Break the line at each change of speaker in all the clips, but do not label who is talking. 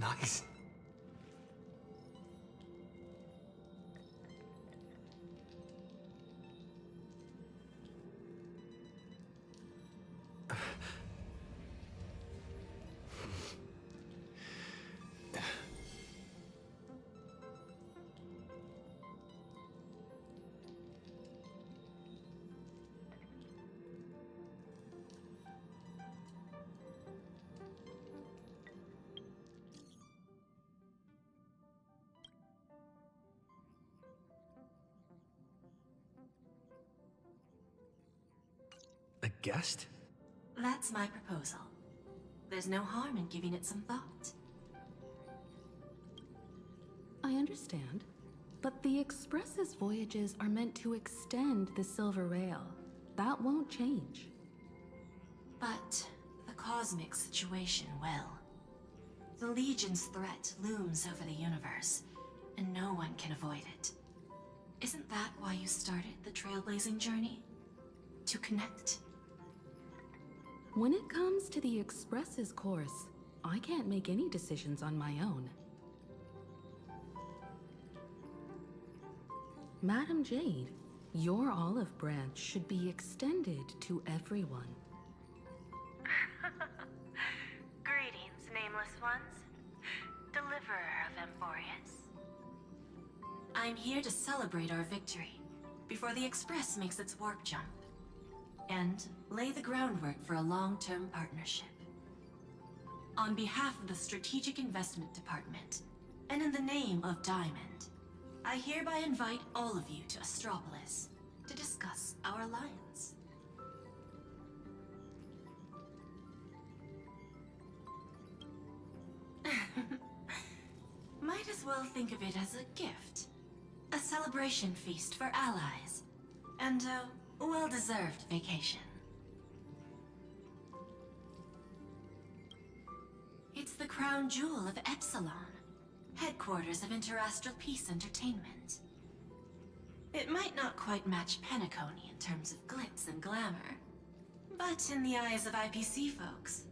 nice. A guest?
That's my proposal. There's no harm in giving it some thought.
I understand. But the Express's voyages are meant to extend the Silver Rail. That won't change.
But the cosmic situation will. The Legion's threat looms over the universe, and no one can avoid it. Isn't that why you started the trailblazing journey? To connect?
When it comes to the Express's course, I can't make any decisions on my own. Madam Jade, your olive branch should be extended to everyone.
Greetings, nameless ones. Deliverer of Emporius.
I'm here to celebrate our victory before the Express makes its warp jump, and lay the groundwork for a long-term partnership. On behalf of the Strategic Investment Department, and in the name of Diamond, I hereby invite all of you to Astropolis to discuss our alliance. Might as well think of it as a gift. A celebration feast for allies, and a well-deserved vacation. It's the crown jewel of Epsilon, headquarters of Interastral Peace Entertainment. It might not quite match Penacony in terms of glitz and glamour, but in the eyes of IPC folks,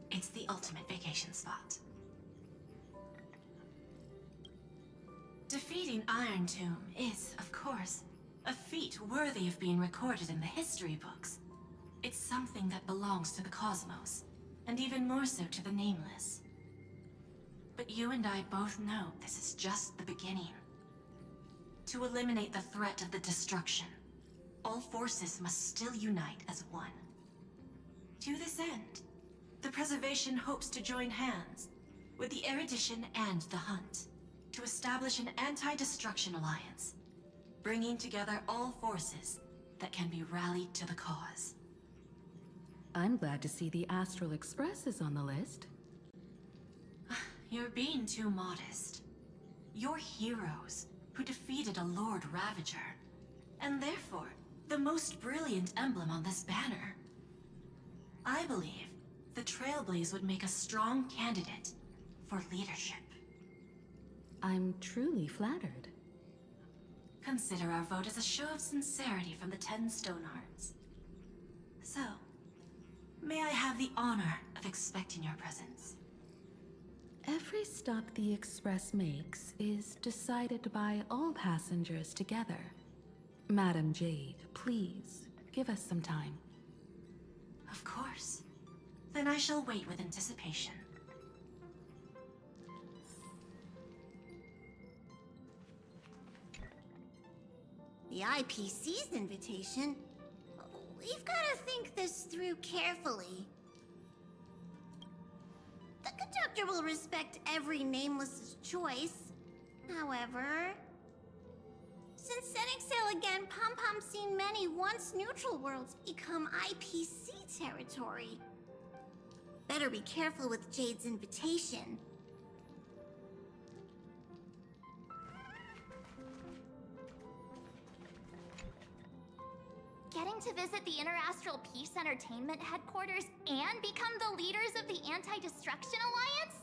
it's the ultimate vacation spot. Defeating Iron Tomb is, of course, a feat worthy of being recorded in the history books. It's something that belongs to the cosmos, and even more so to the Nameless. But you and I both know this is just the beginning. To eliminate the threat of the destruction, all forces must still unite as one. To this end, the Preservation hopes to join hands with the Erudition and the Hunt to establish an anti-destruction alliance, bringing together all forces that can be rallied to the cause.
I'm glad to see the Astral Express is on the list.
You're being too modest. You're heroes who defeated a Lord Ravager, and therefore the most brilliant emblem on this banner. I believe the Trailblaze would make a strong candidate for leadership.
I'm truly flattered.
Consider our vote as a show of sincerity from the 10 Stonehearts. So, may I have the honor of expecting your presence?
Every stop the Express makes is decided by all passengers together. Madam Jade, please, give us some time.
Of course. Then I shall wait with anticipation.
The IPC's invitation? We've got to think this through carefully. The conductor will respect every Nameless's choice. However, since setting sail again, Pom-Pom's seen many once neutral worlds become IPC territory. Better be careful with Jade's invitation.
Getting to visit the Interastral Peace Entertainment headquarters and become the leaders of the Anti-Destruction Alliance?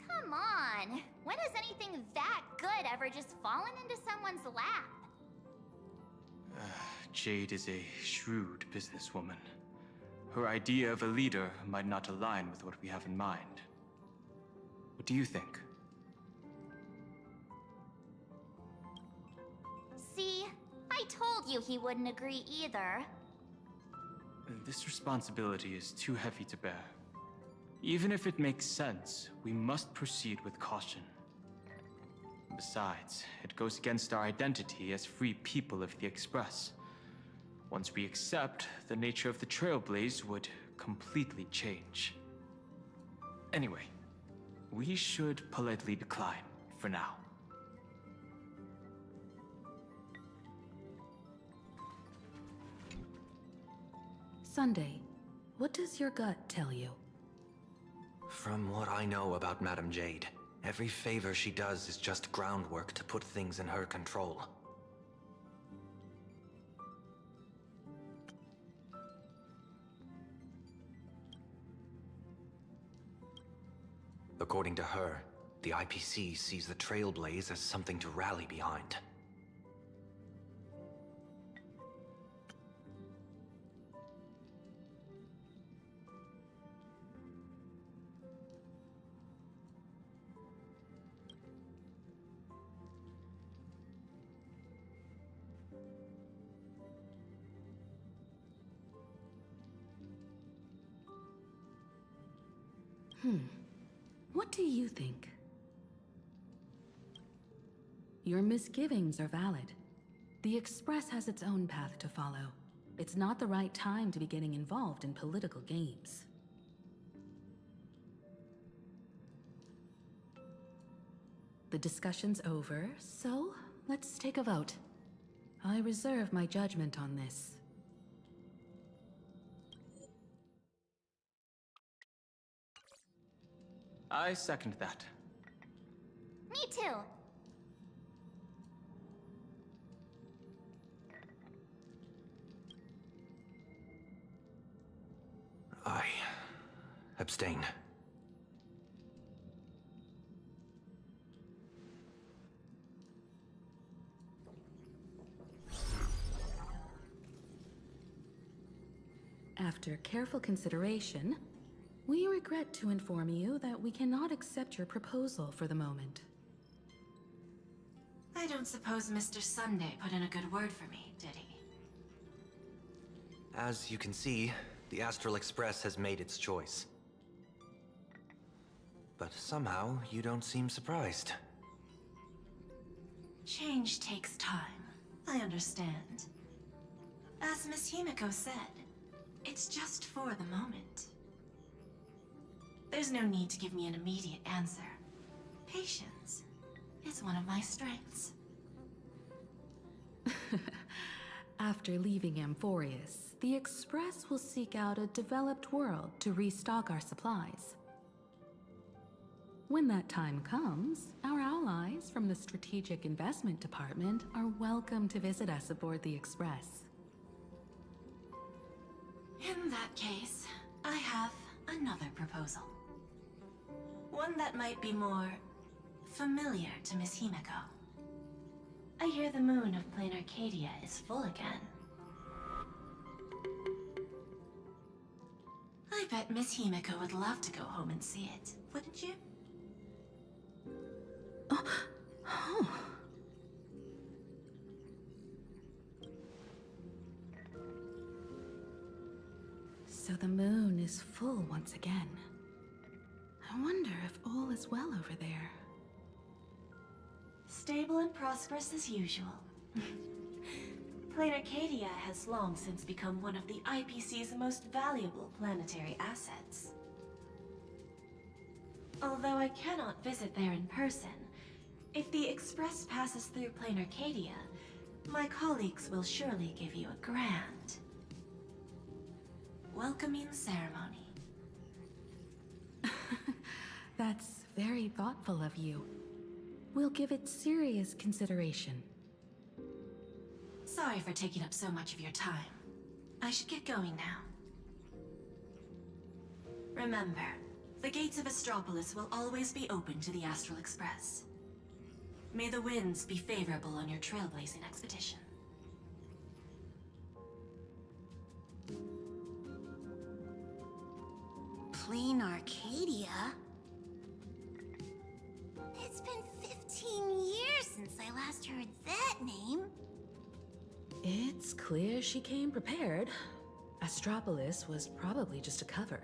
Come on, when has anything that good ever just fallen into someone's lap?
Jade is a shrewd businesswoman. her idea of a leader might not align with what we have in mind. What do you think?
See, I told you he wouldn't agree either.
This responsibility is too heavy to bear. Even if it makes sense, we must proceed with caution. Besides, it goes against our identity as free people of the Express. Once we accept, the nature of the Trailblaze would completely change. Anyway, we should politely decline for now.
Sunday, what does your gut tell you?
From what I know about Madame Jade, every favor she does is just groundwork to put things in her control. According to her, the IPC sees the Trailblaze as something to rally behind.
What do you think? Your misgivings are valid. The Express has its own path to follow. It's not the right time to be getting involved in political games. The discussion's over, so let's take a vote. I reserve my judgment on this.
I second that.
Me too.
I abstain.
After careful consideration, we regret to inform you that we cannot accept your proposal for the moment.
I don't suppose Mr. Sunday put in a good word for me, did he?
As you can see, the Astral Express has made its choice. But somehow, you don't seem surprised.
Change takes time. I understand. As Miss Himiko said, it's just for the moment. There's no need to give me an immediate answer. Patience is one of my strengths.
After leaving Amphorius, the Express will seek out a developed world to restock our supplies. When that time comes, our allies from the Strategic Investment Department are welcome to visit us aboard the Express.
In that case, I have another proposal. One that might be more familiar to Miss Himiko. I hear the moon of Plain Arcadia is full again. I bet Miss Himiko would love to go home and see it, wouldn't you?
So the moon is full once again. I wonder if all is well over there.
Stable and prosperous as usual. Plain Arcadia has long since become one of the IPC's most valuable planetary assets. Although I cannot visit there in person, if the Express passes through Plain Arcadia, my colleagues will surely give you a grand welcoming ceremony.
That's very thoughtful of you. We'll give it serious consideration.
Sorry for taking up so much of your time. I should get going now. Remember, the gates of Astropolis will always be open to the Astral Express. May the winds be favorable on your trailblazing expedition.
Plain Arcadia? It's been 15 years since I last heard that name.
It's clear she came prepared. Astropolis was probably just a cover.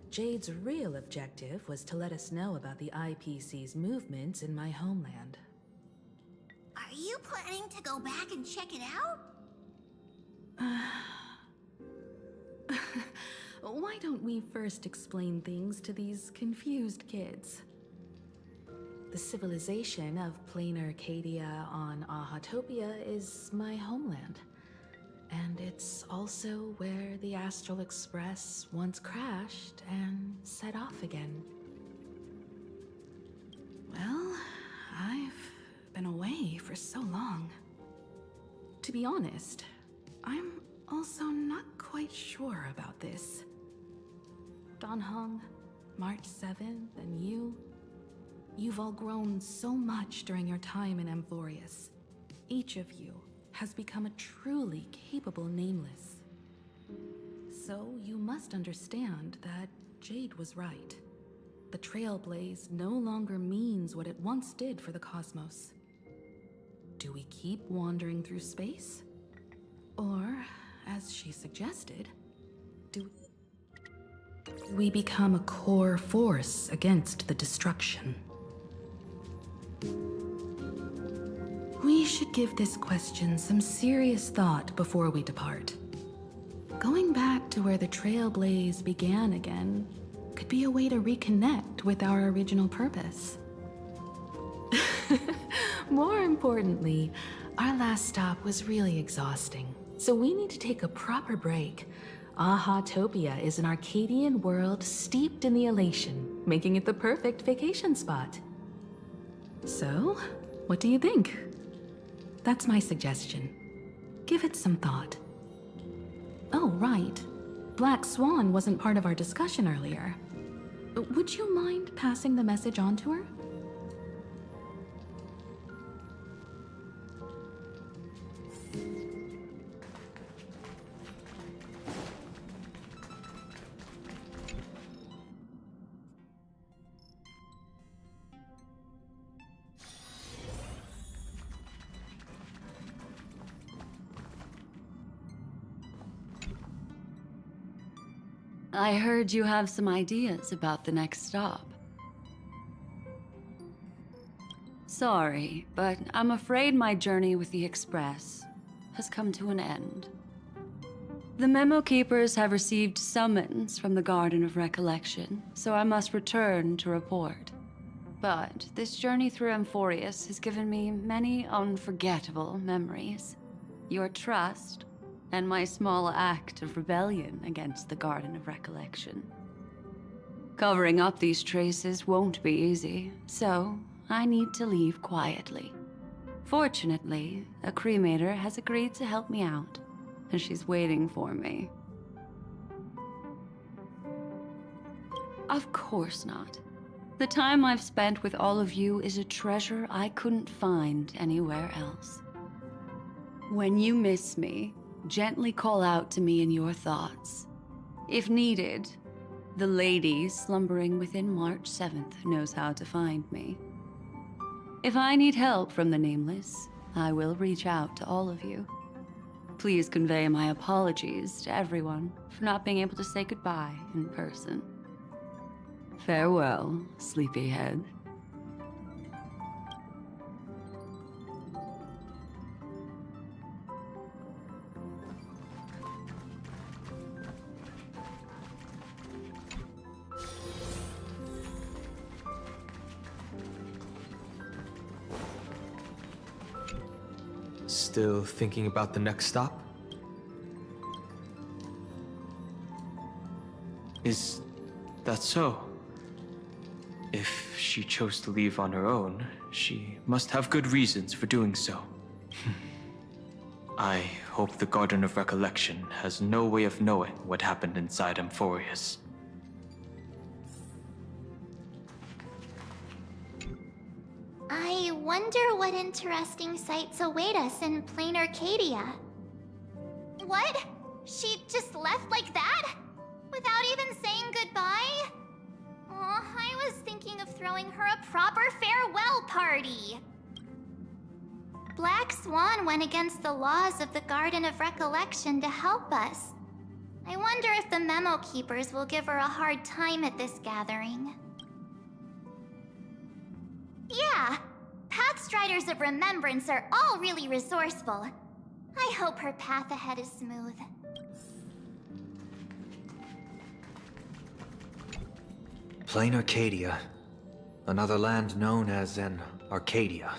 Jade's real objective was to let us know about the IPC's movements in my homeland.
Are you planning to go back and check it out?
Why don't we first explain things to these confused kids? The civilization of Plain Arcadia on Ahatopia is my homeland. And it's also where the Astral Express once crashed and set off again. Well, I've been away for so long. To be honest, I'm also not quite sure about this. Dan Heng, March 7th, and you've all grown so much during your time in Amphorius. Each of you has become a truly capable Nameless. So you must understand that Jade was right. The Trailblaze no longer means what it once did for the cosmos. Do we keep wandering through space? Or, as she suggested, do we become a core force against the destruction? We should give this question some serious thought before we depart. Going back to where the Trailblaze began again could be a way to reconnect with our original purpose. More importantly, our last stop was really exhausting, so we need to take a proper break. Ahatopia is an Arcadian world steeped in the elation, making it the perfect vacation spot. So, what do you think? That's my suggestion. Give it some thought. Oh, right. Black Swan wasn't part of our discussion earlier. Would you mind passing the message on to her?
I heard you have some ideas about the next stop. Sorry, but I'm afraid my journey with the Express has come to an end. The Memo Keepers have received summons from the Garden of Recollection, so I must return to report. But this journey through Amphorius has given me many unforgettable memories. Your trust, and my small act of rebellion against the Garden of Recollection. Covering up these traces won't be easy, so I need to leave quietly. Fortunately, a cremator has agreed to help me out, and she's waiting for me. Of course not. The time I've spent with all of you is a treasure I couldn't find anywhere else. When you miss me, gently call out to me in your thoughts. If needed, the lady slumbering within March 7th knows how to find me. If I need help from the Nameless, I will reach out to all of you. Please convey my apologies to everyone for not being able to say goodbye in person. Farewell, sleepyhead.
Still thinking about the next stop? Is that so? If she chose to leave on her own, she must have good reasons for doing so. I hope the Garden of Recollection has no way of knowing what happened inside Amphorius.
I wonder what interesting sights await us in Plain Arcadia. What? She just left like that? Without even saying goodbye? Aw, I was thinking of throwing her a proper farewell party. Black Swan went against the laws of the Garden of Recollection to help us. I wonder if the Memo Keepers will give her a hard time at this gathering. Yeah, Pathstriders of Remembrance are all really resourceful. I hope her path ahead is smooth.
Plain Arcadia. Another land known as an Arcadia.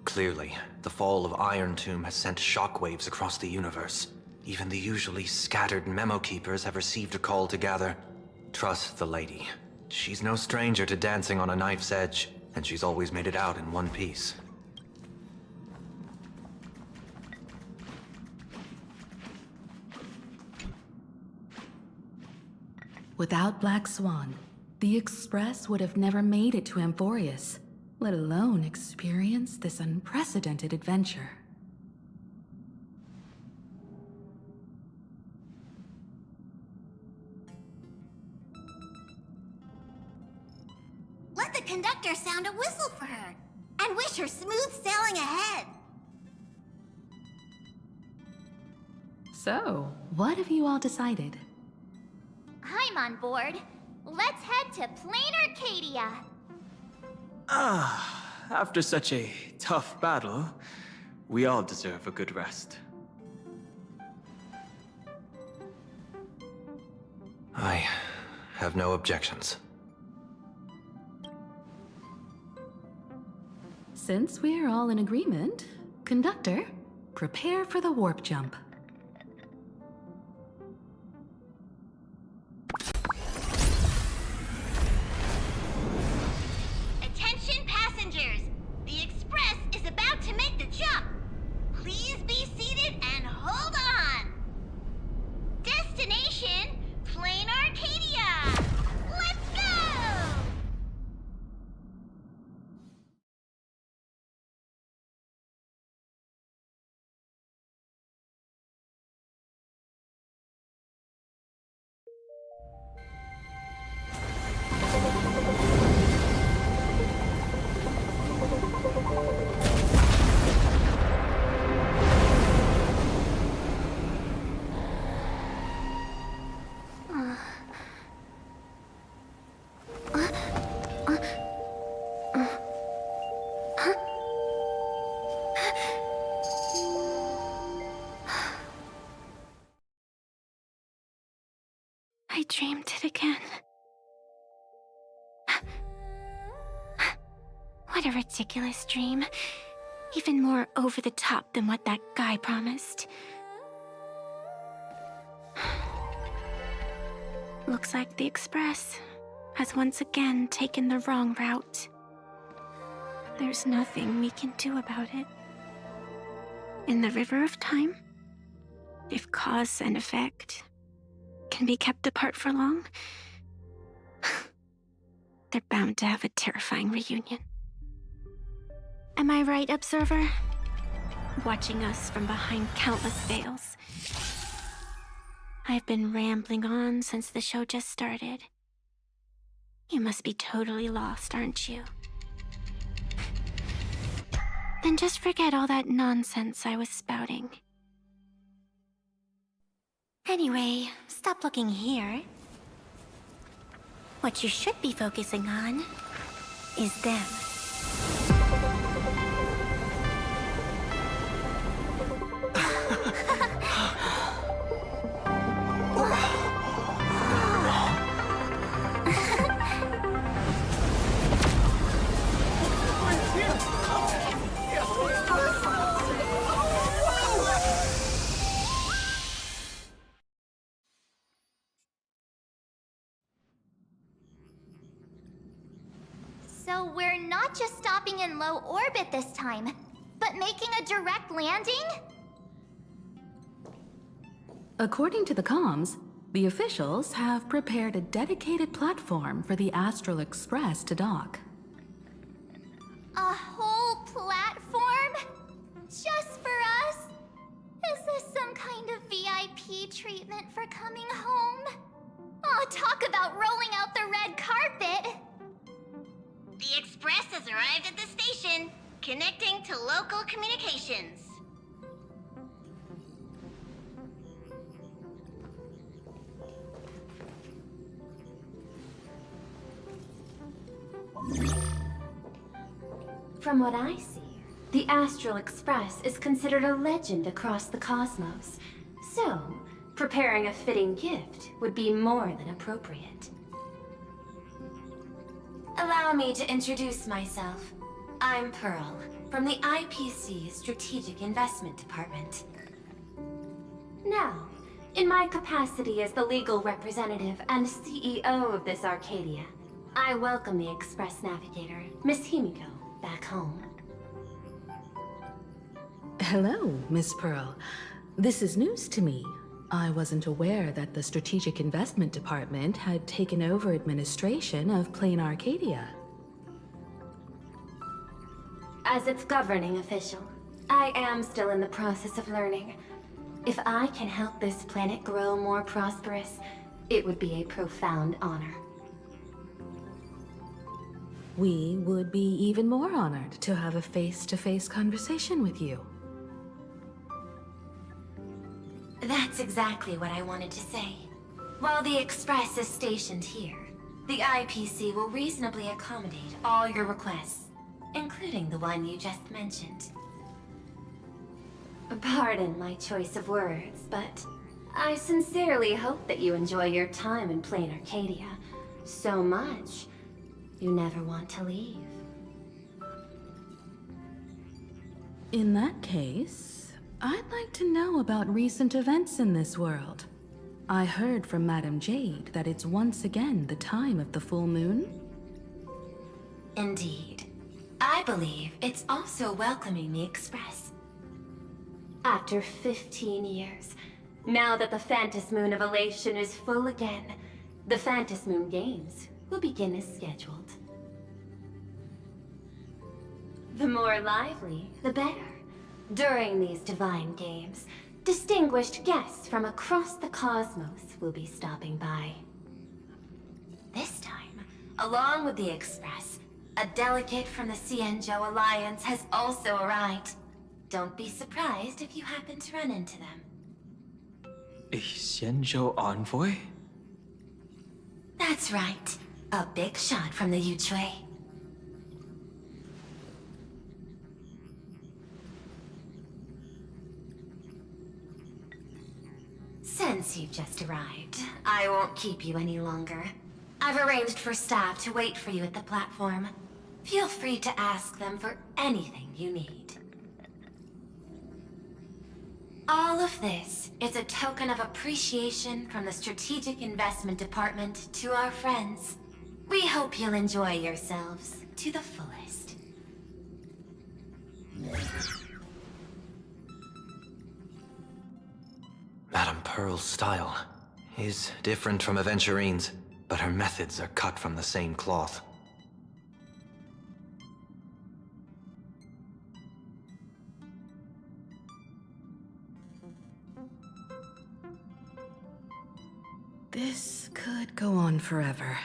Clearly, the fall of Iron Tomb has sent shockwaves across the universe. Even the usually scattered Memo Keepers have received a call to gather. Trust the lady. She's no stranger to dancing on a knife's edge, and she's always made it out in one piece.
Without Black Swan, the Express would have never made it to Amphorius, let alone experience this unprecedented adventure.
Let the conductor sound a whistle for her, and wish her smooth sailing ahead.
So, what have you all decided?
I'm on board. Let's head to Plain Arcadia.
After such a tough battle, we all deserve a good rest.
I have no objections.
Since we're all in agreement, Conductor, prepare for the warp jump.
Attention passengers! The Express is about to make the jump. Please be seated and hold on. Destination, Plain Arcadia! Let's go!
I dreamed it again. What a ridiculous dream. Even more over the top than what that guy promised. Looks like the Express has once again taken the wrong route. There's nothing we can do about it. In the River of Time, if cause and effect can be kept apart for long, they're bound to have a terrifying reunion. Am I right, Observer? Watching us from behind countless veils. I've been rambling on since the show just started. You must be totally lost, aren't you? Then just forget all that nonsense I was spouting. Anyway, stop looking here. What you should be focusing on is them.
So we're not just stopping in low orbit this time, but making a direct landing?
According to the comms, the officials have prepared a dedicated platform for the Astral Express to dock.
A whole platform? Just for us? Is this some kind of VIP treatment for coming home. Oh, talk about rolling out the red carpet!
The Express has arrived at the station, connecting to local communications.
From what I see, the Astral Express is considered a legend across the cosmos. So, preparing a fitting gift would be more than appropriate.
Allow me to introduce myself. I'm Pearl, from the IPC Strategic Investment Department.
Now, in my capacity as the legal representative and CEO of this Arcadia, I welcome the Express Navigator, Miss Himiko, back home.
Hello, Miss Pearl. This is news to me. I wasn't aware that the Strategic Investment Department had taken over administration of Plain Arcadia.
As its governing official, I am still in the process of learning. If I can help this planet grow more prosperous, it would be a profound honor.
We would be even more honored to have a face-to-face conversation with you.
That's exactly what I wanted to say. While the Express is stationed here, the IPC will reasonably accommodate all your requests, including the one you just mentioned.
Pardon my choice of words, but I sincerely hope that you enjoy your time in Plain Arcadia so much you never want to leave.
In that case, I'd like to know about recent events in this world. I heard from Madame Jade that it's once again the time of the full moon.
Indeed. I believe it's also welcoming the Express.
After 15 years, now that the Phantas Moon of Elation is full again, the Phantas Moon Games will begin as scheduled. The more lively, the better. During these divine games, distinguished guests from across the cosmos will be stopping by.
This time, along with the Express, a delegate from the Xianzhou Alliance has also arrived. Don't be surprised if you happen to run into them.
A Xianzhou envoy?
That's right. A big shot from the Yuchui. Since you've just arrived, I won't keep you any longer. I've arranged for staff to wait for you at the platform. Feel free to ask them for anything you need. All of this is a token of appreciation from the Strategic Investment Department to our friends. We hope you'll enjoy yourselves to the fullest.
Madame Pearl's style is different from Aventurine's, but her methods are cut from the same cloth.
This could go on forever.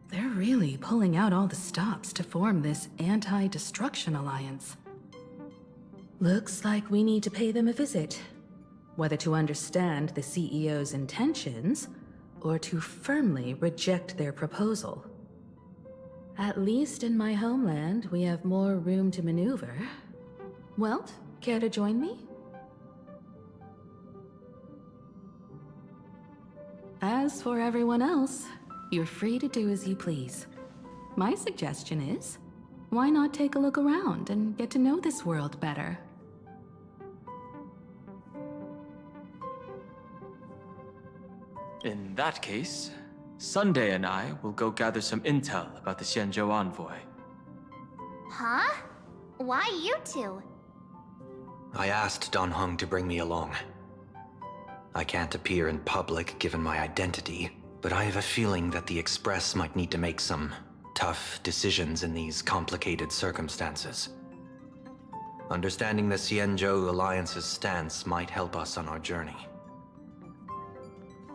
They're really pulling out all the stops to form this anti-destruction alliance. Looks like we need to pay them a visit. Whether to understand the CEO's intentions, or to firmly reject their proposal. At least in my homeland, we have more room to maneuver. Welt, care to join me? As for everyone else, you're free to do as you please. My suggestion is, why not take a look around and get to know this world better?
In that case, Sunday and I will go gather some intel about the Xianzhou envoy.
Huh? Why you two?
I asked Don Hung to bring me along. I can't appear in public given my identity, but I have a feeling that the Express might need to make some tough decisions in these complicated circumstances. Understanding the Xianzhou Alliance's stance might help us on our journey.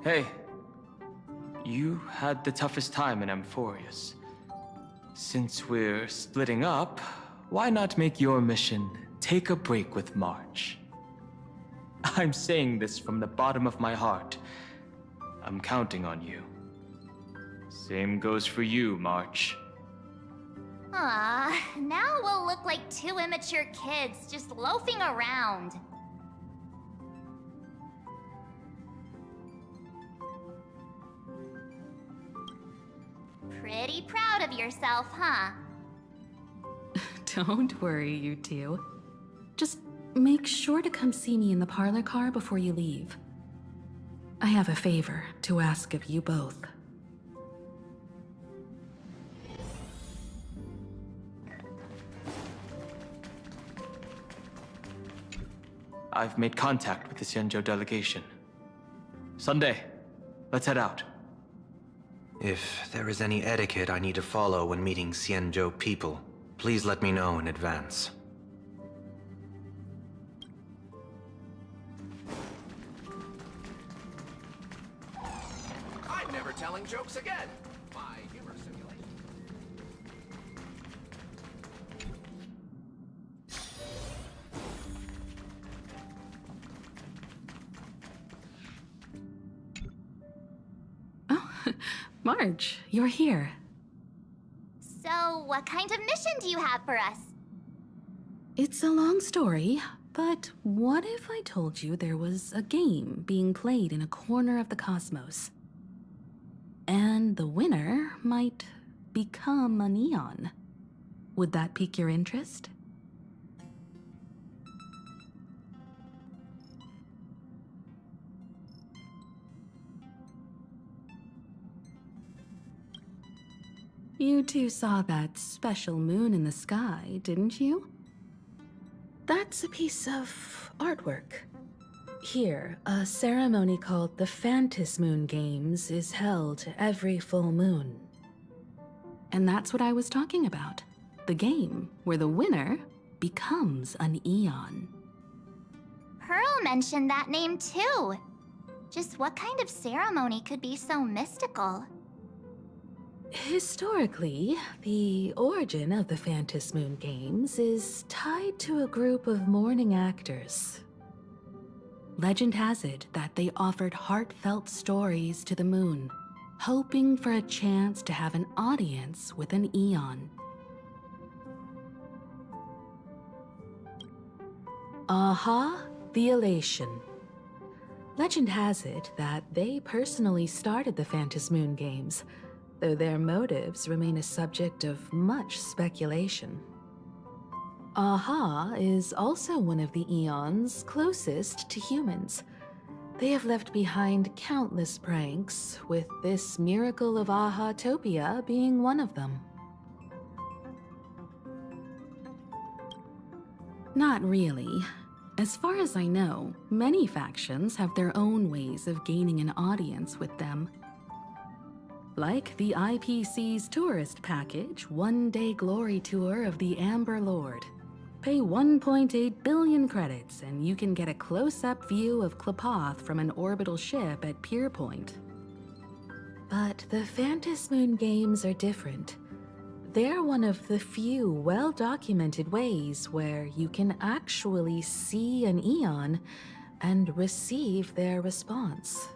Hey, you had the toughest time in Amphorius. Since we're splitting up, why not make your mission take a break with March? I'm saying this from the bottom of my heart. I'm counting on you. Same goes for you, March.
Now we'll look like two immature kids just loafing around. Pretty proud of yourself, huh?
Don't worry, you two. Just make sure to come see me in the parlor car before you leave. I have a favor to ask of you both.
I've made contact with the Xianzhou delegation. Sunday, let's head out.
If there is any etiquette I need to follow when meeting Xianzhou people, please let me know in advance.
I'm never telling jokes again. My humor simulation.
Oh, Marge, you're here.
So, what kind of mission do you have for us?
It's a long story, but what if I told you there was a game being played in a corner of the cosmos? And the winner might become a neon. Would that pique your interest? You two saw that special moon in the sky, didn't you? That's a piece of artwork. Here, a ceremony called the Phantasy Moon Games is held every full moon. And that's what I was talking about. The game where the winner becomes an Eon.
Pearl mentioned that name too. Just what kind of ceremony could be so mystical?
Historically, the origin of the Phantasy Moon Games is tied to a group of mourning actors. Legend has it that they offered heartfelt stories to the moon, hoping for a chance to have an audience with an Eon. Aha, the Elation. Legend has it that they personally started the Phantasy Moon Games, though their motives remain a subject of much speculation. Aha is also one of the Eons closest to humans. They have left behind countless pranks, with this miracle of Aha-topia being one of them. Not really. As far as I know, many factions have their own ways of gaining an audience with them. Like the IPC's tourist package, one-day glory tour of the Amber Lord. Pay 1.8 billion credits and you can get a close-up view of Klapoth from an orbital ship at Pier Point. But the Phantasy Moon Games are different. They're one of the few well-documented ways where you can actually see an Eon and receive their response.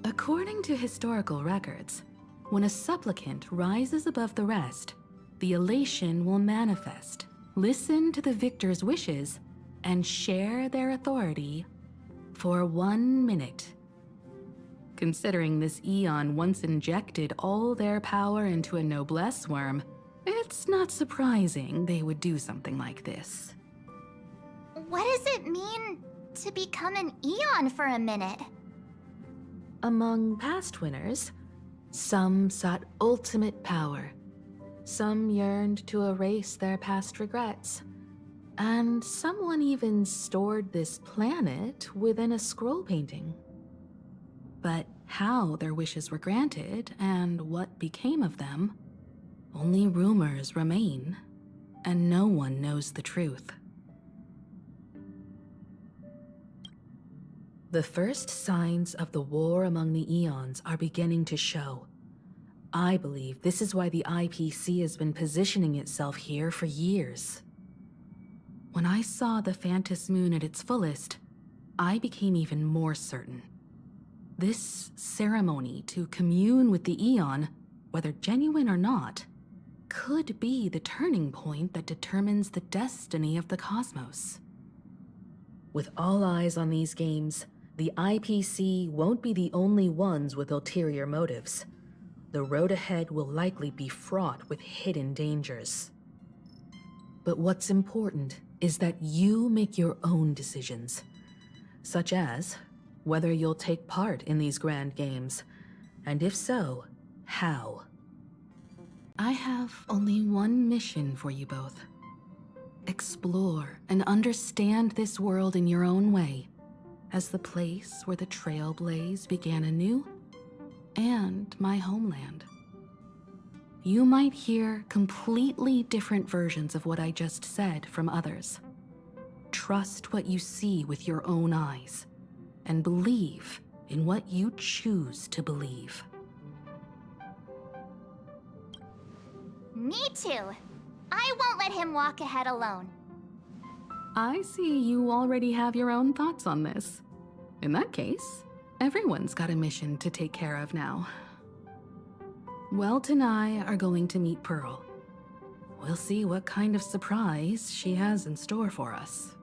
According to historical records, when a supplicant rises above the rest, the elation will manifest, listen to the victor's wishes, and share their authority for 1 minute. Considering this Eon once injected all their power into a noblesse worm, it's not surprising they would do something like this.
What does it mean to become an Eon for a minute?
Among past winners, some sought ultimate power. Some yearned to erase their past regrets. And someone even stored this planet within a scroll painting. But how their wishes were granted and what became of them, only rumors remain, and no one knows the truth. The first signs of the war among the Eons are beginning to show. I believe this is why the IPC has been positioning itself here for years. When I saw the Phantos Moon at its fullest, I became even more certain. This ceremony to commune with the Eon, whether genuine or not, could be the turning point that determines the destiny of the cosmos. With all eyes on these games, the IPC won't be the only ones with ulterior motives. The road ahead will likely be fraught with hidden dangers. But what's important is that you make your own decisions, such as whether you'll take part in these grand games, and if so, how. I have only one mission for you both. Explore and understand this world in your own way, as the place where the Trailblaze began anew, and my homeland. You might hear completely different versions of what I just said from others. Trust what you see with your own eyes, and believe in what you choose to believe.
Me too. I won't let him walk ahead alone.
I see you already have your own thoughts on this. In that case, everyone's got a mission to take care of now. Welt and I are going to meet Pearl. We'll see what kind of surprise she has in store for us.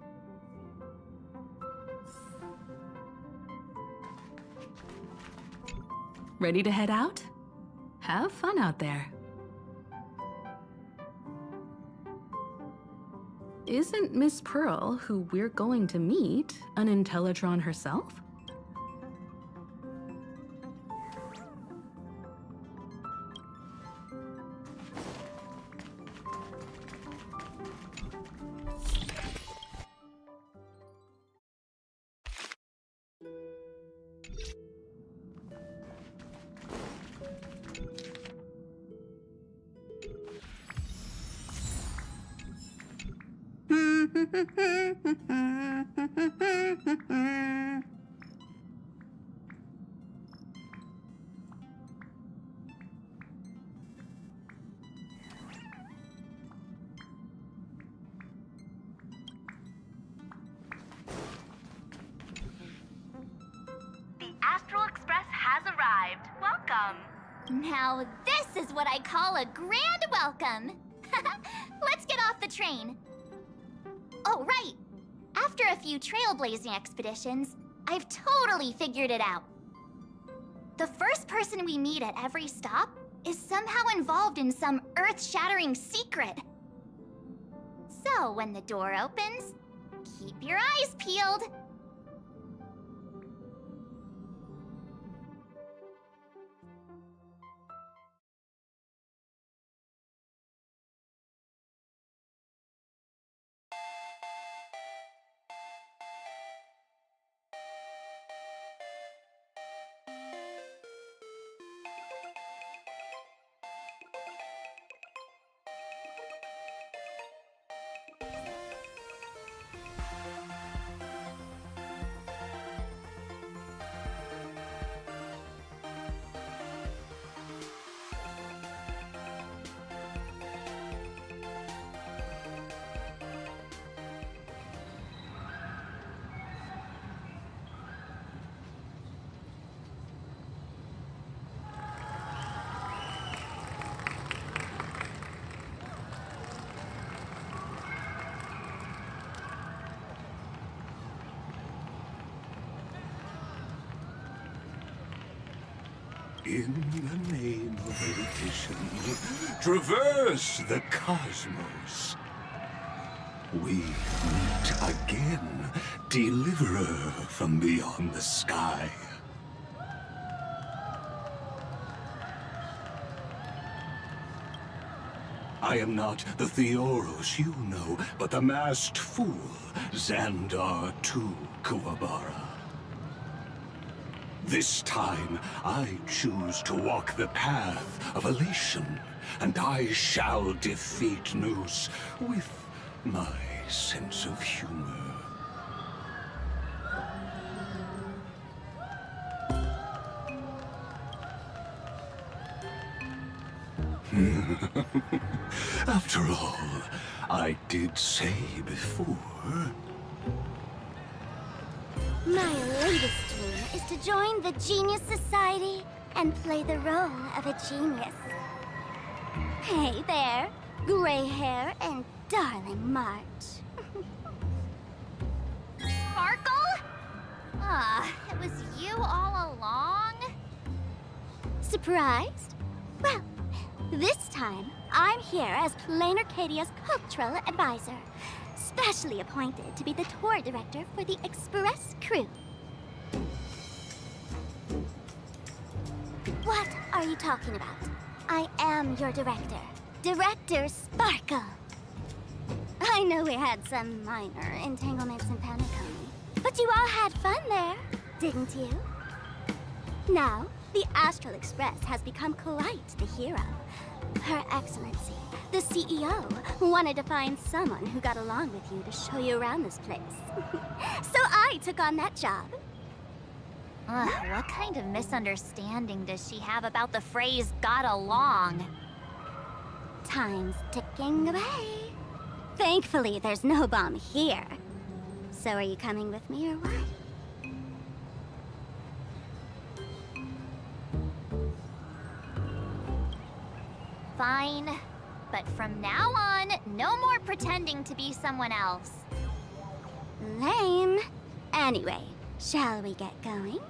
Ready to head out? Have fun out there. Isn't Miss Pearl, who we're going to meet, an Intellitron herself?
The Astral Express has arrived. Welcome.
Now this is what I call a grand welcome. Let's get off the train. Oh, right. After a few trailblazing expeditions, I've totally figured it out. The first person we meet at every stop is somehow involved in some earth-shattering secret. So when the door opens, keep your eyes peeled.
In the name of erudition, traverse the cosmos. We meet again, deliverer from beyond the sky. I am not the Theoros you know, but the masked fool, Xandar II Kuwabara. This time, I choose to walk the path of elation, and I shall defeat Noose with my sense of humor. After all, I did say before.
My latest dream is to join the Genius Society and play the role of a genius. Hey there, gray hair and darling March. Sparkle? Ah, it was you all along? Surprised? Well, this time, I'm here as Plain Arcadia's cultural advisor, specially appointed to be the tour director for the Express crew. What are you talking about? I am your director, Director Sparkle. I know we had some minor entanglements in Paniconi, but you all had fun there, didn't you? Now, the Astral Express has become quite the hero. Her Excellency, the CEO, wanted to find someone who got along with you to show you around this place. So I took on that job. What kind of misunderstanding does she have about the phrase got along? Time's ticking away. Thankfully, there's no bomb here. So are you coming with me or what? Fine. But from now on, no more pretending to be someone else. Lame. Anyway, shall we get going?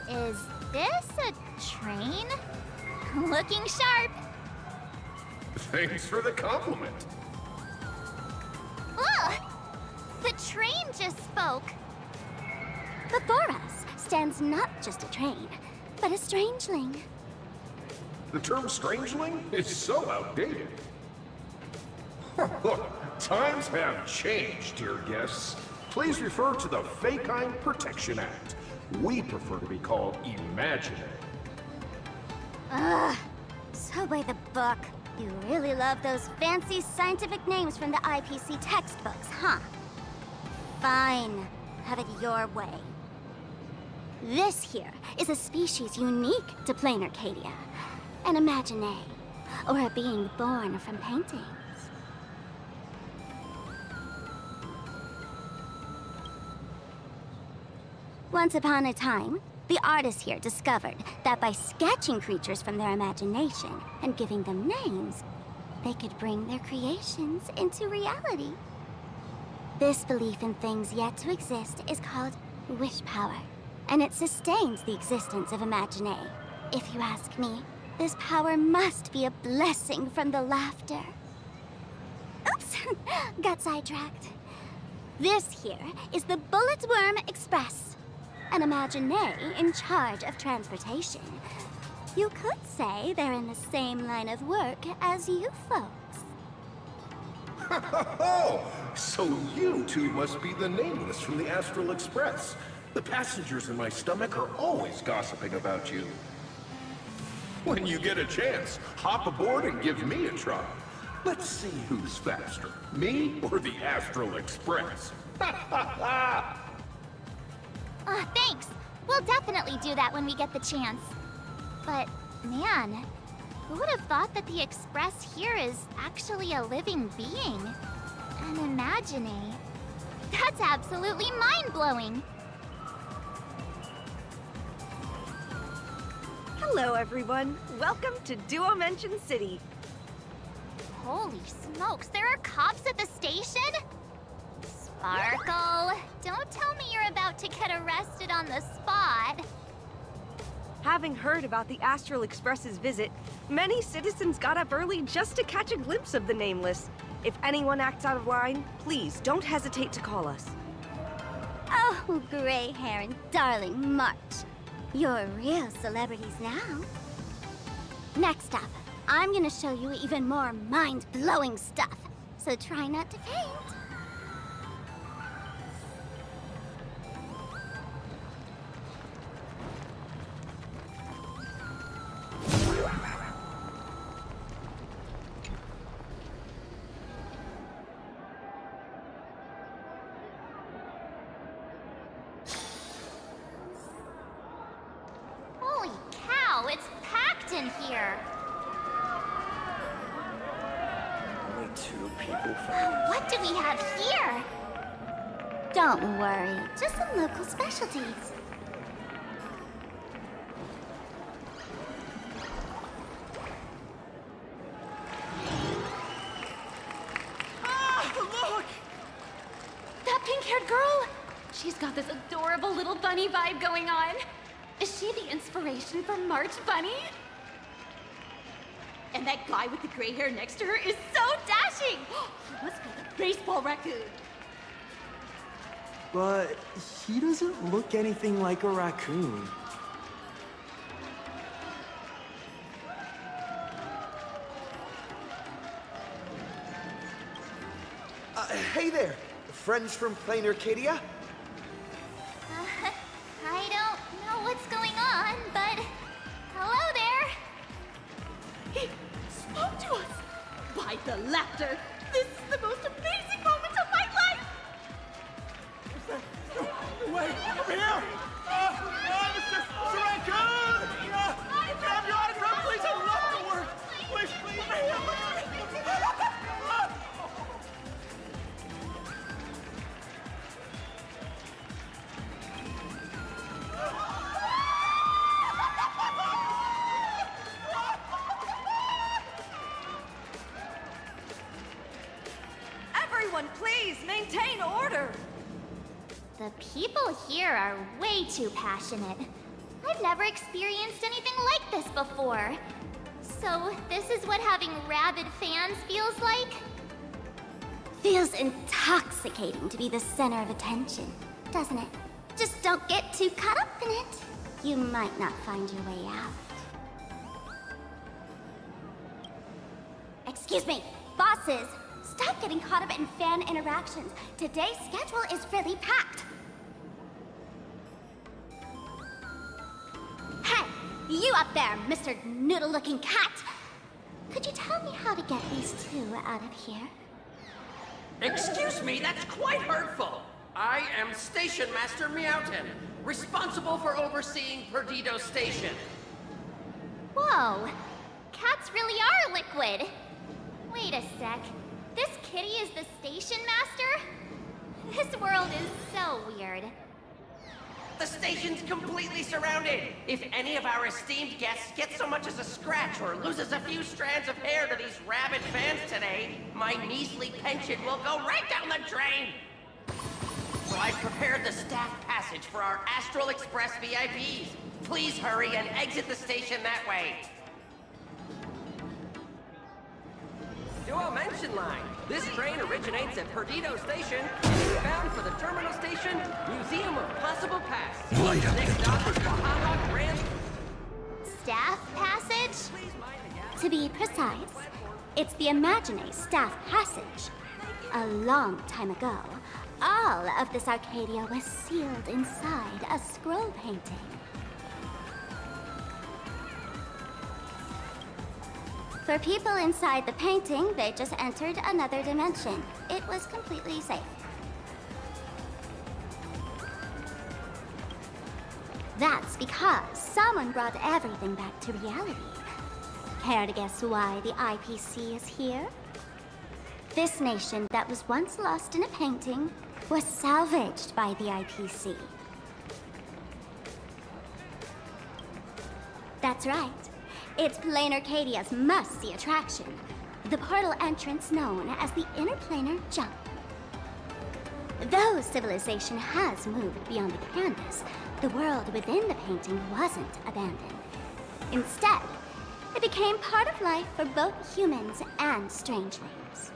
Is this a train? Looking sharp.
Thanks for the compliment.
Ugh! The train just spoke. Before us stands not just a train, but a strangeling.
The term strangeling is so outdated. Look, times have changed, dear guests. Please refer to the Fekine Protection Act. We prefer to be called imaginary.
Ugh. So by the book. You really love those fancy scientific names from the IPC textbooks, huh? Fine. Have it your way. This here is a species unique to Plain Arcadia. An imagine, or a being born from paintings. Once upon a time, the artists here discovered that by sketching creatures from their imagination and giving them names, they could bring their creations into reality. This belief in things yet to exist is called wish power, and it sustains the existence of imagine. If you ask me, this power must be a blessing from the laughter. Oops, got sidetracked. This here is the Bullet Worm Express. An imagine in charge of transportation. You could say they're in the same line of work as you folks.
So you two must be the Nameless from the Astral Express. The passengers in my stomach are always gossiping about you. When you get a chance, hop aboard and give me a try. Let's see who's faster, me or the Astral Express.
Thanks. We'll definitely do that when we get the chance. But, man, who would have thought that the Express here is actually a living being? An imagine. That's absolutely mind-blowing.
Hello, everyone. Welcome to Duomension City.
Holy smokes, there are cops at the station? Sparkle, don't tell me you're about to get arrested on the spot.
Having heard about the Astral Express's visit, many citizens got up early just to catch a glimpse of the Nameless. If anyone acts out of line, please don't hesitate to call us.
Oh, gray hair and darling March. You're real celebrities now. Next up, I'm gonna show you even more mind-blowing stuff. So try not to faint. Holy cow, it's packed in here.
Only 2 people
What do we have here? Don't worry, just some local specialties.
Look! That pink-haired girl? She's got this adorable little bunny vibe going on. Is she the inspiration for March Bunny? And that guy with the gray hair next to her is so dashing! He must be the baseball raccoon.
But he doesn't look anything like a raccoon.
Hey there, friends from Plain Arcadia?
I don't know what's going on, but hello there.
He spoke to us! By the laughter! This is the most amazing moment of my life!
Wait, over here! Mr. Raccoon! Can I have your autograph, please? I'd love to work! Please, over here!
Everyone, please maintain order.
The people here are way too passionate. I've never experienced anything like this before. So, this is what having rabid fans feels like? Feels intoxicating to be the center of attention, doesn't it? Just don't get too caught up in it. You might not find your way out. Excuse me, bosses! Stop getting caught up in fan interactions. Today's schedule is really packed. Hey, you up there, Mr. Noodle-looking cat! Could you tell me how to get these 2 out of here?
Excuse me, that's quite hurtful. I am Station Master Meowton, responsible for overseeing Perdido Station.
Whoa, cats really are liquid. Wait a sec. This kitty is the station master? This world is so weird.
The station's completely surrounded. If any of our esteemed guests get so much as a scratch or loses a few strands of hair to these rabid fans today, my measly pension will go right down the drain. So I've prepared the staff passage for our Astral Express VIPs. Please hurry and exit the station that way.
Duo Mention Line. This train originates at Perdido Station and is bound for the terminal station, Museum of Possible Past.
Light up
Next
the
stop is Bahama Grand.
Staff passage? To be precise, it's the Imagine Staff Passage. A long time ago, all of this Arcadia was sealed inside a scroll painting. For people inside the painting, they just entered another dimension. It was completely safe. That's because someone brought everything back to reality. Care to guess why the IPC is here? This nation that was once lost in a painting was salvaged by the IPC. That's right. It's Plain Arcadia's must-see attraction, the portal entrance known as the Interplanar Jump. Though civilization has moved beyond the canvas, the world within the painting wasn't abandoned. Instead, it became part of life for both humans and strangelings.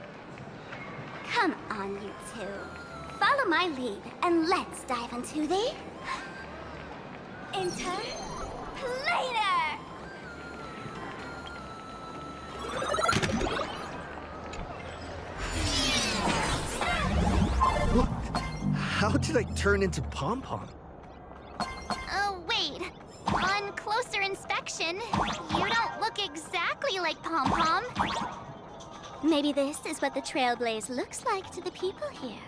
Come on, you two. Follow my lead, and let's dive into the... Interplanar!
What? How did I turn into Pom Pom?
Oh, wait. On closer inspection, you don't look exactly like Pom Pom. Maybe this is what the Trailblaze looks like to the people here.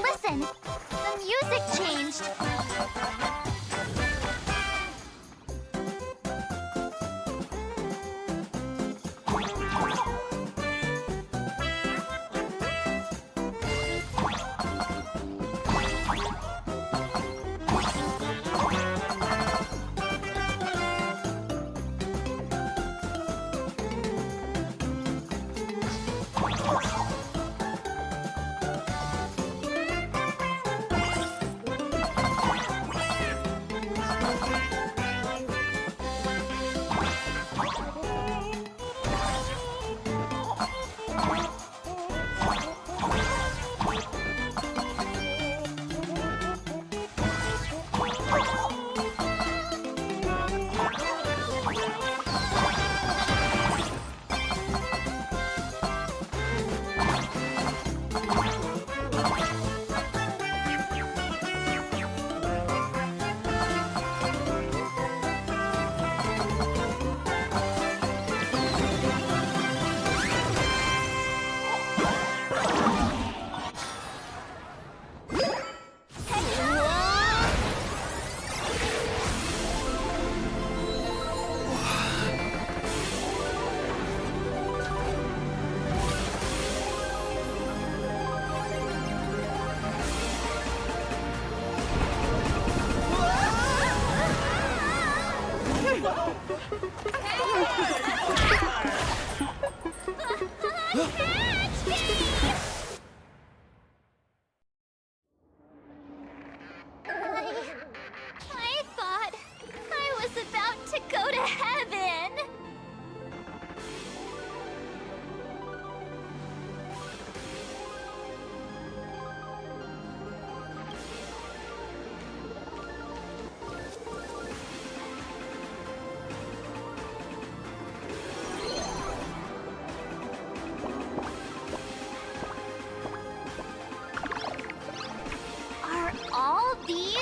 Listen, the music changed. I thought I was about to go to heaven. Are all these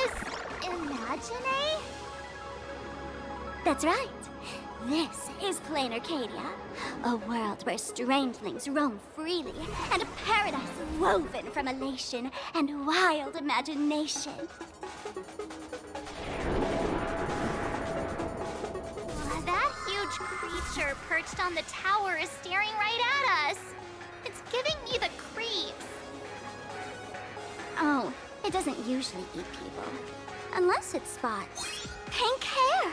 Imagine? That's right. This is Plain Arcadia, a world where strangelings roam freely, and a paradise woven from elation and wild imagination. That huge creature perched on the tower is staring right at us. It's giving me the creeps. Oh, it doesn't usually eat people. Unless it spots pink hair.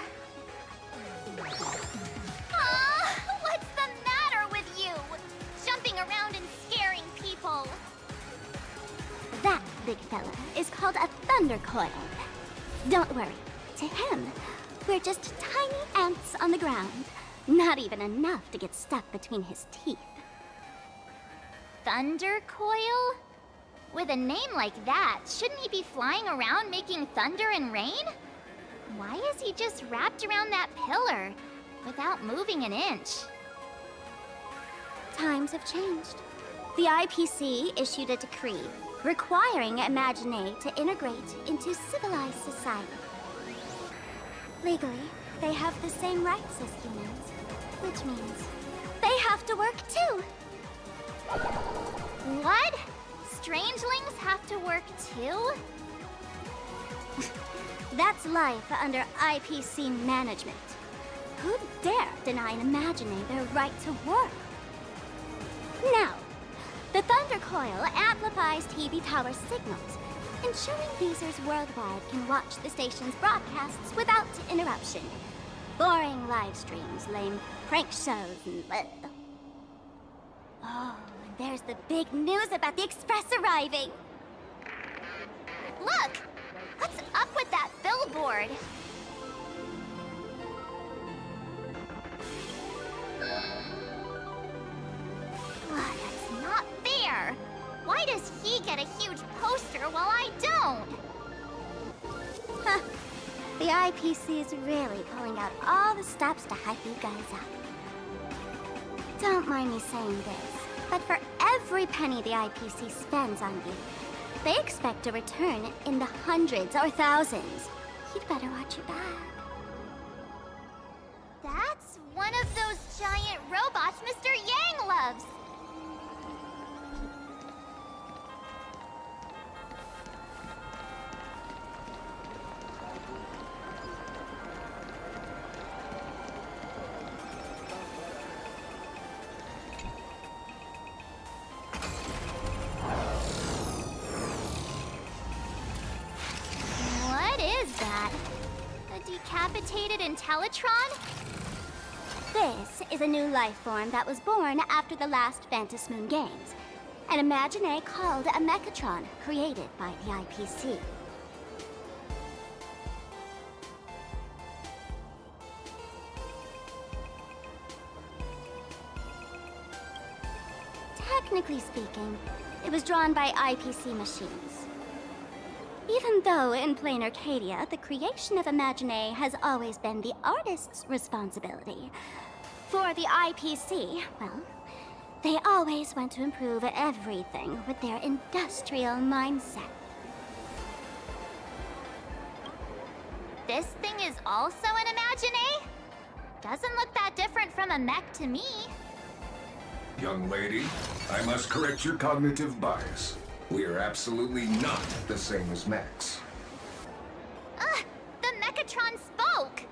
What's the matter with you? Jumping around and scaring people. That big fella is called a thunder coil. Don't worry. To him, we're just tiny ants on the ground. Not even enough to get stuck between his teeth. Thunder coil? With a name like that, shouldn't he be flying around making thunder and rain? Why is he just wrapped around that pillar without moving an inch? Times have changed. The IPC issued a decree requiring Imagine to integrate into civilized society. Legally, they have the same rights as humans, which means they have to work too. What? Strangelings have to work too? That's life under IPC management. Who'd dare deny an Imaginé their right to work? Now, the Thunder Coil amplifies TV tower signals, ensuring users worldwide can watch the station's broadcasts without interruption. Boring live streams, lame prank shows, and bleh. Oh, and there's the big news about the Express arriving! Look! What's up with that billboard? Oh, that's not fair! Why does he get a huge poster while I don't? Huh. The IPC is really pulling out all the stops to hype you guys up. Don't mind me saying this, but for every penny the IPC spends on you, they expect a return in the hundreds or thousands. You'd better watch your back. That's one of those giant robots Mr. Yang loves. What is that? A decapitated Intellitron? This is a new life form that was born after the last Phantom Moon Games. An Imaginé called a Mechatron, created by the IPC. Technically speaking, it was drawn by IPC machines. Even though in plain Arcadia, the creation of Imaginé has always been the artist's responsibility. For the IPC, well, they always want to improve everything with their industrial mindset. This thing is also an Imaginé? Doesn't look that different from a mech to me.
Young lady, I must correct your cognitive bias. We are absolutely not the same as mechs.
The Mechatron spoke!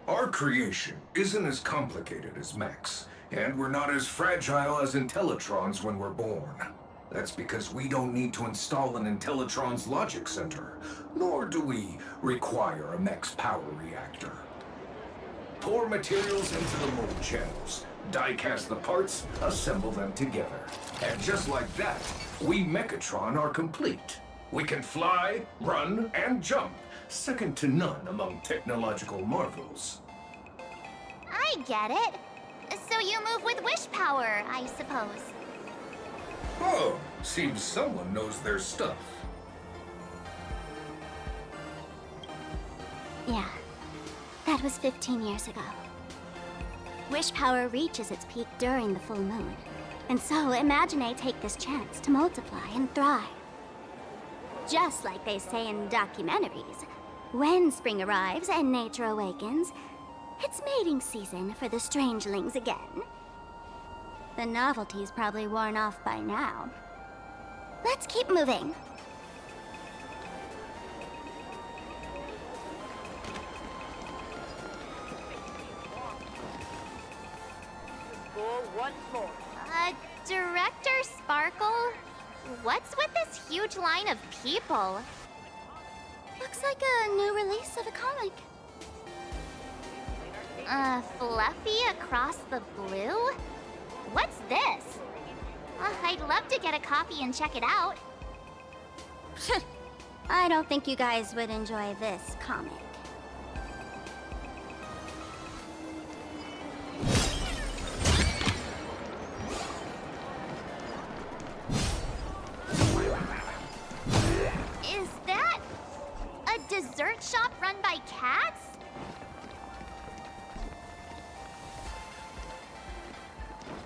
Our creation isn't as complicated as mechs, and we're not as fragile as Intellitrons when we're born. That's because we don't need to install an Intellitron's logic center, nor do we require a mech's power reactor. Pour materials into the mold channels, die-cast the parts, assemble them together. And just like that, we Mechatron are complete. We can fly, run, and jump, second to none among technological marvels.
I get it. So you move with wish power, I suppose.
Oh, seems someone knows their stuff.
Yeah, that was 15 years ago. Wish power reaches its peak during the full moon. And so Imaginé take this chance to multiply and thrive. Just like they say in documentaries, when spring arrives and nature awakens, it's mating season for the strangelings again. The novelty's probably worn off by now. Let's keep moving.
Once more.
Director Sparkle? What's with this huge line of people? Looks like a new release of a comic. Fluffy across the blue? What's this? I'd love to get a copy and check it out. I don't think you guys would enjoy this comic. Is that a dessert shop run by cats?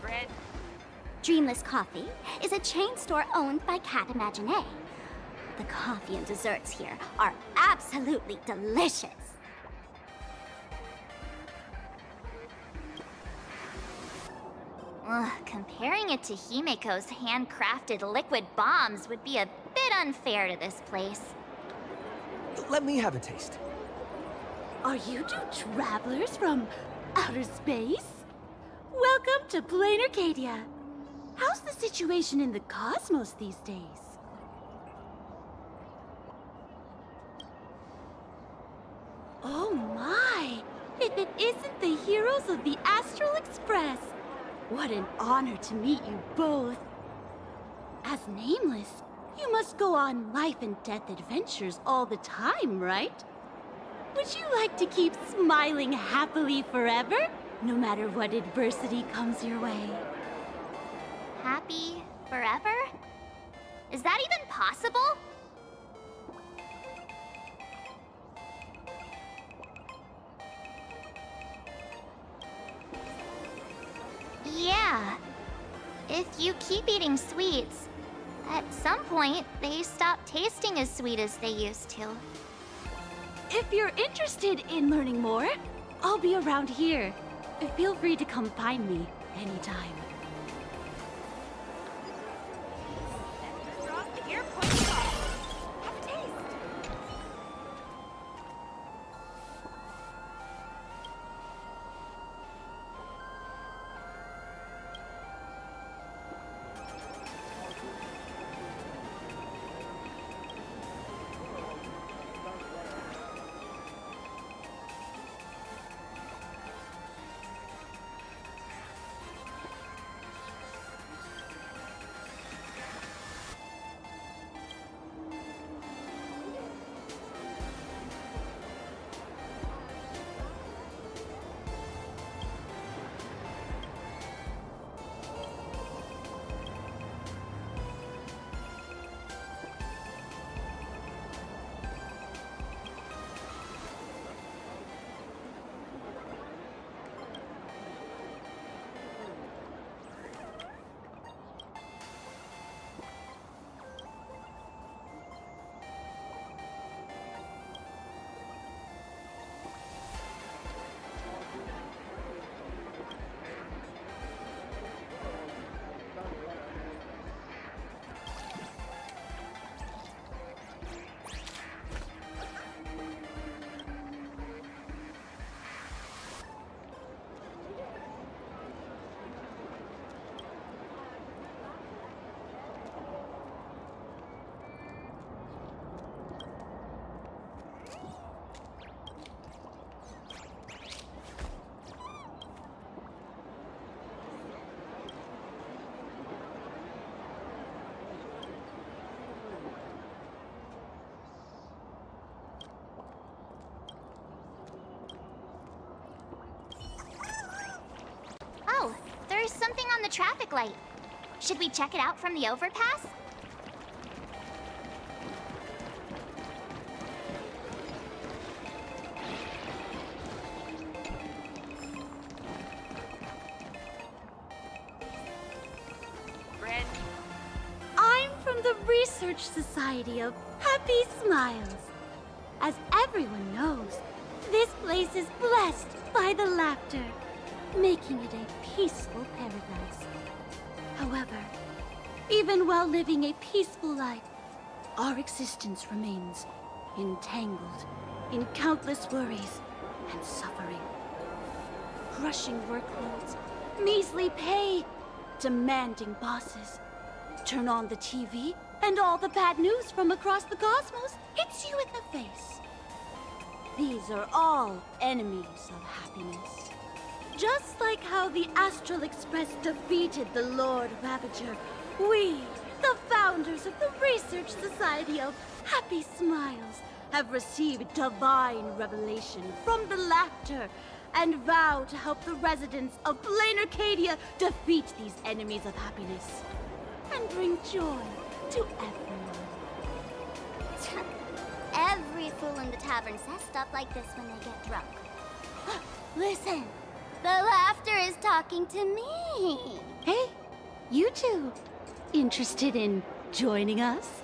Bread.
Dreamless Coffee is a chain store owned by Cat Imaginé. The coffee and desserts here are absolutely delicious. Ugh, comparing it to Himiko's handcrafted liquid bombs would be a bit unfair to this place.
Let me have a taste.
Are you two travelers from outer space? Welcome to Plain Arcadia. How's the situation in the cosmos these days? Oh my! If it isn't the heroes of the Astral Express! What an honor to meet you both. As Nameless, you must go on life and death adventures all the time, right? Would you like to keep smiling happily forever, no matter what adversity comes your way?
Happy forever? Is that even possible? Yeah. If you keep eating sweets, at some point, they stop tasting as sweet as they used to.
If you're interested in learning more, I'll be around here. Feel free to come find me anytime.
Oh, there's something on the traffic light. Should we check it out from the overpass?
I'm from the Research Society of Happy Smiles. As everyone knows, this place is blessed by the laughter, making it a peaceful paradise. However, even while living a peaceful life, our existence remains entangled in countless worries and suffering. Crushing workloads, measly pay, demanding bosses. Turn on the TV, and all the bad news from across the cosmos hits you in the face. These are all enemies of happiness. Just like how the Astral Express defeated the Lord Ravager, we, the founders of the Research Society of Happy Smiles, have received divine revelation from the laughter and vow to help the residents of Plain Arcadia defeat these enemies of happiness and bring joy to everyone.
Every fool in the tavern says stuff like this when they get drunk.
Listen,
The laughter is talking to me.
hey, you two, interested in joining us?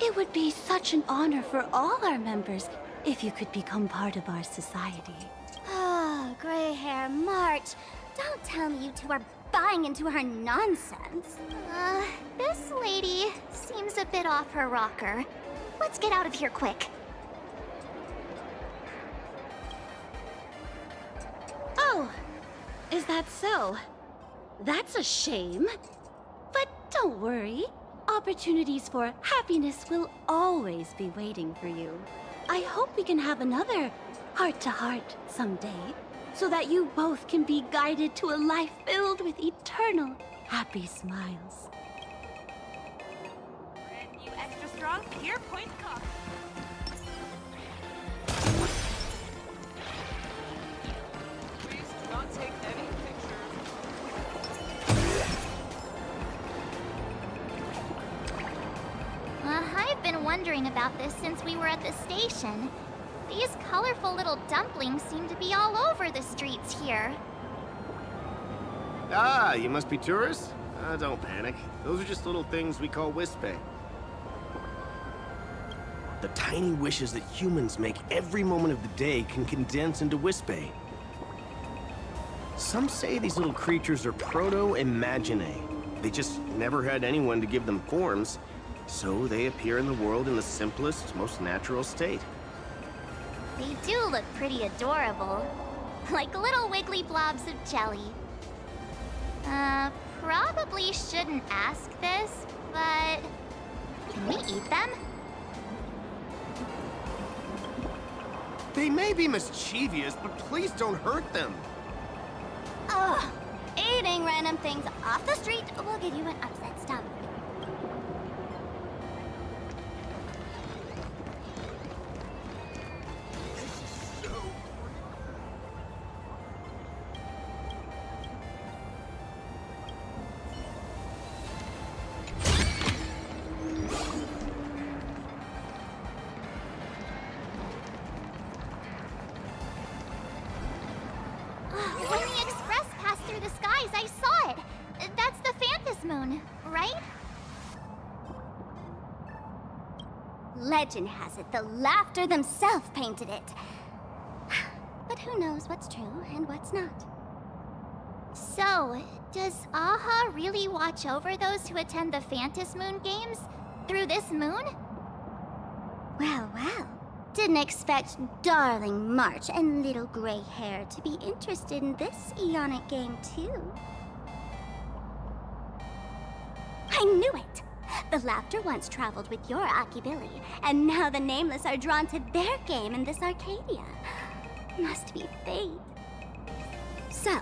It would be such an honor for all our members if you could become part of our society.
Oh, gray hair March. Don't tell me you two are buying into her nonsense. This lady seems a bit off her rocker. Let's get out of here quick.
Oh, is that so? That's a shame. But don't worry. Opportunities for happiness will always be waiting for you. I hope we can have another heart-to-heart someday, so that you both can be guided to a life filled with eternal happy smiles.
Brand new extra strong Gear Point coffee. Please do not take any pictures.
I've been wondering about this since we were at the station. These colorful little dumplings seem to be all over the streets here.
Ah, you must be tourists? Don't panic. Those are just little things we call Wispe. The tiny wishes that humans make every moment of the day can condense into Wispe. Some say these little creatures are proto-imaginae. They just never had anyone to give them forms, so they appear in the world in the simplest, most natural state.
They do look pretty adorable. Like little wiggly blobs of jelly. Probably shouldn't ask this, but... can we eat them?
They may be mischievous, but please don't hurt them.
Ugh. Eating random things off the street will give you an upset stomach. When the express passed through the skies, I saw it. That's the Phantom Moon, right? Legend has it the Laughter themselves painted it. But who knows what's true and what's not. So, does Aha really watch over those who attend the Phantom Moon games through this moon? Well, well. Didn't expect darling March and little gray hair to be interested in this Eonic game, too. I knew it! The Laughter once traveled with your Akibilly, and now the Nameless are drawn to their game in this Arcadia. Must be fate. So,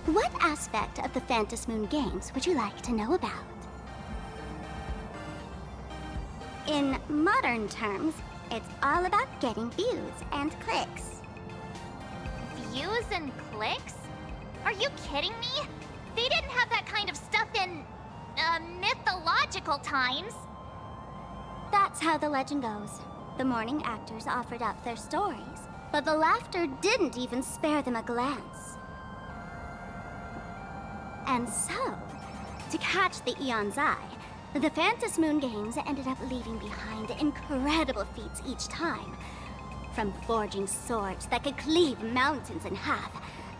what aspect of the Phantom Moon games would you like to know about? In modern terms, it's all about getting views and clicks. Views and clicks? Are you kidding me? They didn't have that kind of stuff in, mythological times. That's how the legend goes. The morning actors offered up their stories, but the Laughter didn't even spare them a glance. And so, to catch the Eon's eye, the Phantom Moon games ended up leaving behind incredible feats each time. From forging swords that could cleave mountains in half,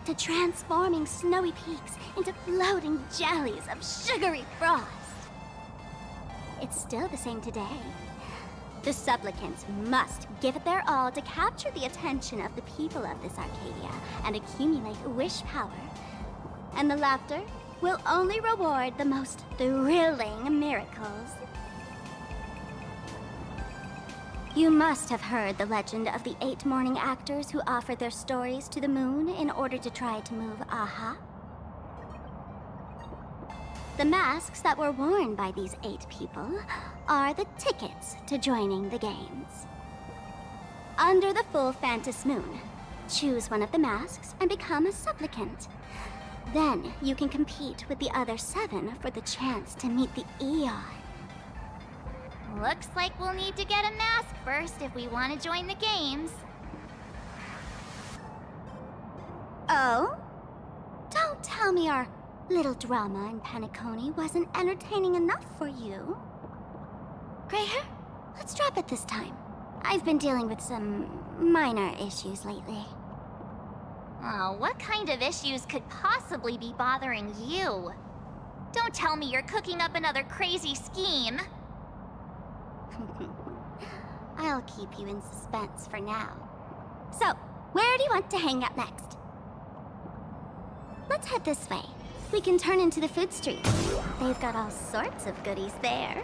to transforming snowy peaks into floating jellies of sugary frost. It's still the same today. The supplicants must give it their all to capture the attention of the people of this Arcadia and accumulate wish power. And the Laughter will only reward the most thrilling miracles. You must have heard the legend of the 8 morning actors who offered their stories to the moon in order to try to move Aha. The masks that were worn by these 8 people are the tickets to joining the games. Under the full Phantom Moon, choose one of the masks and become a supplicant. Then you can compete with the other 7 for the chance to meet the Eon. Looks like we'll need to get a mask first if we want to join the games. Oh? Don't tell me our little drama in Penacony wasn't entertaining enough for you. Gray hair, let's drop it this time. I've been dealing with some minor issues lately. Oh, what kind of issues could possibly be bothering you? Don't tell me you're cooking up another crazy scheme.
I'll keep you in suspense for now. So, where do you want to hang out next? Let's head this way. We can turn into the food street. They've got all sorts of goodies there.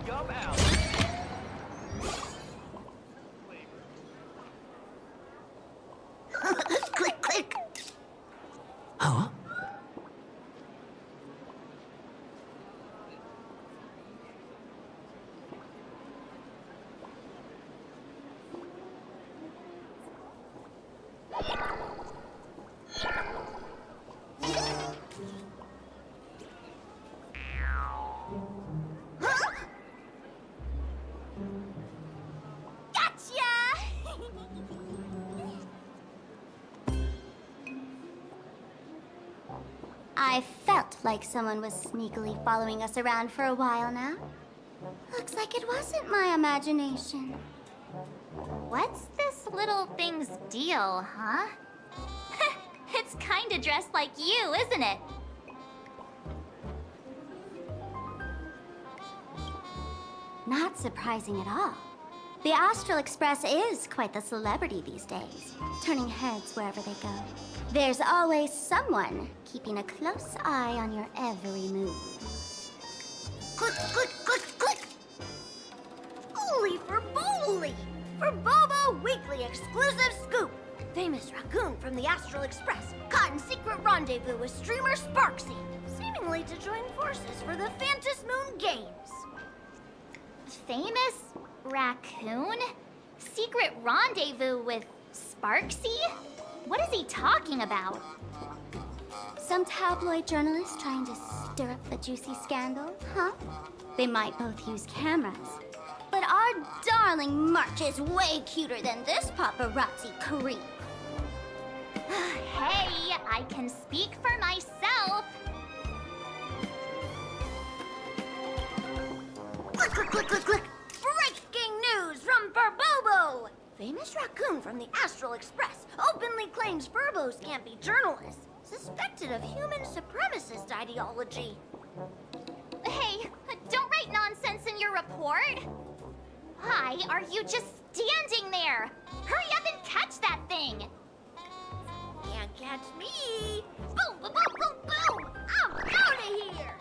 Yum out.
Click, click.
Huh?
I felt like someone was sneakily following us around for a while now. Looks like it wasn't my imagination.
What's this little thing's deal, huh? It's kinda dressed like you, isn't it?
Not surprising at all. The Astral Express is quite the celebrity these days, turning heads wherever they go. There's always someone keeping a close eye on your every move. Click, click, click, click!
Holy for Bowly! For Bobo Weekly exclusive scoop! Famous raccoon from the Astral Express caught in secret rendezvous with streamer Sparksy, seemingly to join forces for the Phantus Moon Games.
Famous raccoon? Secret rendezvous with Sparksy? What is he talking about?
Some tabloid journalist trying to stir up the juicy scandal, huh? They might both use cameras. But our darling March is way cuter than this paparazzi creep.
Hey, I can speak for myself.
Click, click, click, click, click! Breaking news from Furbobo! Famous raccoon from the Astral Express openly claims Furbos can't be journalists, suspected of human supremacist ideology.
Hey, don't write nonsense in your report. Why are you just standing there? Hurry up and catch that thing!
Can't catch me! Boom, boom, boom, boom, boom! I'm out of here!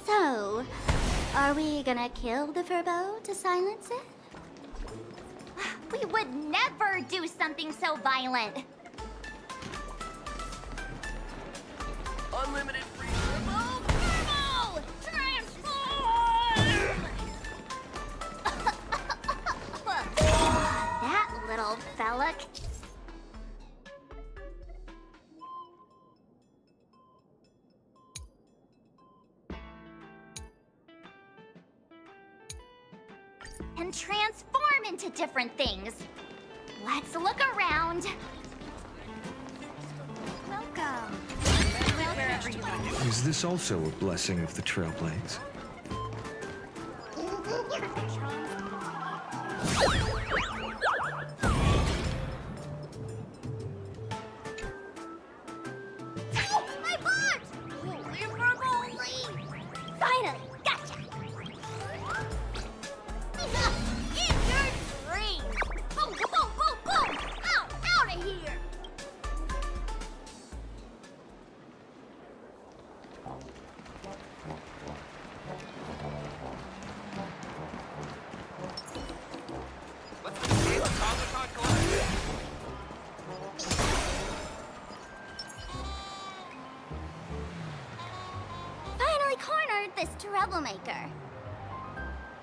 So, are we gonna kill the Furbo to silence it?
We would never do something so violent.
Unlimited free.
Furbo! Furbo! Transform!
That little fella. Can transform into different things. Let's look around.
Welcome.
Wherever you are.
Is this also a blessing of the Trailblaze?
My butt! Holy Furboly! Finally, gotcha! In your dreams! Boom, boom, boom, boom, boom! Out of here!
Finally cornered this troublemaker.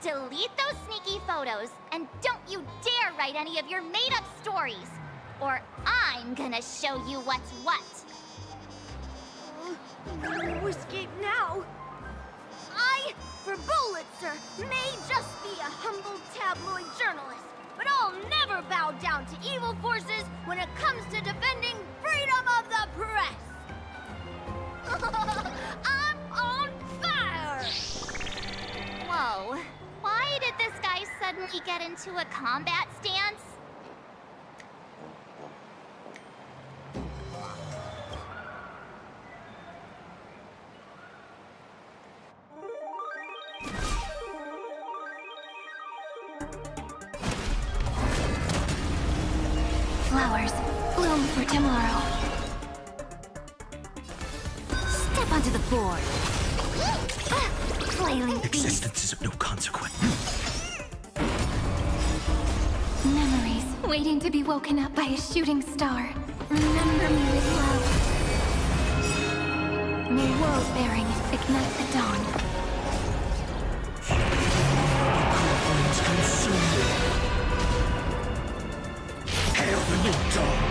Delete those sneaky photos, and don't you dare write any of your made-up stories, or I'm gonna show you what's what.
No escape now. I, for Bullitzer, may just be a humble tabloid journalist, but I'll never bow down to evil forces when it comes to defending freedom of the press. I'm on fire!
Whoa, why did this guy suddenly get get into a combat stance?
Flowers bloom for tomorrow. Step onto the board. Flailing beast.
Existence is of no consequence.
Memories waiting to be woken up by a shooting star. Remember me with love. May world bearings ignite the dawn.
Flames consume me. Hail the new dawn!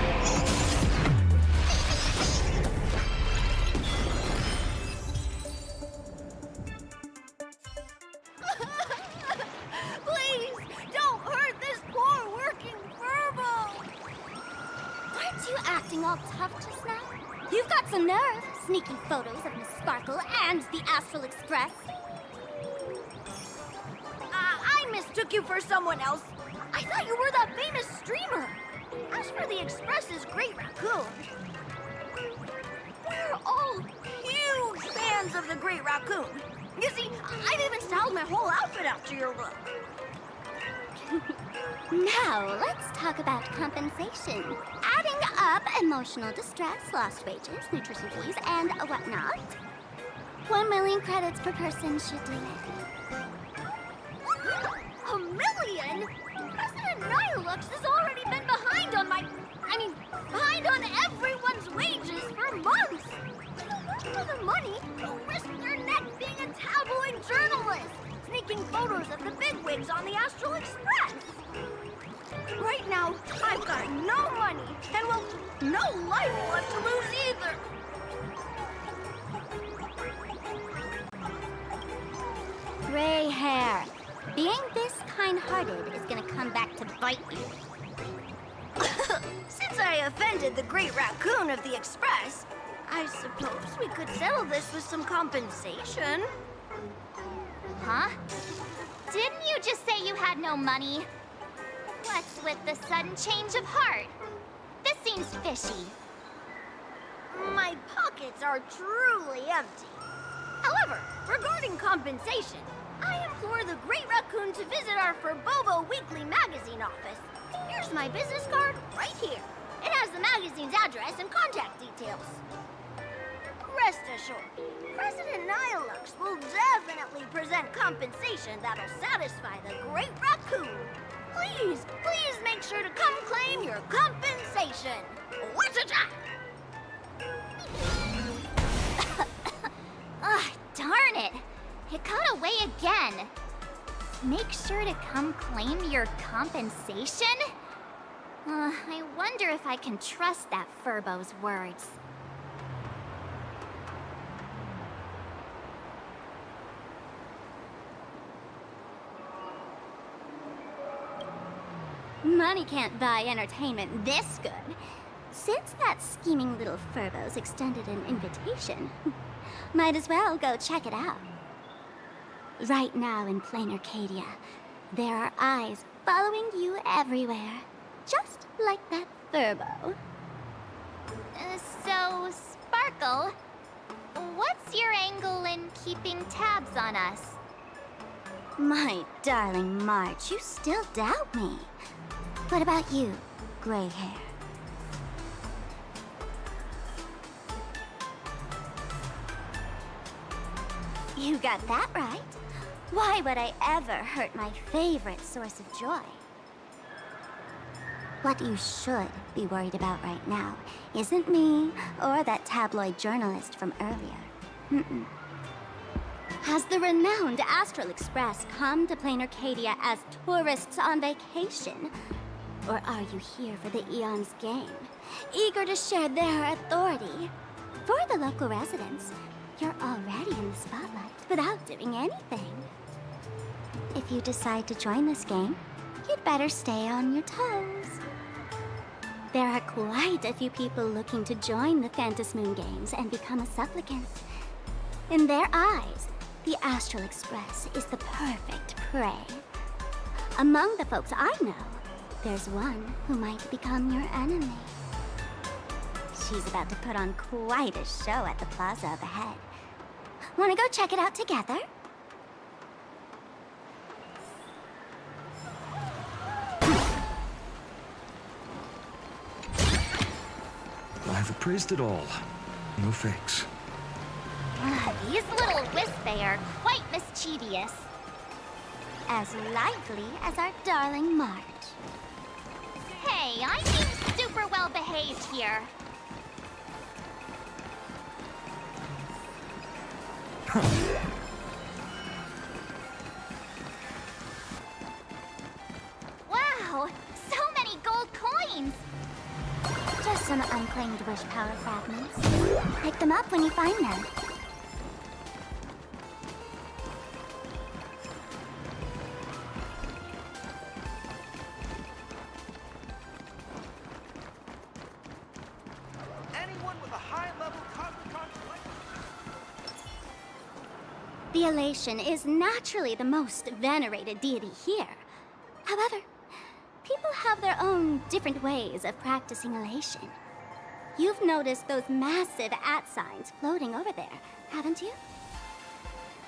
Please, don't hurt this poor working furbo!
Aren't you acting all tough just now? You've got some nerve, sneaking photos of Miss Sparkle and the Astral Express.
I mistook you for someone else. I thought you were that famous streamer. As for the Express's Great Raccoon, we're all huge fans of the Great Raccoon. You see, I've even styled my whole outfit after your look.
Now, let's talk about compensation. Adding up emotional distress, lost wages, nutrition fees, and whatnot. 1 million credits per person should do it.
$1 million? President Nihilux has already been behind on behind on everyone's wages for months. For the money, who risked their neck being a tabloid journalist, sneaking photos of the bigwigs on the Astral Express. Right now, I've got no money, and well, no life left to lose either.
Gray hair. Being this kind-hearted is gonna come back to bite you.
Since I offended the Great Raccoon of the Express, I suppose we could settle this with some compensation.
Huh? Didn't you just say you had no money? What's with the sudden change of heart? This seems fishy.
My pockets are truly empty. However, regarding compensation, I implore the Great Raccoon to visit our Furbobo Weekly magazine office. Here's my business card right here. It has the magazine's address and contact details. Rest assured, President Nihilux will definitely present compensation that'll satisfy the Great Raccoon. Please, please make sure to come claim your compensation. What's a job?
Ugh, darn it! It got away again. Make sure to come claim your compensation? I wonder if I can trust that Furbo's words. Money can't buy entertainment this good. Since that scheming little Furbo's extended an invitation, might as well go check it out. Right now in plain Arcadia, there are eyes following you everywhere. Just like that Furbo. So, Sparkle, what's your angle in keeping tabs on us? My darling March, you still doubt me. What about you, gray hair? You got that right. Why would I ever hurt my favorite source of joy? What you should be worried about right now isn't me or that tabloid journalist from earlier. Has the renowned Astral Express come to plain Arcadia as tourists on vacation? Or are you here for the Eon's game, eager to share their authority? For the local residents, you're already in the spotlight without doing anything. If you decide to join this game, you'd better stay on your toes. There are quite a few people looking to join the Phantasmoon Games and become a supplicant. In their eyes, the Astral Express is the perfect prey.
Among the folks I know, there's one who might become your enemy. She's about to put on quite a show at the plaza up ahead. Wanna go check it out together?
I've appraised it all. No fakes.
These little wispy are quite mischievous.
As lively as our darling Marge.
Hey, I'm being super well behaved here. Wow, so many gold coins!
Just some unclaimed wish power fragments. Pick them up when you find them.
Anyone with a high-level Cosmicon collection...
The Elation is naturally the most venerated deity here. However, people have their own different ways of practicing elation. You've noticed those massive @signs floating over there, haven't you?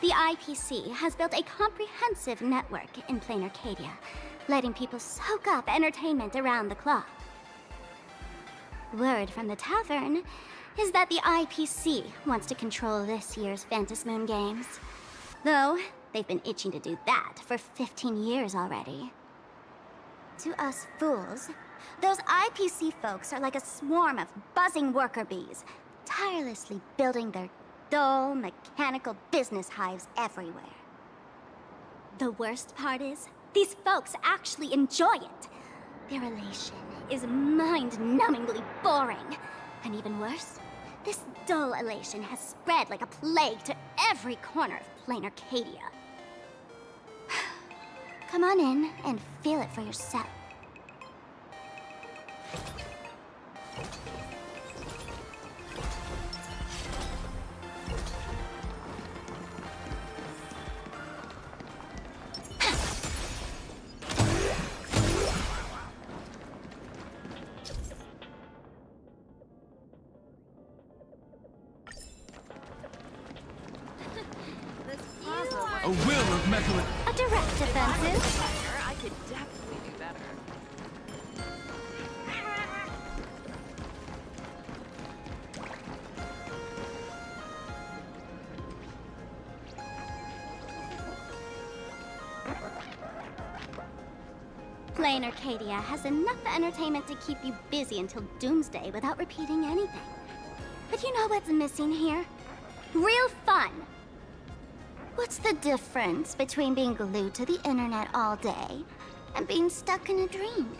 The IPC has built a comprehensive network in plain Arcadia, letting people soak up entertainment around the clock. Word from the tavern is that the IPC wants to control this year's Phantasmoon Games. Though, they've been itching to do that for 15 years already. To us fools, those IPC folks are like a swarm of buzzing worker bees, tirelessly building their dull, mechanical business hives everywhere. The worst part is, these folks actually enjoy it. Their elation is mind-numbingly boring. And even worse, this dull elation has spread like a plague to every corner of plain Arcadia. Come on in and feel it for yourself.
A will of Mechalin.
A direct offensive.
I could definitely do better.
Plain Arcadia has enough entertainment to keep you busy until doomsday without repeating anything. But you know what's missing here? Real fun! What's the difference between being glued to the internet all day and being stuck in a dream?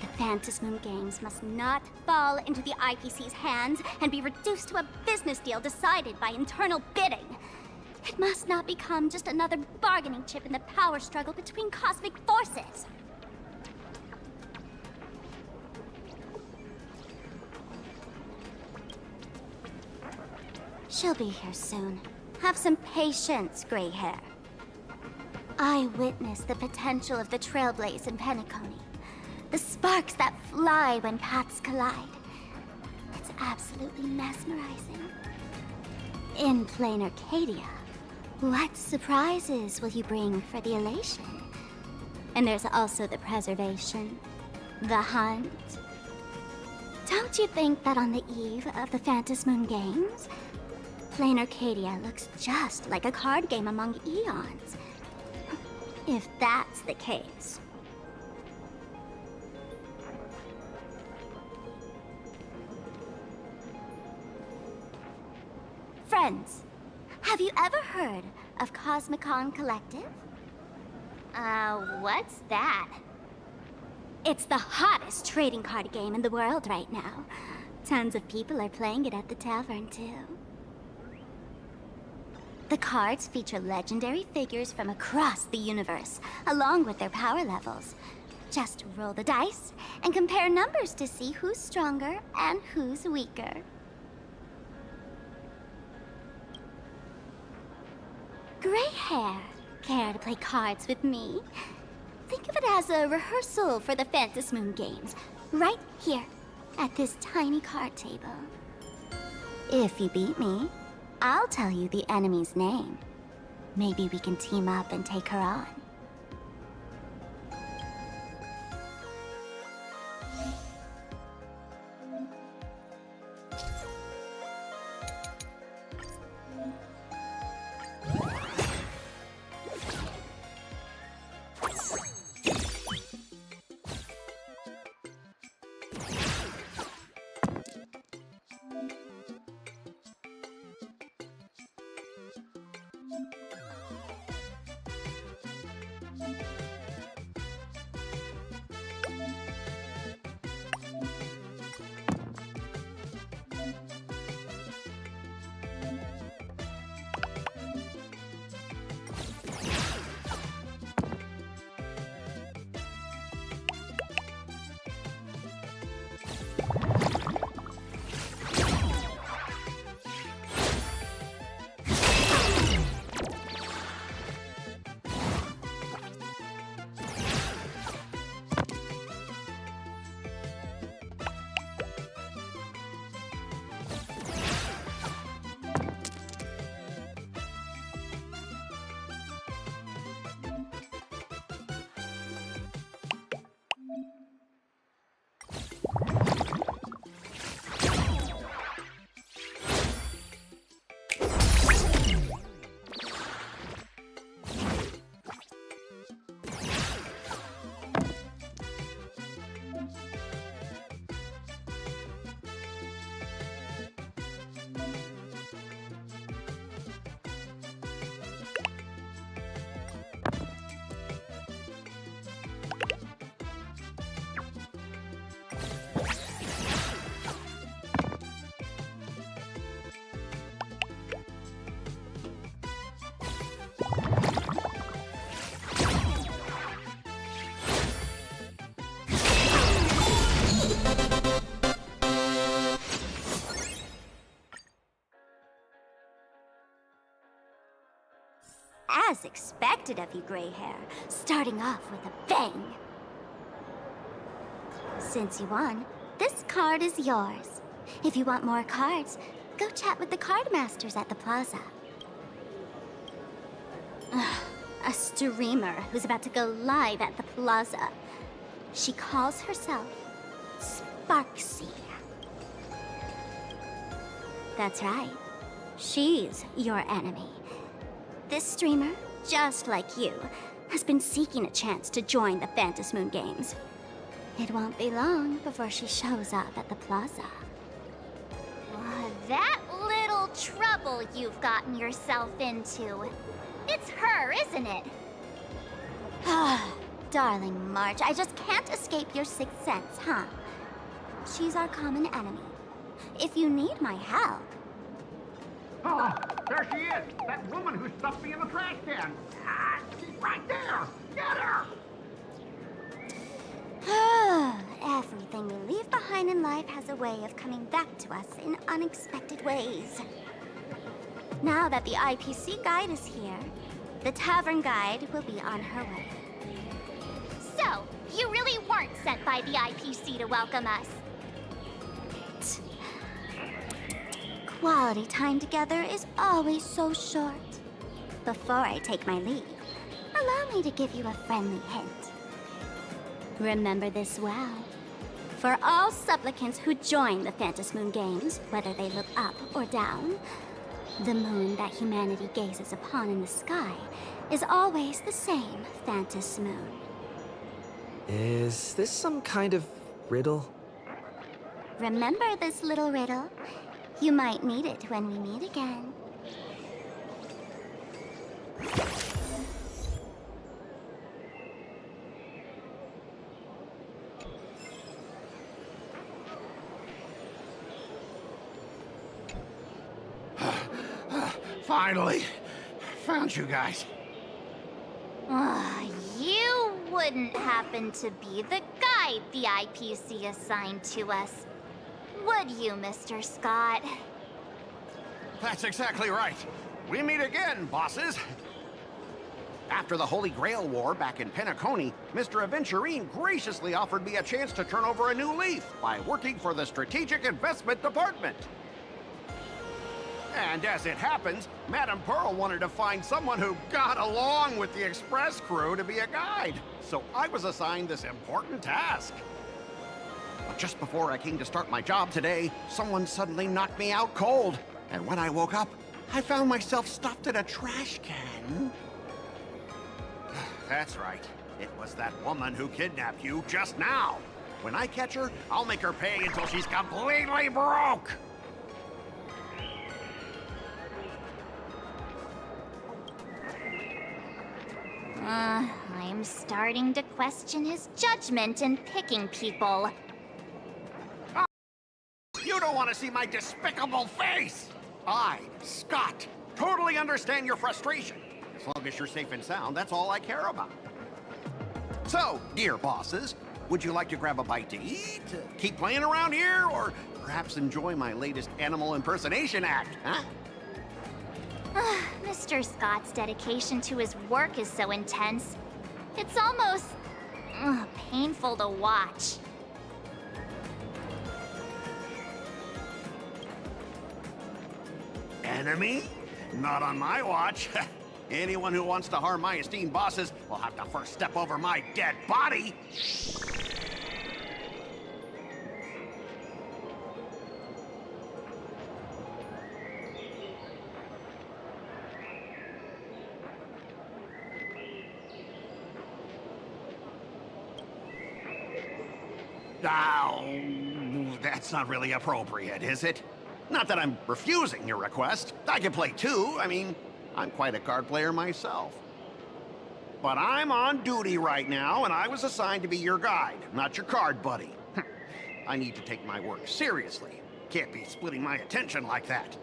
The Phantasmoon Games must not fall into the IPC's hands and be reduced to a business deal decided by internal bidding. It must not become just another bargaining chip in the power struggle between cosmic forces. She'll be here soon. Have some patience, gray hair. I witnessed the potential of the Trailblaze in Penacony. The sparks that fly when paths collide. It's absolutely mesmerizing. In plain Arcadia, what surprises will you bring for the elation? And there's also the preservation, the hunt. Don't you think that on the eve of the Phantasmoon Games, plain Arcadia looks just like a card game among eons? If that's the case. Friends, have you ever heard of Cosmicon Collective?
What's that?
It's the hottest trading card game in the world right now. Tons of people are playing it at the tavern, too. The cards feature legendary figures from across the universe, along with their power levels. Just roll the dice and compare numbers to see who's stronger and who's weaker. Gray hair,
Care to play cards with me? Think of it as a rehearsal for the Phantom Moon Games, right here, at this tiny card table. If you beat me, I'll tell you the enemy's name. Maybe we can team up and take her on. As expected of you, Gray Hair, starting off with a bang. Since you won, this card is yours. If you want more cards, go chat with the card masters at the plaza. A streamer who's about to go live at the plaza. She calls herself Sparksy. That's right. She's your enemy. This streamer, just like you, has been seeking a chance to join the Phantom Moon Games. It won't be long before she shows up at the plaza. That little trouble you've gotten yourself into. It's her, isn't it? Darling March, I just can't escape your sixth sense, huh? She's our common enemy. If you need my help...
Oh, there she is! That woman who stuffed me in the trash can! Ah, she's right there! Get her!
Everything we leave behind in life has a way of coming back to us in unexpected ways. Now that the IPC guide is here, the tavern guide will be on her way. So, you really weren't sent by the IPC to welcome us? Quality time together is always so short. Before I take my leave, allow me to give you a friendly hint. Remember this well. For all supplicants who join the Phantom Moon Games, whether they look up or down, the moon that humanity gazes upon in the sky is always the same Phantom Moon.
Is this some kind of riddle?
Remember this little riddle? You might need it when we meet again.
Finally! Found you guys.
You wouldn't happen to be the guide the IPC assigned to us, would you, Mr. Scott?
That's exactly right. We meet again, bosses. After the Holy Grail War back in Penacony, Mr. Aventurine graciously offered me a chance to turn over a new leaf by working for the Strategic Investment Department. And as it happens, Madame Pearl wanted to find someone who got along with the Express crew to be a guide. So I was assigned this important task. But just before I came to start my job today, someone suddenly knocked me out cold. And when I woke up, I found myself stuffed in a trash can. That's right. It was that woman who kidnapped you just now. When I catch her, I'll make her pay until she's completely broke.
I'm starting to question his judgment in picking people.
Oh, you don't want to see my despicable face! I, Scott, totally understand your frustration. As long as you're safe and sound, that's all I care about. So, dear bosses, would you like to grab a bite to eat, keep playing around here, or perhaps enjoy my latest animal impersonation act, huh?
Mr. Scott's dedication to his work is so intense. It's almost painful to watch.
Enemy? Not on my watch. Anyone who wants to harm my esteemed bosses will have to first step over my dead body. Oh, that's not really appropriate, is it? Not that I'm refusing your request. I can play too. I mean, I'm quite a card player myself. But I'm on duty right now, and I was assigned to be your guide, not your card buddy. I need to take my work seriously. Can't be splitting my attention like that.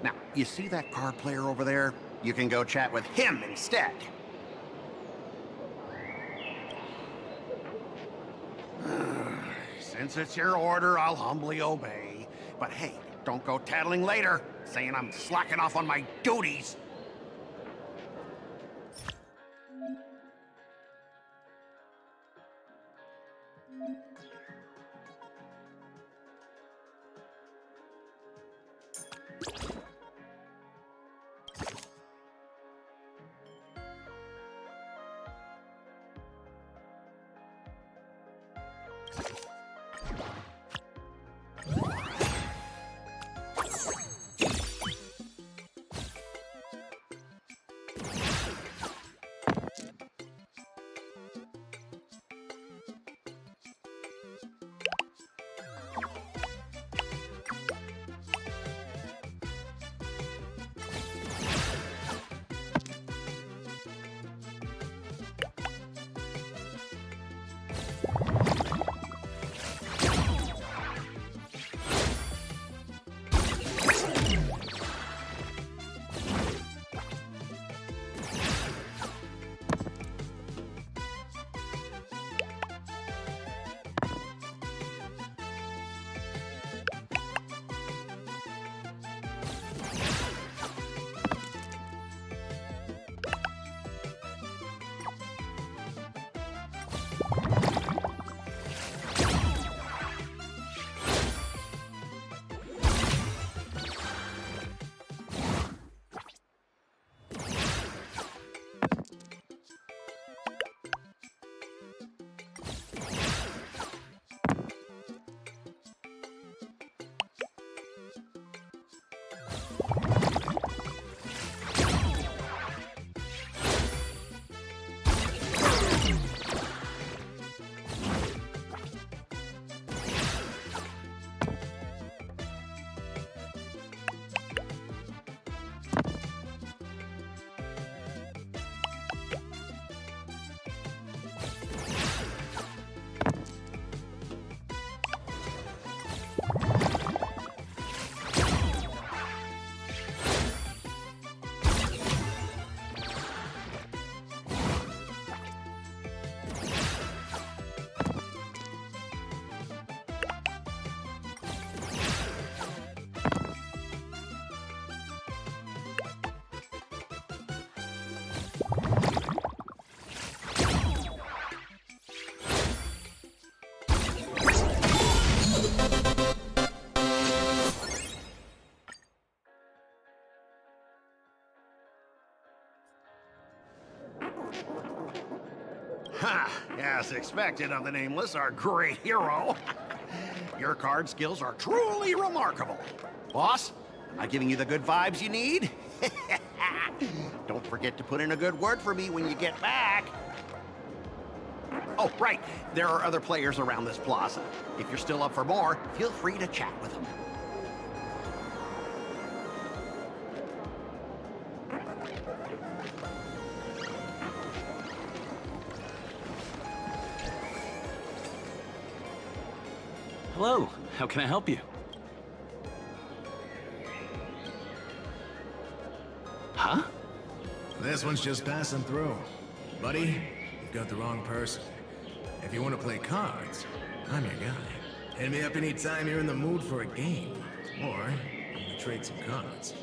Now, you see that card player over there? You can go chat with him instead. Since it's your order, I'll humbly obey. But hey, don't go tattling later, saying I'm slacking off on my duties. Ha! As expected of the Nameless, our great hero. Your card skills are truly remarkable. Boss, I'm giving you the good vibes you need. Don't forget to put in a good word for me when you get back. Oh, right. There are other players around this plaza. If you're still up for more, feel free to chat with them.
Hello, how can I help you? Huh?
This one's just passing through. Buddy, you've got the wrong person. If you want to play cards, I'm your guy. Hit me up anytime you're in the mood for a game. Or, you can trade some cards.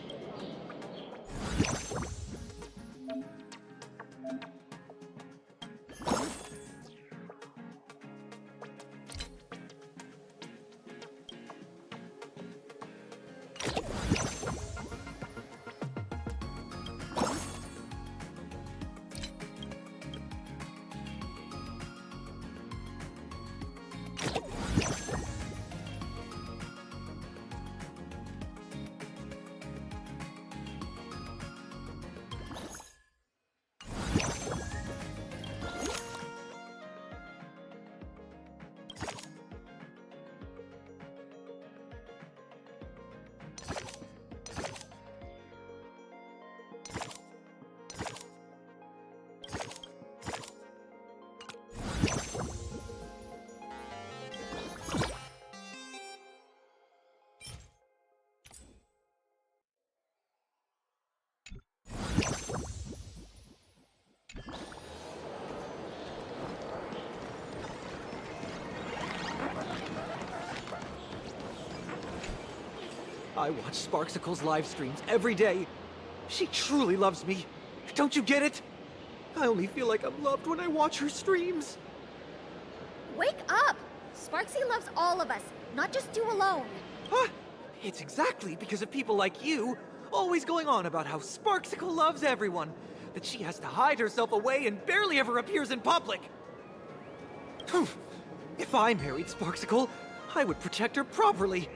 I watch Sparksicle's live streams every day. She truly loves me. Don't you get it? I only feel like I'm loved when I watch her streams.
Wake up! Sparksy loves all of us, not just you alone.
Huh? It's exactly because of people like you, always going on about how Sparksicle loves everyone, that she has to hide herself away and barely ever appears in public. If I married Sparksicle, I would protect her properly.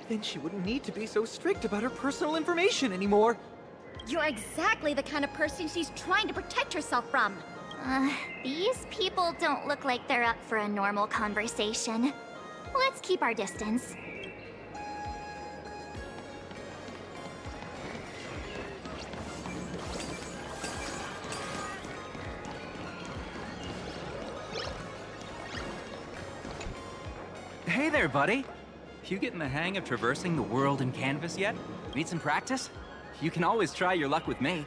Then she wouldn't need to be so strict about her personal information anymore.
You're exactly the kind of person she's trying to protect herself from.
These people don't look like they're up for a normal conversation. Let's keep our distance.
Hey there, buddy. You getting the hang of traversing the world in canvas yet? Need some practice? You can always try your luck with me.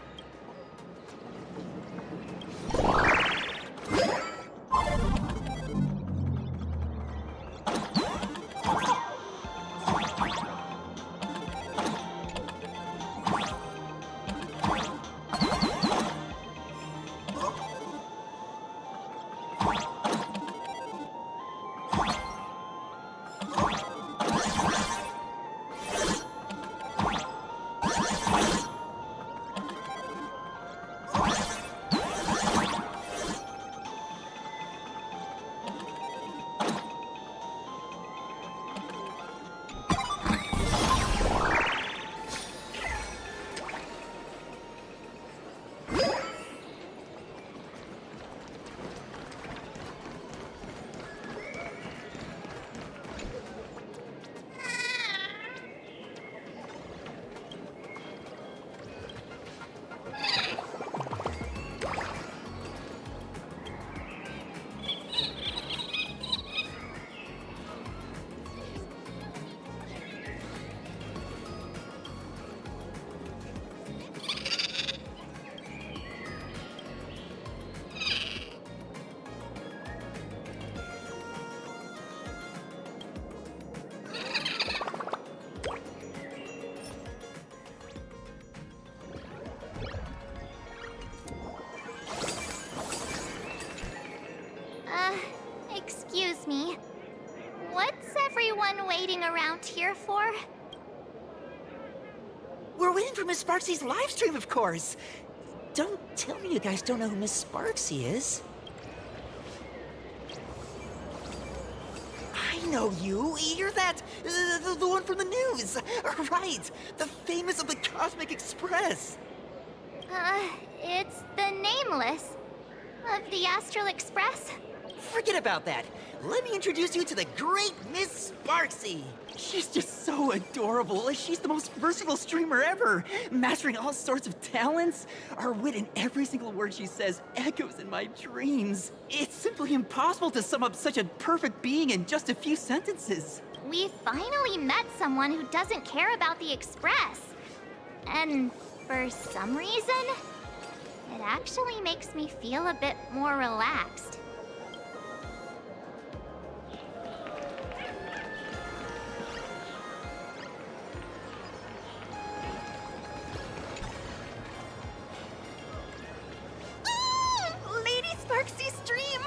Excuse me. What's everyone waiting around here for?
We're waiting for Miss Sparksy's live stream, of course. Don't tell me you guys don't know who Miss Sparksy is. know you. You're that, the one from the news. Right, the famous of the Cosmic Express.
It's the Nameless of the Astral Express.
Forget about that. Let me introduce you to the great Miss Sparksy. She's just so adorable. She's the most versatile streamer ever, mastering all sorts of talents. Her wit in every single word she says echoes in my dreams. It's simply impossible to sum up such a perfect being in just a few sentences.
We finally met someone who doesn't care about the Express. And for some reason, it actually makes me feel a bit more relaxed.
Lady Sparksy's stream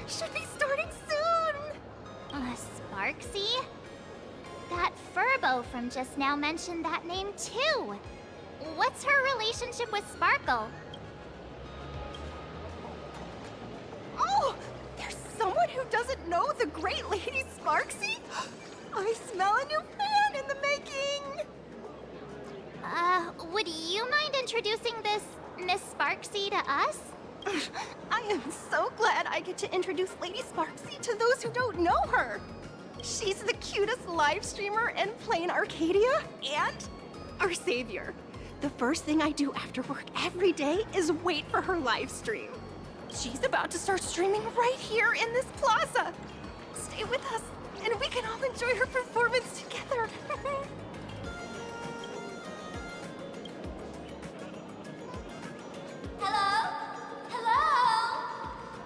should be starting soon.
Sparksy? That Furbo from just now mentioned that name too. What's her relationship with Sparkle?
Oh, there's someone who doesn't know the great Lady Sparksy? I smell a new fan in the making.
Would you mind introducing this Miss Sparksy to us?
I am so glad I get to introduce Lady Sparksy to those who don't know her. She's the cutest live streamer in plain Arcadia and our savior. The first thing I do after work every day is wait for her live stream. She's about to start streaming right here in this plaza. Stay with us, and we can all enjoy her performance together.
Hello? Hello?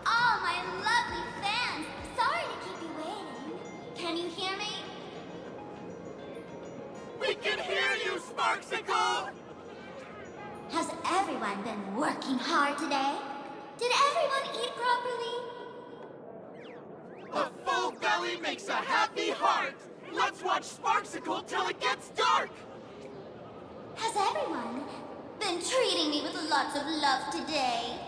All my lovely fans, sorry to keep you waiting. Can you hear me?
We can hear you, Sparksicle!
Has everyone been working hard today? Did everyone eat properly?
A full belly makes a happy heart! Let's watch Sparksicle till it gets dark!
Has everyone been treating me with lots of love today?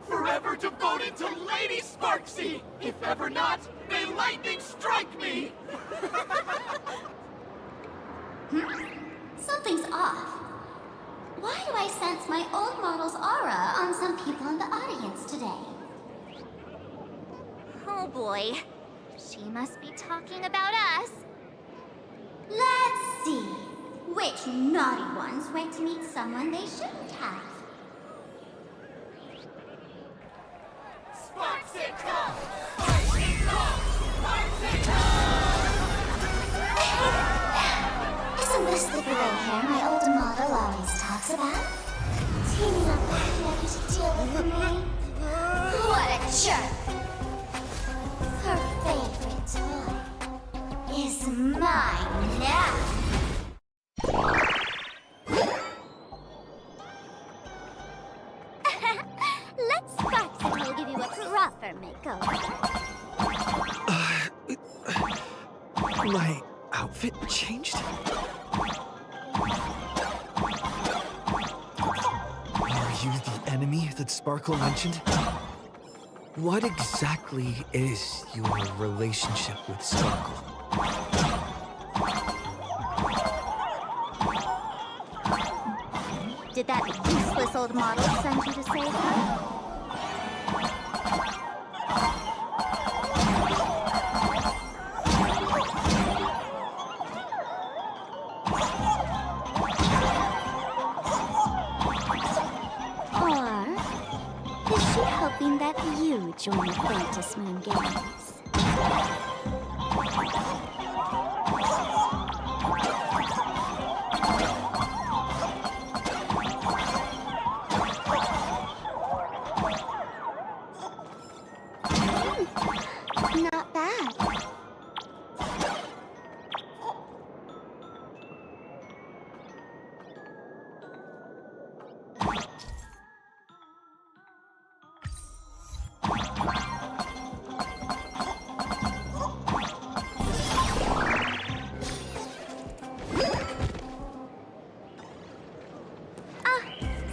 Forever devoted to Lady Sparksy! If ever not, may lightning strike me!
Something's off. Why do I sense my old model's aura on some people in the audience today? Oh boy. She must be talking about us. Let's see. Which naughty ones went to meet someone they shouldn't have?
Sparksicle! Sparksicle! Sparksicle!
Isn't this the gray hair my old model always talks about? Teaming up with Becky to deal with me? What a jerk! Her favorite toy is mine now. Let's Sparksicle give you a proper makeover.
My outfit changed? Are you the enemy that Sparkle mentioned? What exactly is your relationship with Sparkle?
Did that useless old model send you to save her? Or is she hoping that you join the Fantasy Moon Games? Not bad.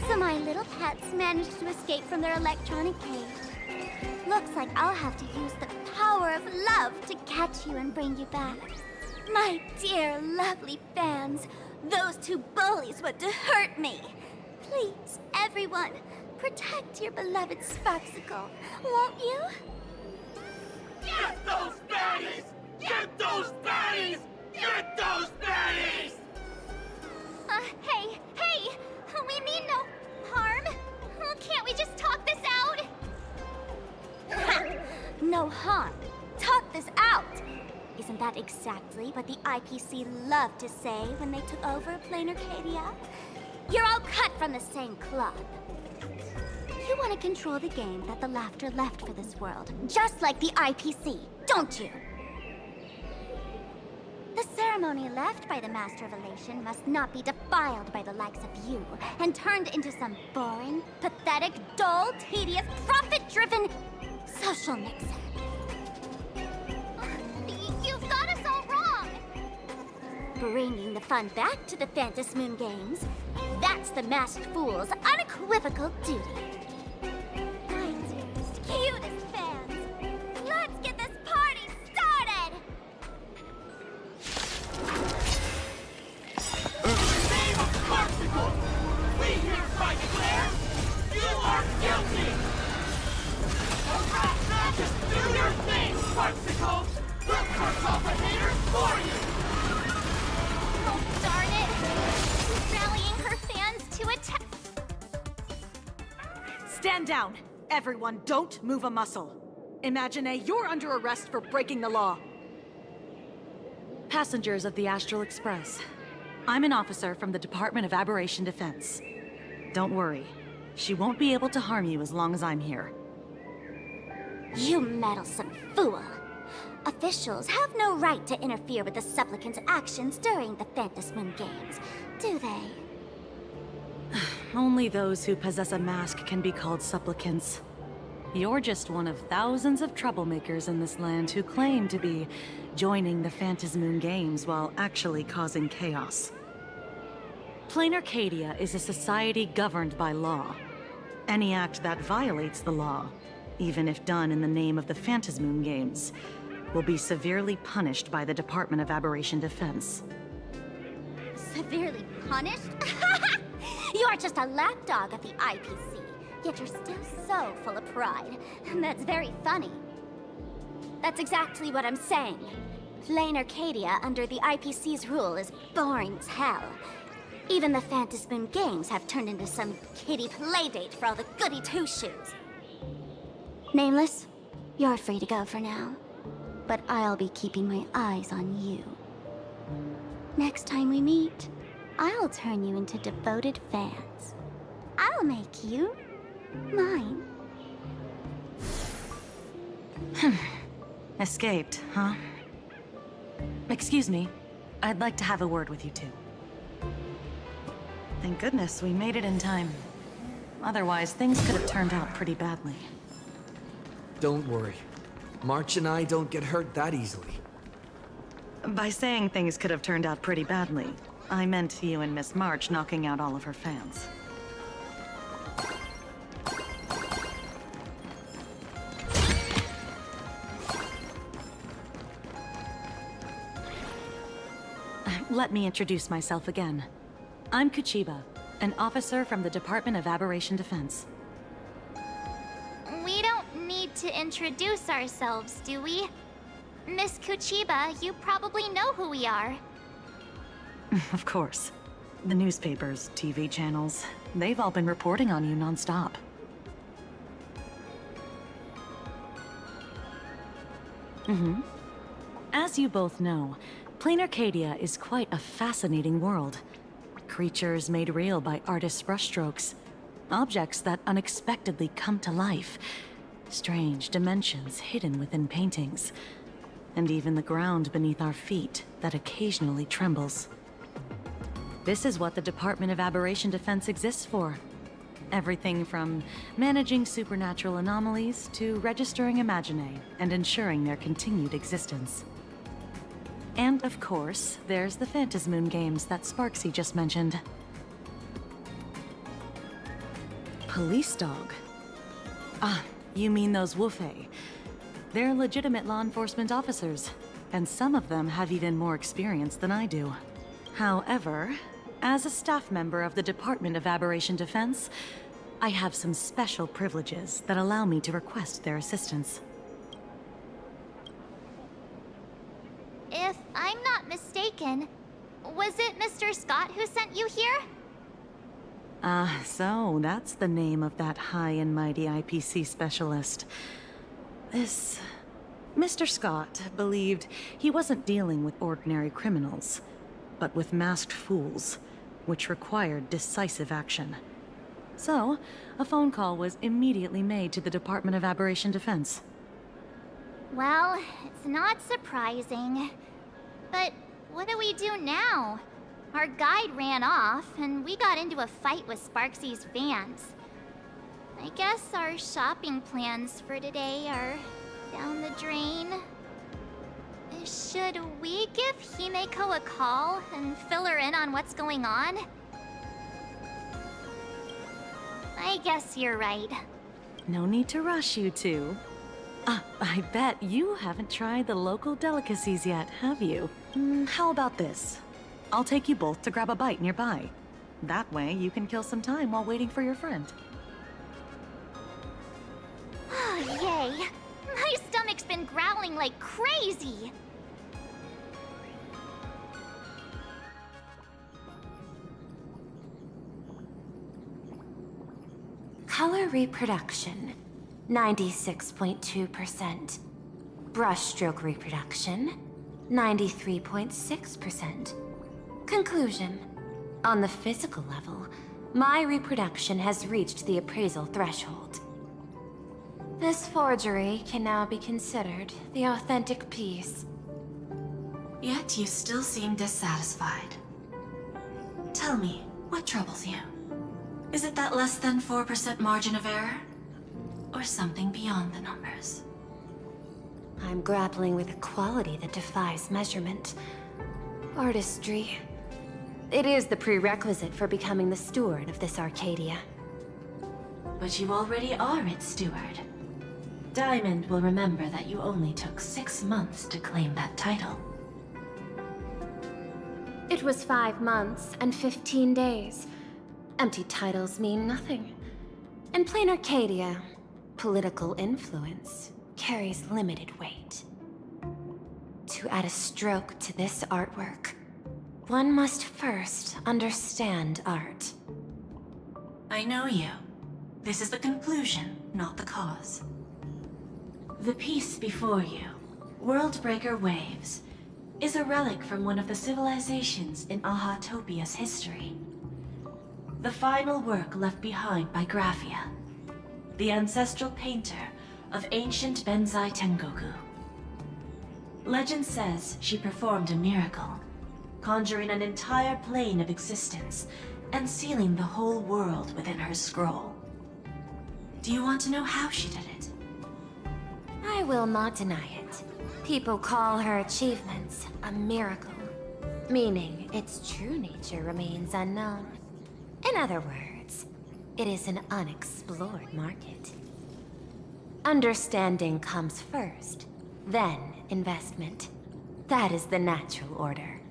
So my little pets managed to escape from their electronic cage. Looks like I'll have to use the power power of love to catch you and bring you back. My dear, lovely fans, those two bullies want to hurt me. Please, everyone, protect your beloved Sparksicle, won't you?
Get those baddies! Get those baddies! Get those baddies!
Hey! We mean no harm. Can't we just talk this out? No harm. Talk this out. Isn't that exactly what the IPC loved to say when they took over Plain Arcadia? You're all cut from the same cloth. You want to control the game that the Laughter left for this world, just like the IPC, don't you? The ceremony left by the Master of Elation must not be defiled by the likes of you and turned into some boring, pathetic, dull, tedious, profit-driven social mixer. You've got us all wrong! Bringing the fun back to the Phantom Moon Games, that's the Masked Fool's unequivocal duty. My dearest, cutest fans, let's get this party started!
In the name of Sparksicle, we hereby declare you are guilty! Alright, now just do your thing, Sparksicle! We'll curse off the haters for you!
Oh, darn it! She's rallying her fans to attack.
Stand down! Everyone, don't move a muscle. Imagine you're under arrest for breaking the law. Passengers of the Astral Express. I'm an officer from the Department of Aberration Defense. Don't worry. She won't be able to harm you as long as I'm here.
You meddlesome fool! Officials have no right to interfere with the supplicant's actions during the Phantom Moon Games, do they?
Only those who possess a mask can be called supplicants. You're just one of thousands of troublemakers in this land who claim to be joining the Phantom Moon Games while actually causing chaos. Plain Arcadia is a society governed by law. Any act that violates the law, even if done in the name of the Phantom Moon Games, will be severely punished by the Department of Aberration Defense.
Severely punished? You are just a lapdog of the IPC, yet you're still so full of pride. That's very funny. That's exactly what I'm saying. Plain Arcadia under the IPC's rule is boring as hell. Even the Phantom Moon Games have turned into some kiddie playdate for all the goody two-shoes. Nameless, you're free to go for now. But I'll be keeping my eyes on you. Next time we meet, I'll turn you into devoted fans. I'll make you mine.
Escaped, huh? Excuse me. I'd like to have a word with you two. Thank goodness we made it in time. Otherwise, things could have turned out pretty badly.
Don't worry. March and I don't get hurt that easily.
By saying things could have turned out pretty badly, I meant you and Miss March knocking out all of her fans. Let me introduce myself again. I'm Kuchiba, an officer from the Department of Aberration Defense.
We don't need to introduce ourselves, do we? Miss Kuchiba, you probably know who we are.
Of course. The newspapers, TV channels, they've all been reporting on you nonstop. As you both know, Plain Arcadia is quite a fascinating world. Creatures made real by artists' brushstrokes. Objects that unexpectedly come to life. Strange dimensions hidden within paintings. And even the ground beneath our feet that occasionally trembles. This is what the Department of Aberration Defense exists for. Everything from managing supernatural anomalies to registering Imaginae and ensuring their continued existence. And of course, there's the Phantom Moon Games that Sparksy just mentioned. Police dog? Ah, you mean those Wufei. They're legitimate law enforcement officers, and some of them have even more experience than I do. However, as a staff member of the Department of Aberration Defense, I have some special privileges that allow me to request their assistance.
If I'm not mistaken, was it Mr. Scott who sent you here?
So that's the name of that high and mighty IPC specialist. Mr. Scott believed he wasn't dealing with ordinary criminals, but with masked fools, which required decisive action. So, a phone call was immediately made to the Department of Aberration Defense.
Well, it's not surprising. But what do we do now? Our guide ran off, and we got into a fight with Sparksy's vans. I guess our shopping plans for today are down the drain. Should we give Himeko a call and fill her in on what's going on? I guess you're right.
No need to rush, you two. I bet you haven't tried the local delicacies yet, have you? How about this? I'll take you both to grab a bite nearby. That way, you can kill some time while waiting for your friend.
Oh, yay! My stomach's been growling like crazy!
Color reproduction, 96.2%. Brushstroke reproduction, 93.6%. Conclusion. On the physical level, my reproduction has reached the appraisal threshold. This forgery can now be considered the authentic piece.
Yet you still seem dissatisfied. Tell me, what troubles you? Is it that less than 4% margin of error? Or something beyond the numbers?
I'm grappling with a quality that defies measurement. Artistry. It is the prerequisite for becoming the steward of this Arcadia.
But you already are its steward. Diamond will remember that you only took 6 months to claim that title.
It was 5 months and 15 days. Empty titles mean nothing. In plain Arcadia, political influence carries limited weight. To add a stroke to this artwork, one must first understand art.
I know you. This is the conclusion, not the cause. The piece before you, Worldbreaker Waves, is a relic from one of the civilizations in Ahatopia's history. The final work left behind by Graphia, the ancestral painter of ancient Benzai Tengoku. Legend says she performed a miracle, conjuring an entire plane of existence and sealing the whole world within her scroll. Do you want to know how she did it?
I will not deny it. People call her achievements a miracle, meaning its true nature remains unknown. In other words, it is an unexplored market. Understanding comes first, then investment. That is the natural order.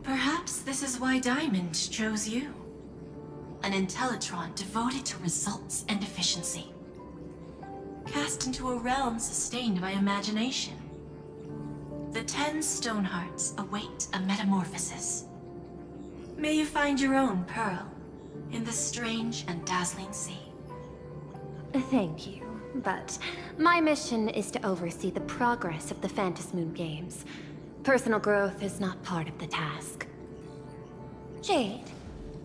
Perhaps this is why Diamond chose you. An Intellitron devoted to results and efficiency. Cast into a realm sustained by imagination. The 10 Stonehearts await a metamorphosis. May you find your own pearl in the strange and dazzling sea.
Thank you, but my mission is to oversee the progress of the Phantasmoon Games. Personal growth is not part of the task. Jade,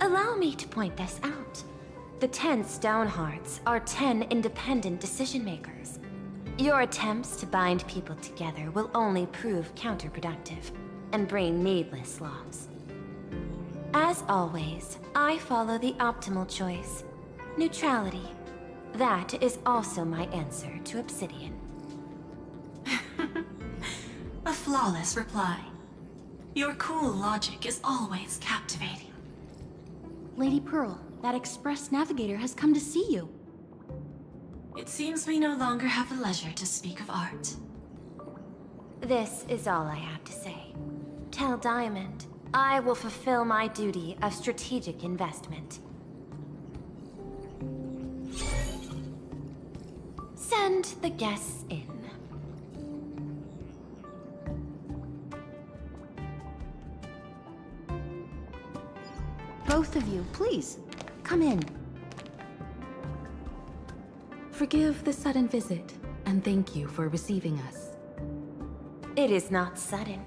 allow me to point this out. The 10 Stonehearts are 10 independent decision-makers. Your attempts to bind people together will only prove counterproductive and bring needless loss. As always, I follow the optimal choice. Neutrality. That is also my answer to Obsidian.
A flawless reply. Your cool logic is always captivating.
Lady Pearl, that Express Navigator has come to see you.
It seems we no longer have the leisure to speak of art.
This is all I have to say. Tell Diamond, I will fulfill my duty of strategic investment. Send the guests in.
Both of you, please, come in. Forgive the sudden visit, and thank you for receiving us.
It is not sudden.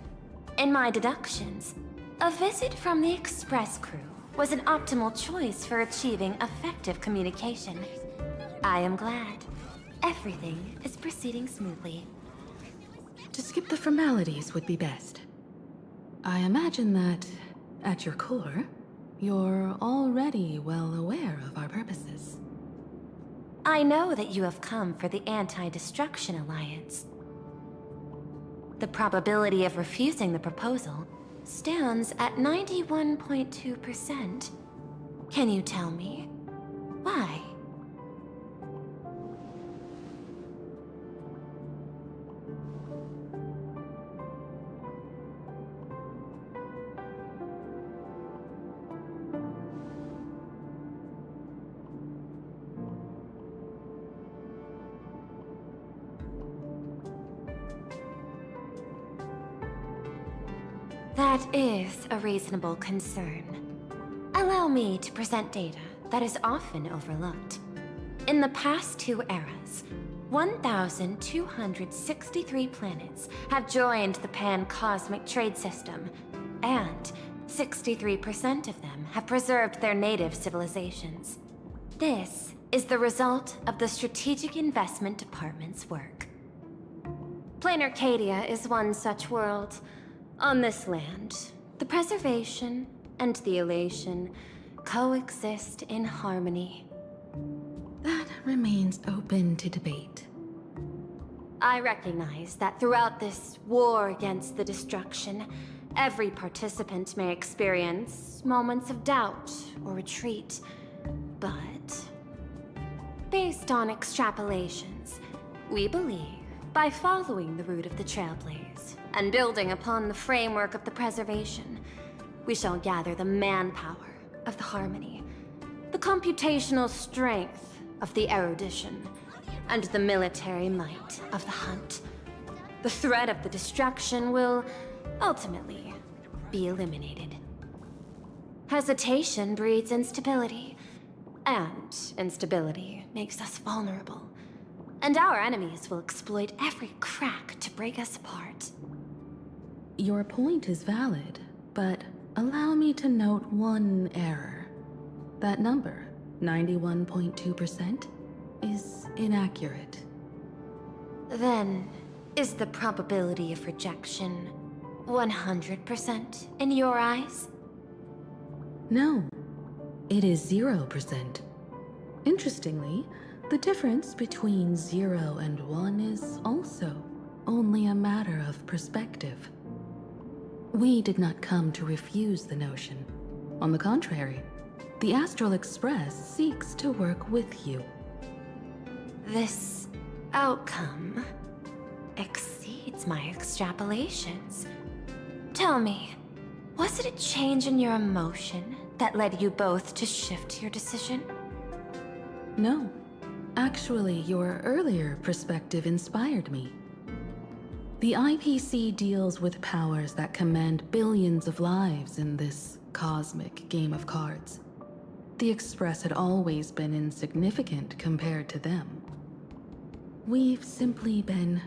In my deductions, a visit from the Express crew was an optimal choice for achieving effective communication. I am glad. Everything is proceeding smoothly.
To skip the formalities would be best. I imagine that, at your core, you're already well aware of our purposes.
I know that you have come for the Anti-Destruction Alliance. The probability of refusing the proposal stands at 91.2%. Can you tell me why? That is a reasonable concern. Allow me to present data that is often overlooked. In the past 2 eras, 1,263 planets have joined the Pan-Cosmic Trade System, and 63% of them have preserved their native civilizations. This is the result of the Strategic Investment Department's work. Plain Arcadia is one such world. On this land, the preservation and the elation coexist in harmony.
That remains open to debate.
I recognize that throughout this war against the destruction, every participant may experience moments of doubt or retreat. But, based on extrapolations, we believe by following the route of the Trailblaze and building upon the framework of the preservation, we shall gather the manpower of the harmony, the computational strength of the erudition, and the military might of the hunt. The threat of the destruction will ultimately be eliminated. Hesitation breeds instability, and instability makes us vulnerable. And our enemies will exploit every crack to break us apart.
Your point is valid, but allow me to note one error. That number, 91.2%, is inaccurate.
Then, is the probability of rejection 100% in your eyes?
No, it is 0%. Interestingly, the difference between 0 and 1 is also only a matter of perspective. We did not come to refuse the notion. On the contrary, the Astral Express seeks to work with you.
This outcome exceeds my extrapolations. Tell me, was it a change in your emotion that led you both to shift your decision?
No. Actually, your earlier perspective inspired me. The IPC deals with powers that command billions of lives in this cosmic game of cards. The Express had always been insignificant compared to them. We've simply been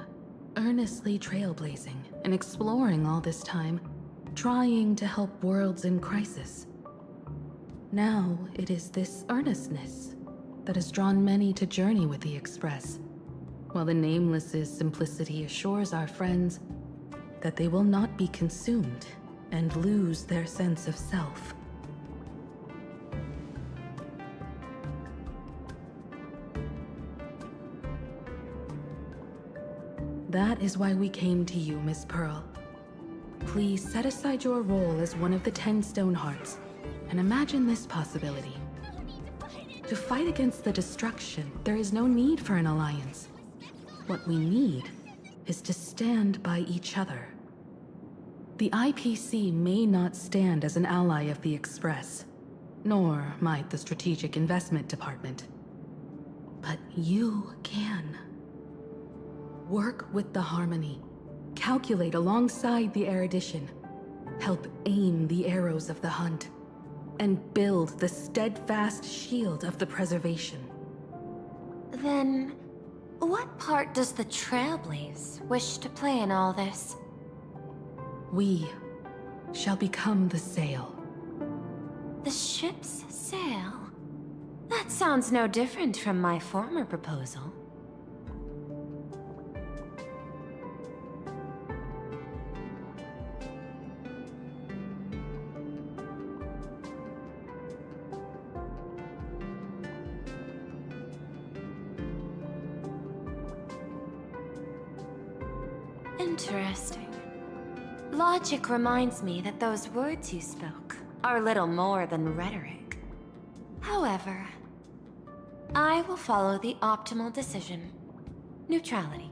earnestly trailblazing and exploring all this time, trying to help worlds in crisis. Now it is this earnestness that has drawn many to journey with the Express, while the Nameless's simplicity assures our friends that they will not be consumed and lose their sense of self. That is why we came to you, Miss Pearl. Please set aside your role as one of the 10 Stonehearts and imagine this possibility. To fight against the destruction, there is no need for an alliance. What we need is to stand by each other. The IPC may not stand as an ally of the Express, nor might the Strategic Investment Department. But you can. Work with the Harmony. Calculate alongside the erudition. Help aim the arrows of the hunt. And build the steadfast shield of the preservation.
Then, what part does the Trailblaze wish to play in all this?
We shall become the sail.
The ship's sail? That sounds no different from my former proposal. Interesting. Logic reminds me that those words you spoke are little more than rhetoric. However, I will follow the optimal decision. Neutrality.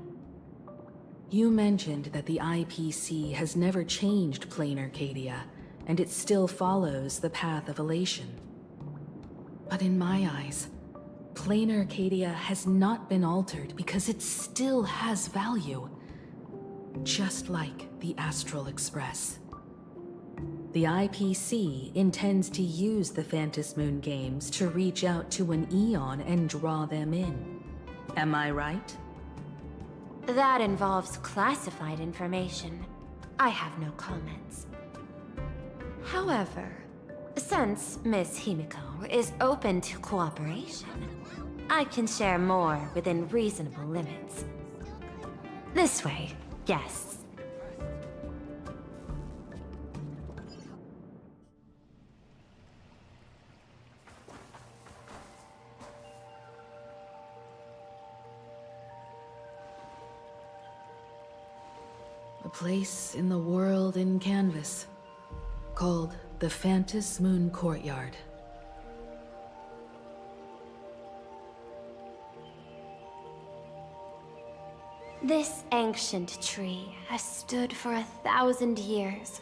You mentioned that the IPC has never changed Plain Arcadia, and it still follows the path of elation. But in my eyes, Plain Arcadia has not been altered because it still has value. Just like the Astral Express. The IPC intends to use the Phantom Moon games to reach out to an Eon and draw them in. Am I right?
That involves classified information. I have no comments. However, since Miss Himiko is open to cooperation, I can share more within reasonable limits. This way, guests.
A place in the world in canvas, called the Phantom Moon Courtyard.
This ancient tree has stood for 1,000 years,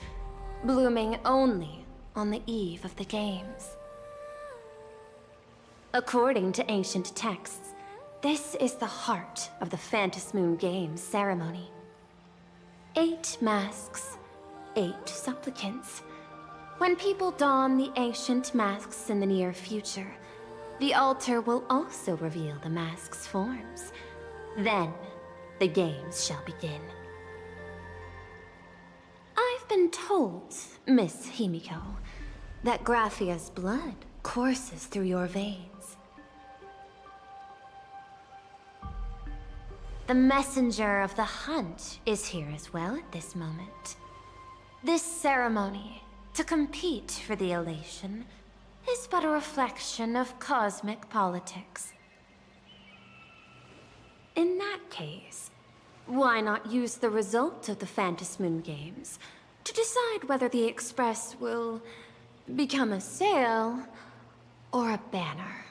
blooming only on the eve of the games. According to ancient texts, this is the heart of the Phantom Moon Games ceremony. 8 masks, 8 supplicants. When people don the ancient masks in the near future, the altar will also reveal the masks' forms. Then, the games shall begin. I've been told, Miss Himiko, that Graphia's blood courses through your veins. The messenger of the hunt is here as well at this moment. This ceremony, to compete for the elation, is but a reflection of cosmic politics. In that case, why not use the result of the Phantom Moon Games to decide whether the Express will become a sail or a banner?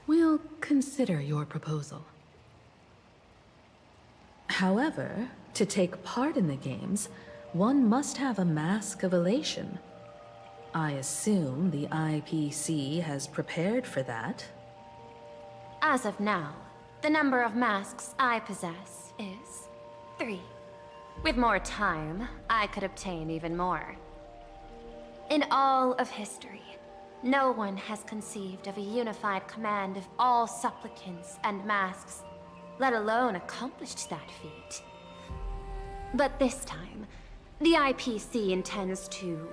We'll consider your proposal. However, to take part in the games, one must have a mask of elation. I assume the IPC has prepared for that.
As of now, the number of masks I possess is 3. With more time, I could obtain even more. In all of history, no one has conceived of a unified command of all supplicants and masks, let alone accomplished that feat. But this time, the IPC intends to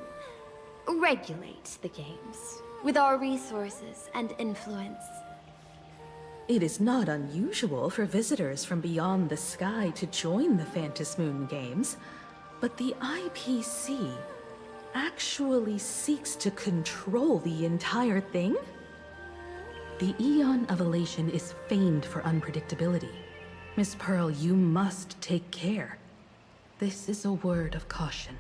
regulate the games with our resources and influence.
It is not unusual for visitors from beyond the sky to join the Phantom Moon Games, but the IPC actually seeks to control the entire thing? The Eon of Elation is famed for unpredictability. Miss Pearl, you must take care. This is a word of caution.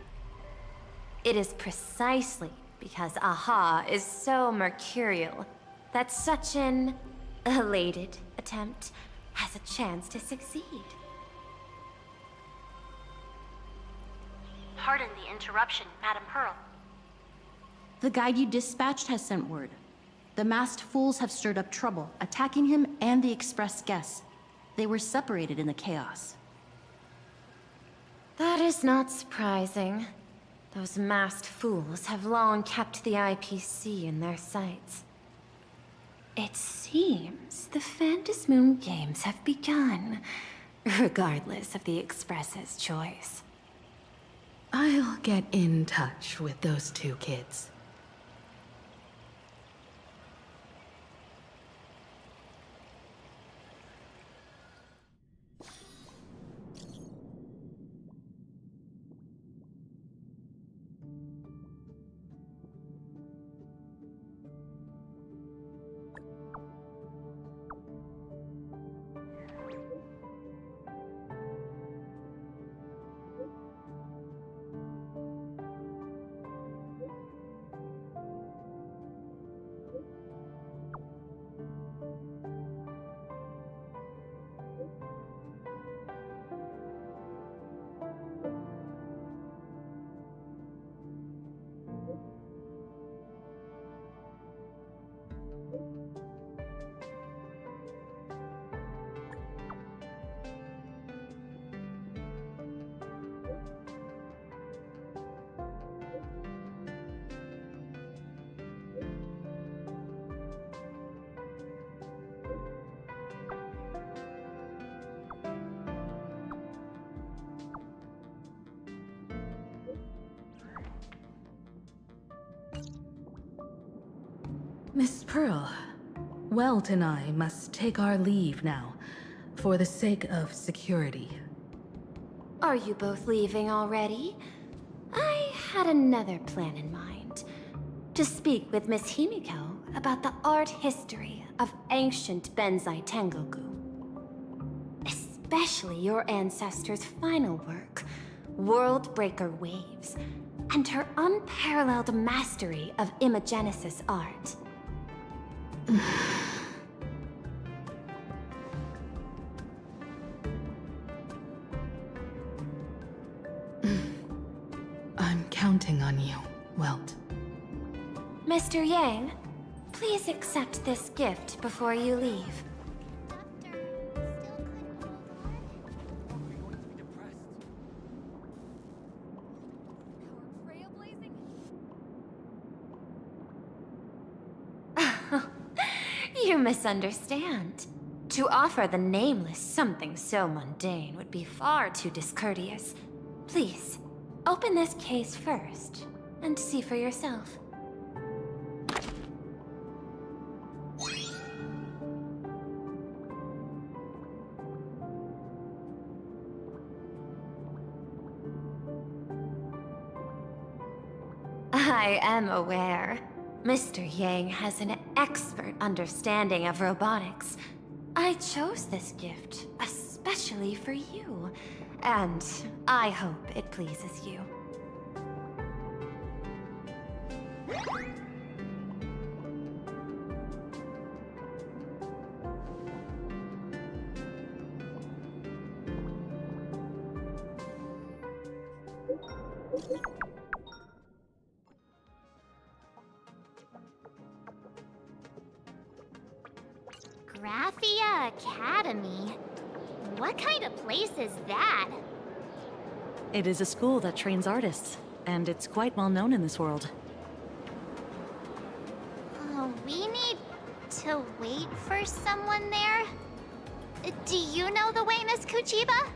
It is precisely because Aha is so mercurial that such an elated attempt has a chance to succeed.
Pardon the interruption, Madam Pearl.
The guide you dispatched has sent word. The masked fools have stirred up trouble, attacking him and the express guests. They were separated in the chaos.
That is not surprising. Those masked fools have long kept the IPC in their sights. It seems the Phantasmoon Games have begun, regardless of the Express's choice.
I'll get in touch with those two kids. Miss Pearl, Welt and I must take our leave now, for the sake of security.
Are you both leaving already? I had another plan in mind. To speak with Miss Himiko about the art history of ancient Benzai Tengoku. Especially your ancestors' final work, World Breaker Waves, and her unparalleled mastery of imagenesis art.
I'm counting on you, Welt.
Mr. Yang, please accept this gift before you leave. You misunderstand. To offer the Nameless something so mundane would be far too discourteous. Please, open this case first, and see for yourself. I am aware. Mr. Yang has an expert understanding of robotics. I chose this gift especially for you, and I hope it pleases you.
Graphia Academy? What kind of place is that?
It is a school that trains artists, and it's quite well known in this world.
We need to wait for someone there? Do you know the way, Miss Kuchiba?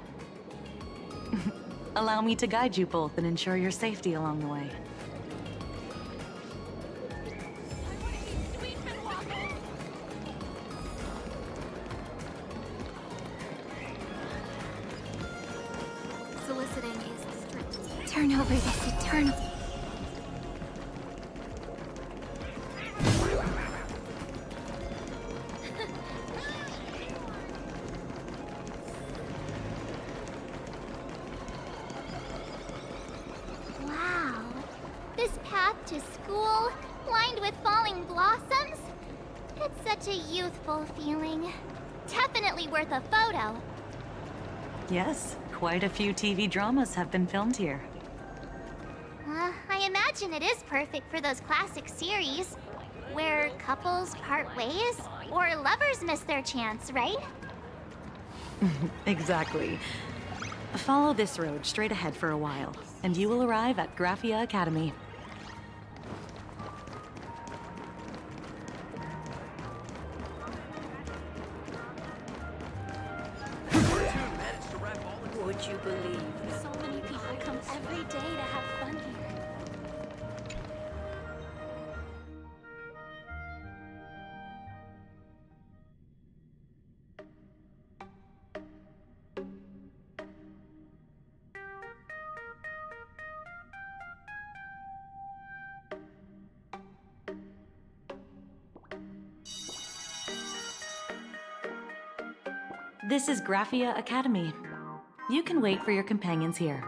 Allow me to guide you both and ensure your safety along the way.
Soliciting is strict.
Turn over this eternal.
Wow. This path to school, lined with falling blossoms. It's such a youthful feeling. Definitely worth a photo.
Yes, quite a few TV dramas have been filmed here.
I imagine it is perfect for those classic series, where couples part ways, or lovers miss their chance, right?
Exactly. Follow this road straight ahead for a while, and you will arrive at Graphia Academy.
Would you believe so many people come every day to have fun here?
This is Graphia Academy. You can wait for your companions here.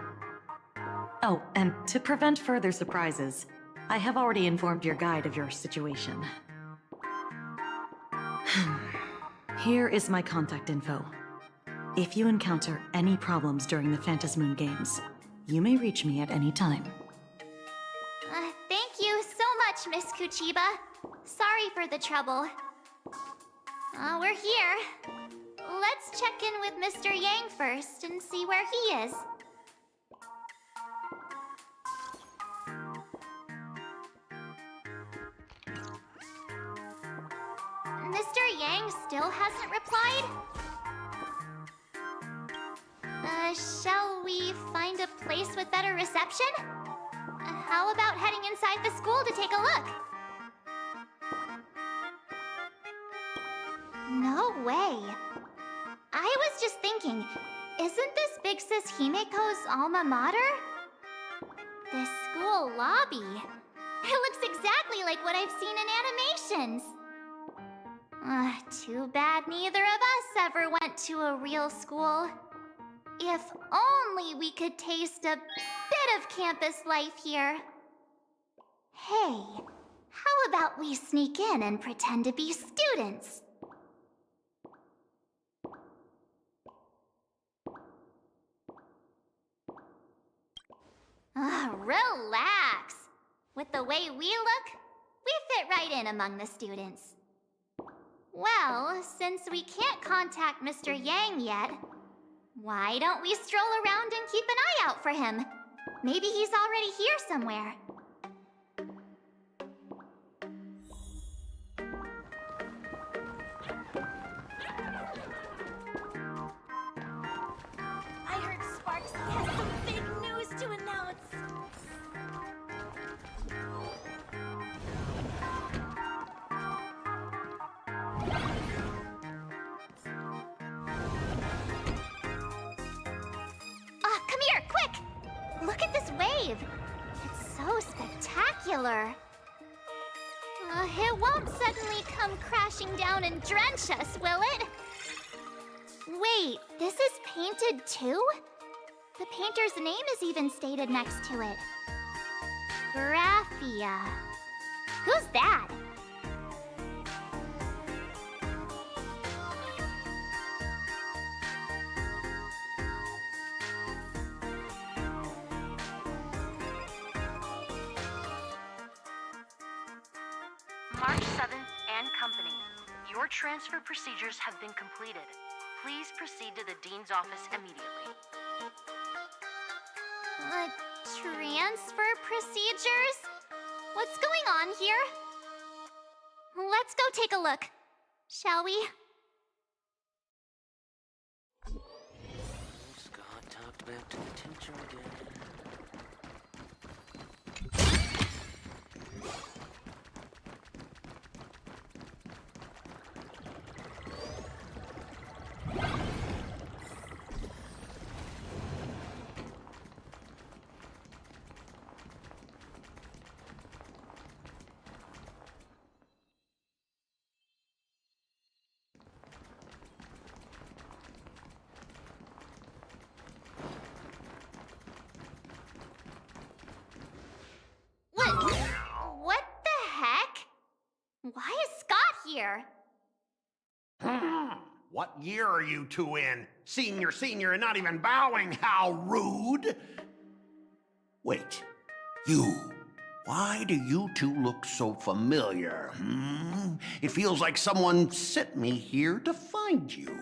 Oh, and to prevent further surprises, I have already informed your guide of your situation. Here is my contact info. If you encounter any problems during the Phantasmoon Games, you may reach me at any time.
Thank you so much, Miss Kuchiba. Sorry for the trouble. We're here. Let's check in with Mr. Yang first and see where he is. Mr. Yang still hasn't replied? Shall we find a place with better reception? How about heading inside the school to take a look? No way. I was just thinking, isn't this Big Sis Himiko's alma mater? The school lobby. It looks exactly like what I've seen in animations. Too bad neither of us ever went to a real school. If only we could taste a bit of campus life here. Hey, how about we sneak in and pretend to be students? Relax. With the way we look, we fit right in among the students. Well, since we can't contact Mr. Yang yet, why don't we stroll around and keep an eye out for him? Maybe he's already here somewhere.
I heard Sparksy has some big news to announce.
Come here, quick! Look at this wave. It's so spectacular. It won't suddenly come crashing down and drench us, will it? Wait, this is painted too? The painter's name is even stated next to it. Graphia. Who's that?
March 7th and Company. Your transfer procedures have been completed. Please proceed to the Dean's office immediately.
Transfer procedures? What's going on here? Let's go take a look, shall we?
Scott talked back to the teacher again.
year.
What year are you two in? Senior, and not even bowing. How rude! Wait, you. Why do you two look so familiar? It feels like someone sent me here to find you.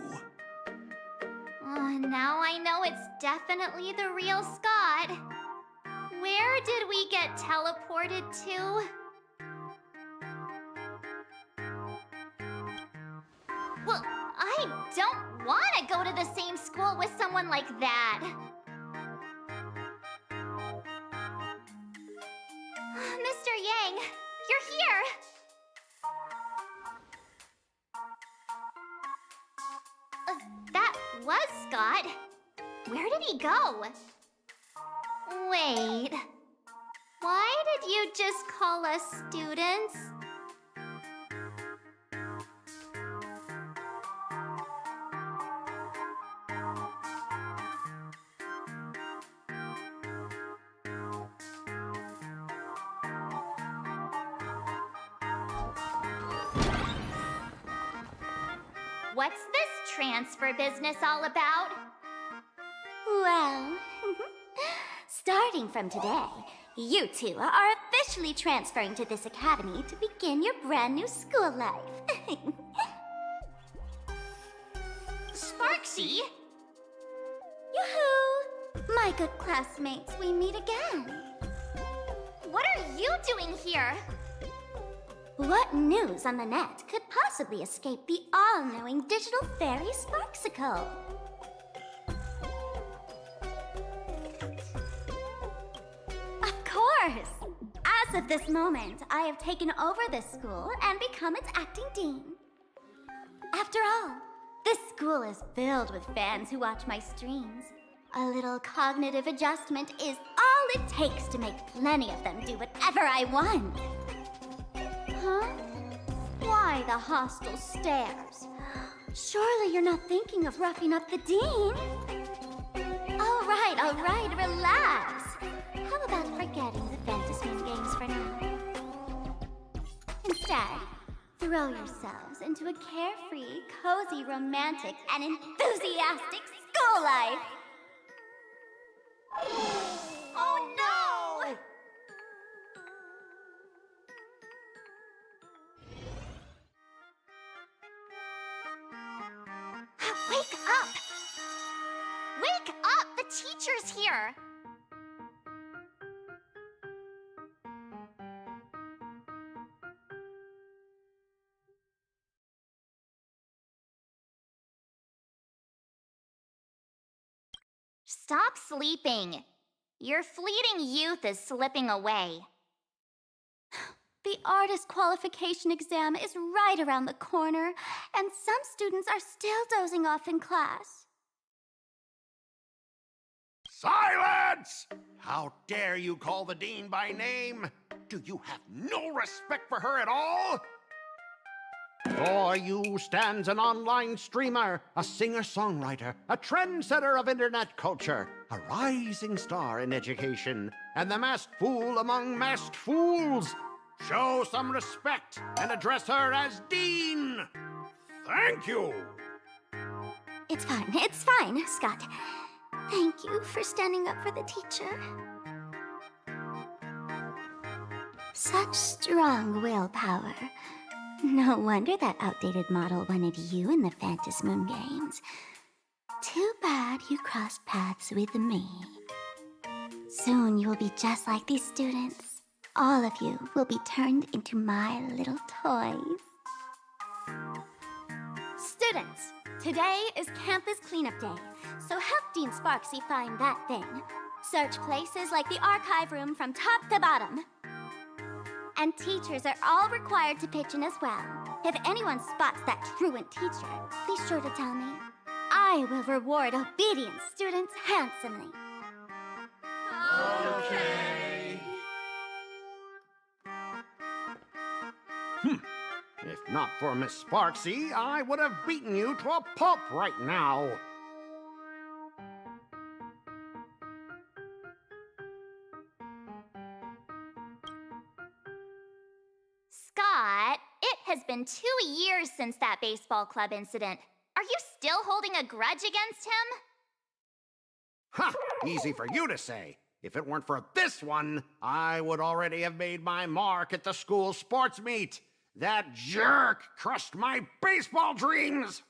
Now I know it's definitely the real Scott. Where did we get teleported to? Well, I don't want to go to the same school with someone like that. Mr. Yang, you're here! That was Scott. Where did he go? Wait. Why did you just call us students? What's this transfer business all about?
Well, starting from today, you two are officially transferring to this academy to begin your brand new school life.
Sparksy?
Yoo-hoo! My good classmates, we meet again.
What are you doing here?
What news on the net could possibly escape the all-knowing digital fairy Sparksicle? Of course! As of this moment, I have taken over this school and become its acting dean. After all, this school is filled with fans who watch my streams. A little cognitive adjustment is all it takes to make plenty of them do whatever I want. Huh? Why the hostile stares? Surely you're not thinking of roughing up the dean? All right, relax. How about forgetting the Fantasy games for now? Instead, throw yourselves into a carefree, cozy, romantic, and enthusiastic school life.
Oh no! Wake up! Wake up! The teacher's here! Stop sleeping. Your fleeting youth is slipping away.
The artist qualification exam is right around the corner, and some students are still dozing off in class.
Silence! How dare you call the dean by name? Do you have no respect for her at all? Before you stands an online streamer, a singer-songwriter, a trendsetter of internet culture, a rising star in education, and the masked fool among masked fools. Show some respect and address her as Dean. Thank you.
It's fine, Scott. Thank you for standing up for the teacher. Such strong willpower. No wonder that outdated model wanted you in the Phantasmoon games. Too bad you crossed paths with me. Soon you will be just like these students. All of you will be turned into my little toys. Students, today is campus cleanup day, so help Dean Sparksy find that thing. Search places like the archive room from top to bottom. And teachers are all required to pitch in as well. If anyone spots that truant teacher, be sure to tell me. I will reward obedient students handsomely.
Okay. If not for Miss Sparksy, I would have beaten you to a pulp right now.
Scott, it has been 2 years since that baseball club incident. Are you still holding a grudge against him?
Ha! Easy for you to say. If it weren't for this one, I would already have made my mark at the school sports meet. That jerk crushed my baseball dreams!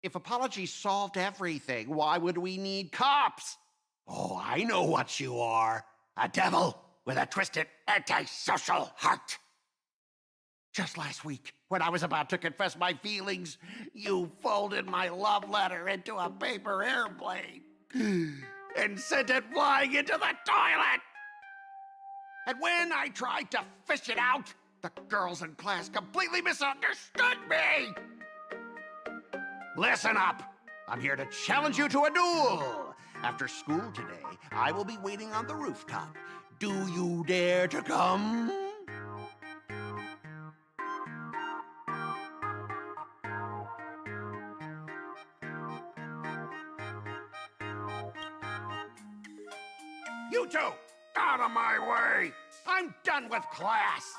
If apologies solved everything, why would we need cops? Oh, I know what you are. A devil with a twisted, antisocial heart. Just last week, when I was about to confess my feelings, you folded my love letter into a paper airplane and sent it flying into the toilet. And when I tried to fish it out, the girls in class completely misunderstood me. Listen up. I'm here to challenge you to a duel. After school today, I will be waiting on the rooftop. Do you dare to come? You two, out of my way! I'm done with class!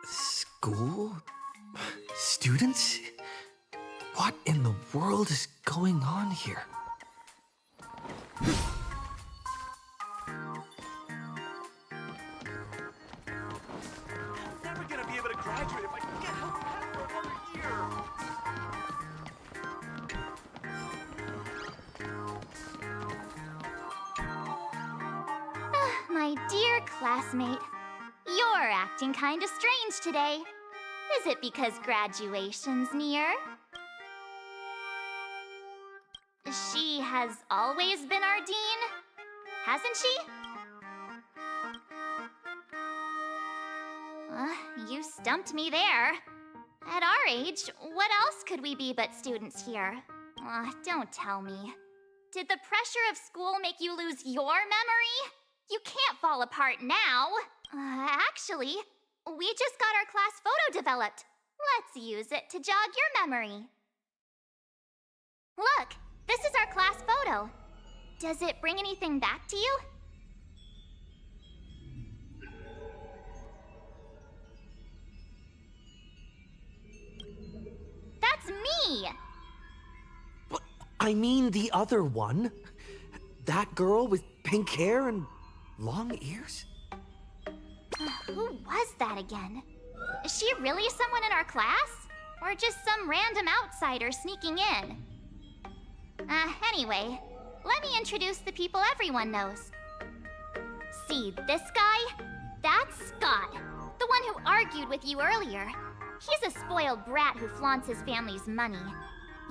School? Students? What in the world is going on here?
I'm never gonna be able to graduate if I can't help Pat for another year.
My dear classmate, you're acting kinda strange today. Is it because graduation's near? She has always been our dean, hasn't she? You stumped me there. At our age, what else could we be but students here? Don't tell me. Did the pressure of school make you lose your memory? You can't fall apart now. Actually, we just got our class photo developed. Let's use it to jog your memory. Look, this is our class photo. Does it bring anything back to you? That's me!
But I mean the other one. That girl with pink hair and long ears?
Who was that again? Is she really someone in our class? Or just some random outsider sneaking in? Anyway, let me introduce the people everyone knows. See this guy? That's Scott, the one who argued with you earlier. He's a spoiled brat who flaunts his family's money.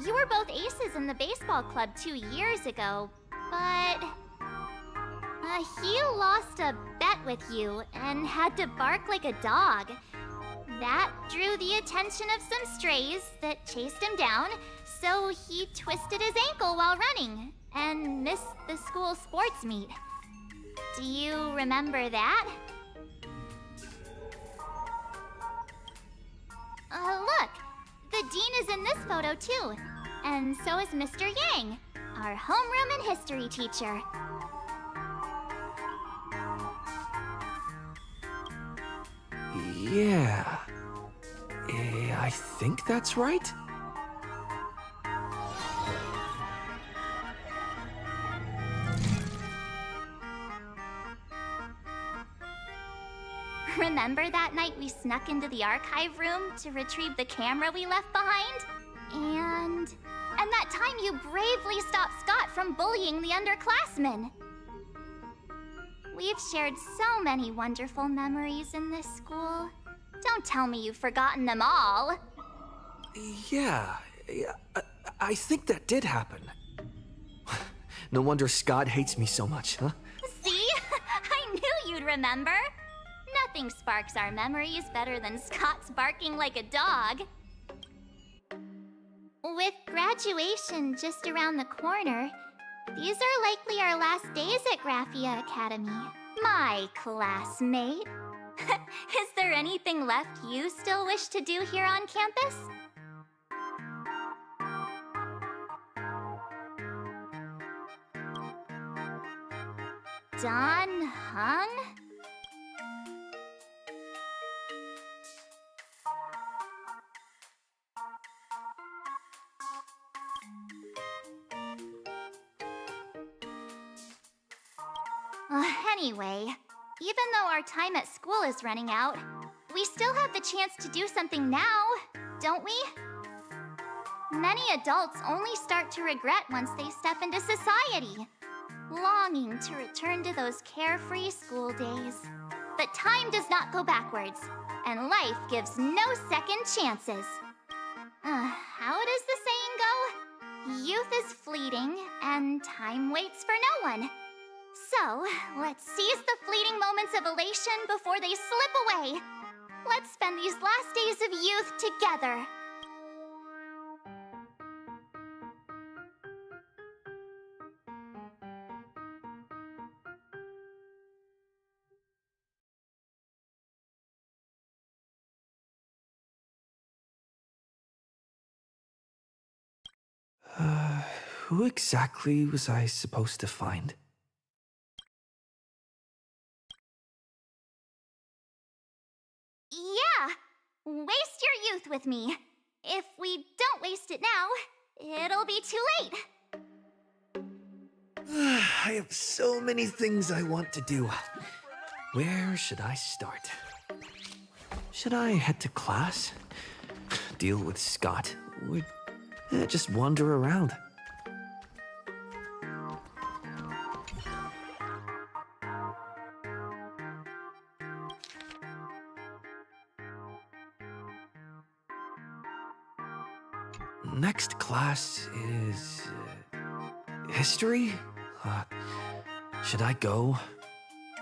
You were both aces in the baseball club 2 years ago, but... he lost a bet with you and had to bark like a dog. That drew the attention of some strays that chased him down, so he twisted his ankle while running and missed the school sports meet. Do you remember that? Look, the dean is in this photo too, and so is Mr. Yang, our homeroom and history teacher.
Yeah. I think that's right.
Remember that night we snuck into the archive room to retrieve the camera we left behind? And that time you bravely stopped Scott from bullying the underclassmen. We've shared so many wonderful memories in this school. Don't tell me you've forgotten them all.
Yeah, I think that did happen. No wonder Scott hates me so much, huh?
See? I knew you'd remember. Nothing sparks our memories better than Scott's barking like a dog. With graduation just around the corner, these are likely our last days at Graphia Academy. My classmate. Is there anything left you still wish to do here on campus? Don Hung? Anyway, even though our time at school is running out, we still have the chance to do something now, don't we? Many adults only start to regret once they step into society, longing to return to those carefree school days. But time does not go backwards, and life gives no second chances. How does the saying go? Youth is fleeting, and time waits for no one. So, let's seize the fleeting moments of elation before they slip away. Let's spend these last days of youth together.
Who exactly was I supposed to find?
Yeah! Waste your youth with me. If we don't waste it now, it'll be too late.
I have so many things I want to do. Where should I start? Should I head to class? Deal with Scott? Or just wander around? Next class is... history? Should I go?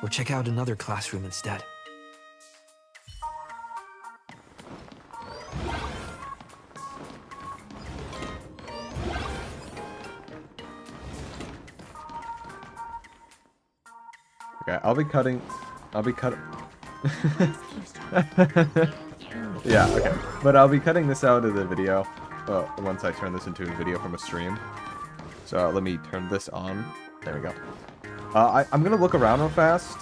Or check out another classroom instead?
Okay, I'll be cutting... Yeah, okay. But I'll be cutting this out of the video once I turn this into a video from a stream. So let me turn this on. There we go. I'm gonna look around real fast.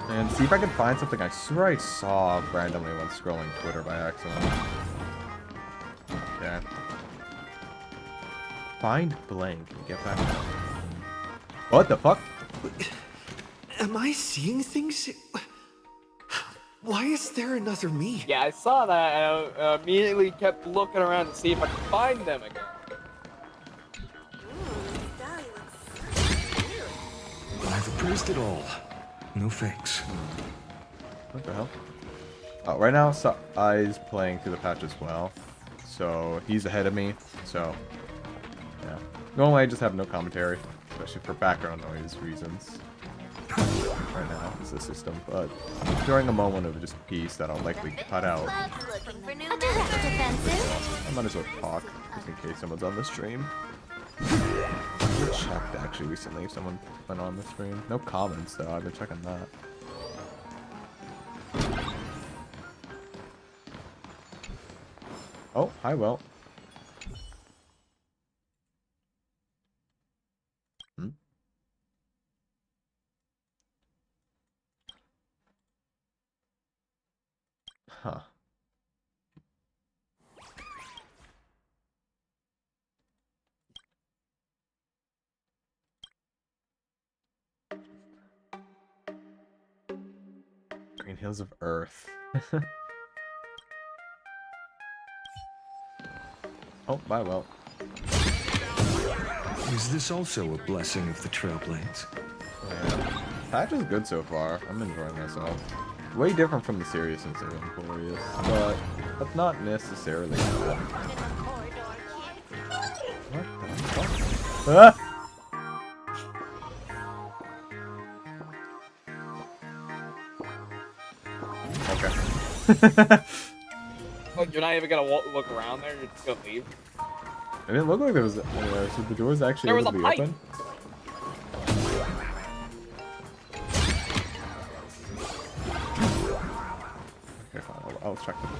And see if I can find something I swear I saw randomly when scrolling Twitter by accident. Okay. Find blank and get back. What the fuck?
Am I seeing things? Why is there another me?
Yeah, I saw that and I immediately kept looking around to see if I could find them again.
I've appraised it all. No fakes.
What the hell? Oh, right now I's playing through the patch as well. So he's ahead of me. So yeah. Normally I just have no commentary, especially for background noise reasons. Right now is the system, but during a moment of just peace that I'll likely cut out, I might as well talk just in case someone's on the stream. I checked actually recently if someone went on the stream. No comments though, I've been checking that. Oh, hi Will. Huh. Green Hills of Earth. Oh, bye, Will.
Is this also a blessing of the Trailblades?
Yeah. Patch is good so far. I'm enjoying myself. Way different from the seriousness of Emporious, but that's not necessarily bad. What the fuck? Ah! Okay.
Like, you're not even gonna look around there, you're just gonna leave?
It didn't look like there was... so the door's actually able to be open? Okay, fine. I'll check them.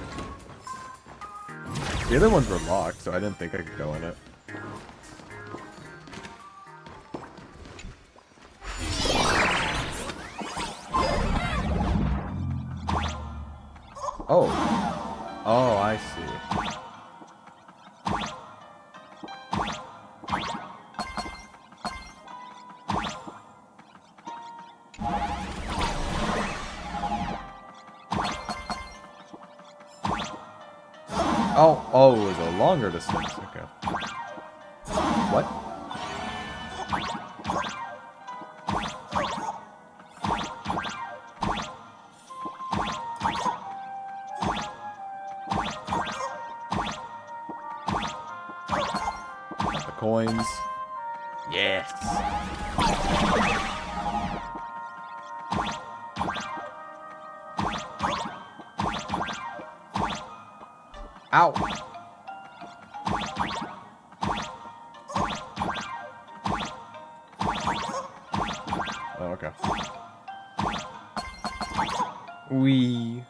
The other ones were locked, so I didn't think I could go in it. Oh. Oh, I see. Oh, it was a longer distance. Okay. What? The coins. Yes. Ow. Oh, okay. Wee.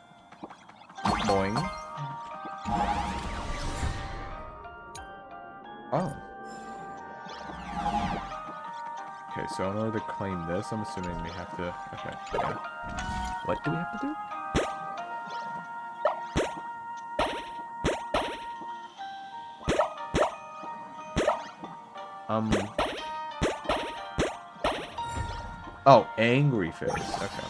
Boing. Oh. Okay, so in order to claim this, I'm assuming we have to... Okay, yeah. What do we have to do? Oh, angry face. Okay.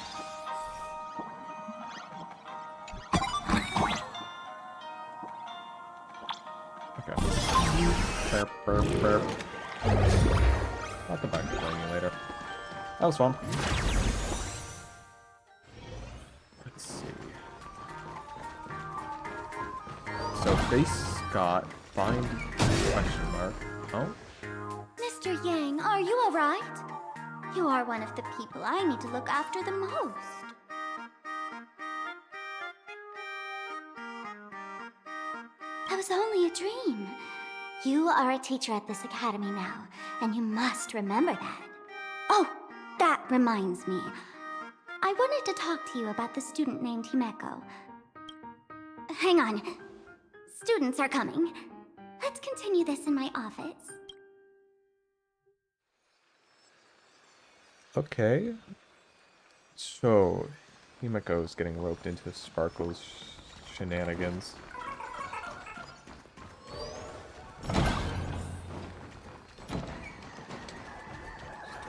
Okay. Burp, burp, burp. I'll come back to playing you later. That was fun. Let's see. So, face Scott, find question mark. Oh?
Mr. Yang, are you alright? You are one of the people I need to look after the most. That was only a dream. You are a teacher at this academy now, and you must remember that. Oh, that reminds me. I wanted to talk to you about the student named Himeko. Hang on. Students are coming. Let's continue this in my office.
Okay. So, Himeko's getting roped into Sparkle's shenanigans.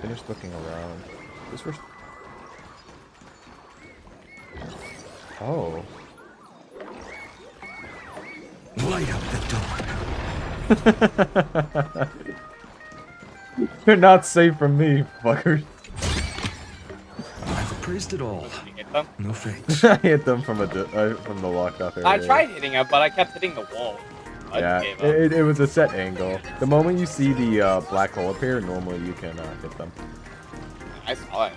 Finished looking around. This was... Oh.
Light up the door.
You're not safe from me, fuckers.
I've appraised it all.
You hit them?
No fakes.
I hit them from from the locked off area.
I tried hitting him, but I kept hitting the wall.
Yeah, it was a set angle. The moment you see the black hole appear, normally you can hit them.
I saw it.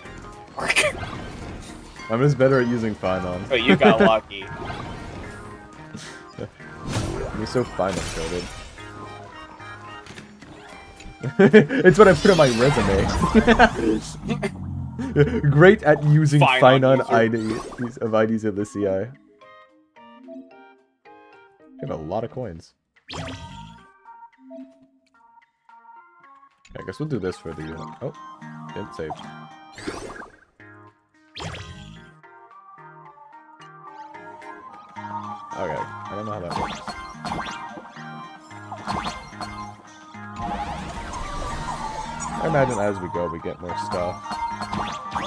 I'm just better at using Finon.
So you got lucky.
You're so Finon coded. It's what I put on my resume. Great at using Finon IDs of IDs of the CI. I have a lot of coins. Okay, I guess we'll do this for the... oh, didn't save. Okay, I don't know how that works. I imagine as we go, we get more stuff.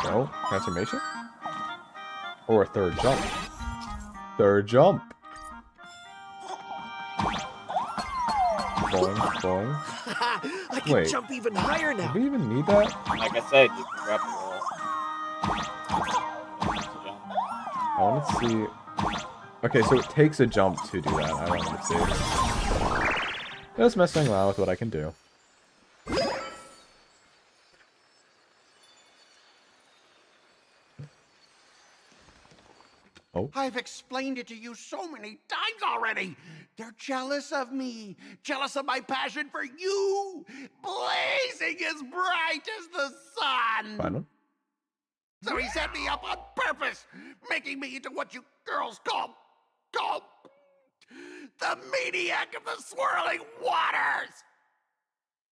No? Transformation? Or a third jump. Third jump! Boing, boing.
I can
Wait,
jump even higher now.
do we even need that?
Like I said, you can grab the wall.
I want to see... Okay, so it takes a jump to do that. I want to see. Just messing around with what I can do. Oh.
I've explained it to you so many times already. They're jealous of me, jealous of my passion for you, blazing as bright as the sun.
Final?
So he set me up on purpose, making me into what you girls call the maniac of the swirling waters.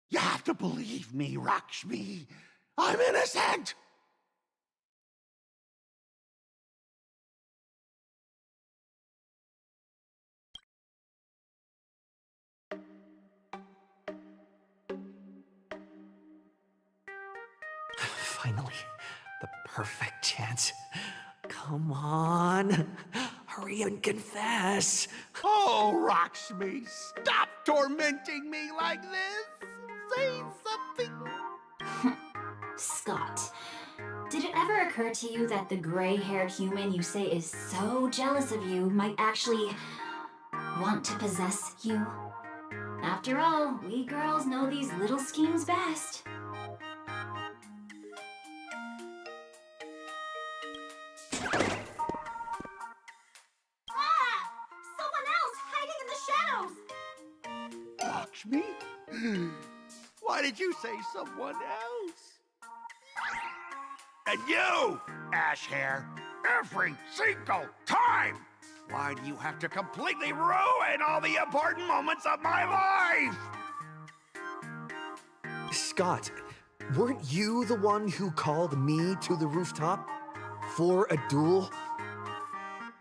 You have to believe me, Rakshmi. I'm innocent.
Finally, the perfect chance. Come on, hurry and confess.
Oh, Rocksmith, stop tormenting me like this. Say something.
Scott, did it ever occur to you that the gray-haired human you say is so jealous of you might actually want to possess you? After all, we girls know these little schemes best.
Someone else hiding in the shadows!
Rocksmith? Why did you say someone else? And you, Ashhair, every single time! Why do you have to completely ruin all the important moments of my life?
Scott, weren't you the one who called me to the rooftop for a duel?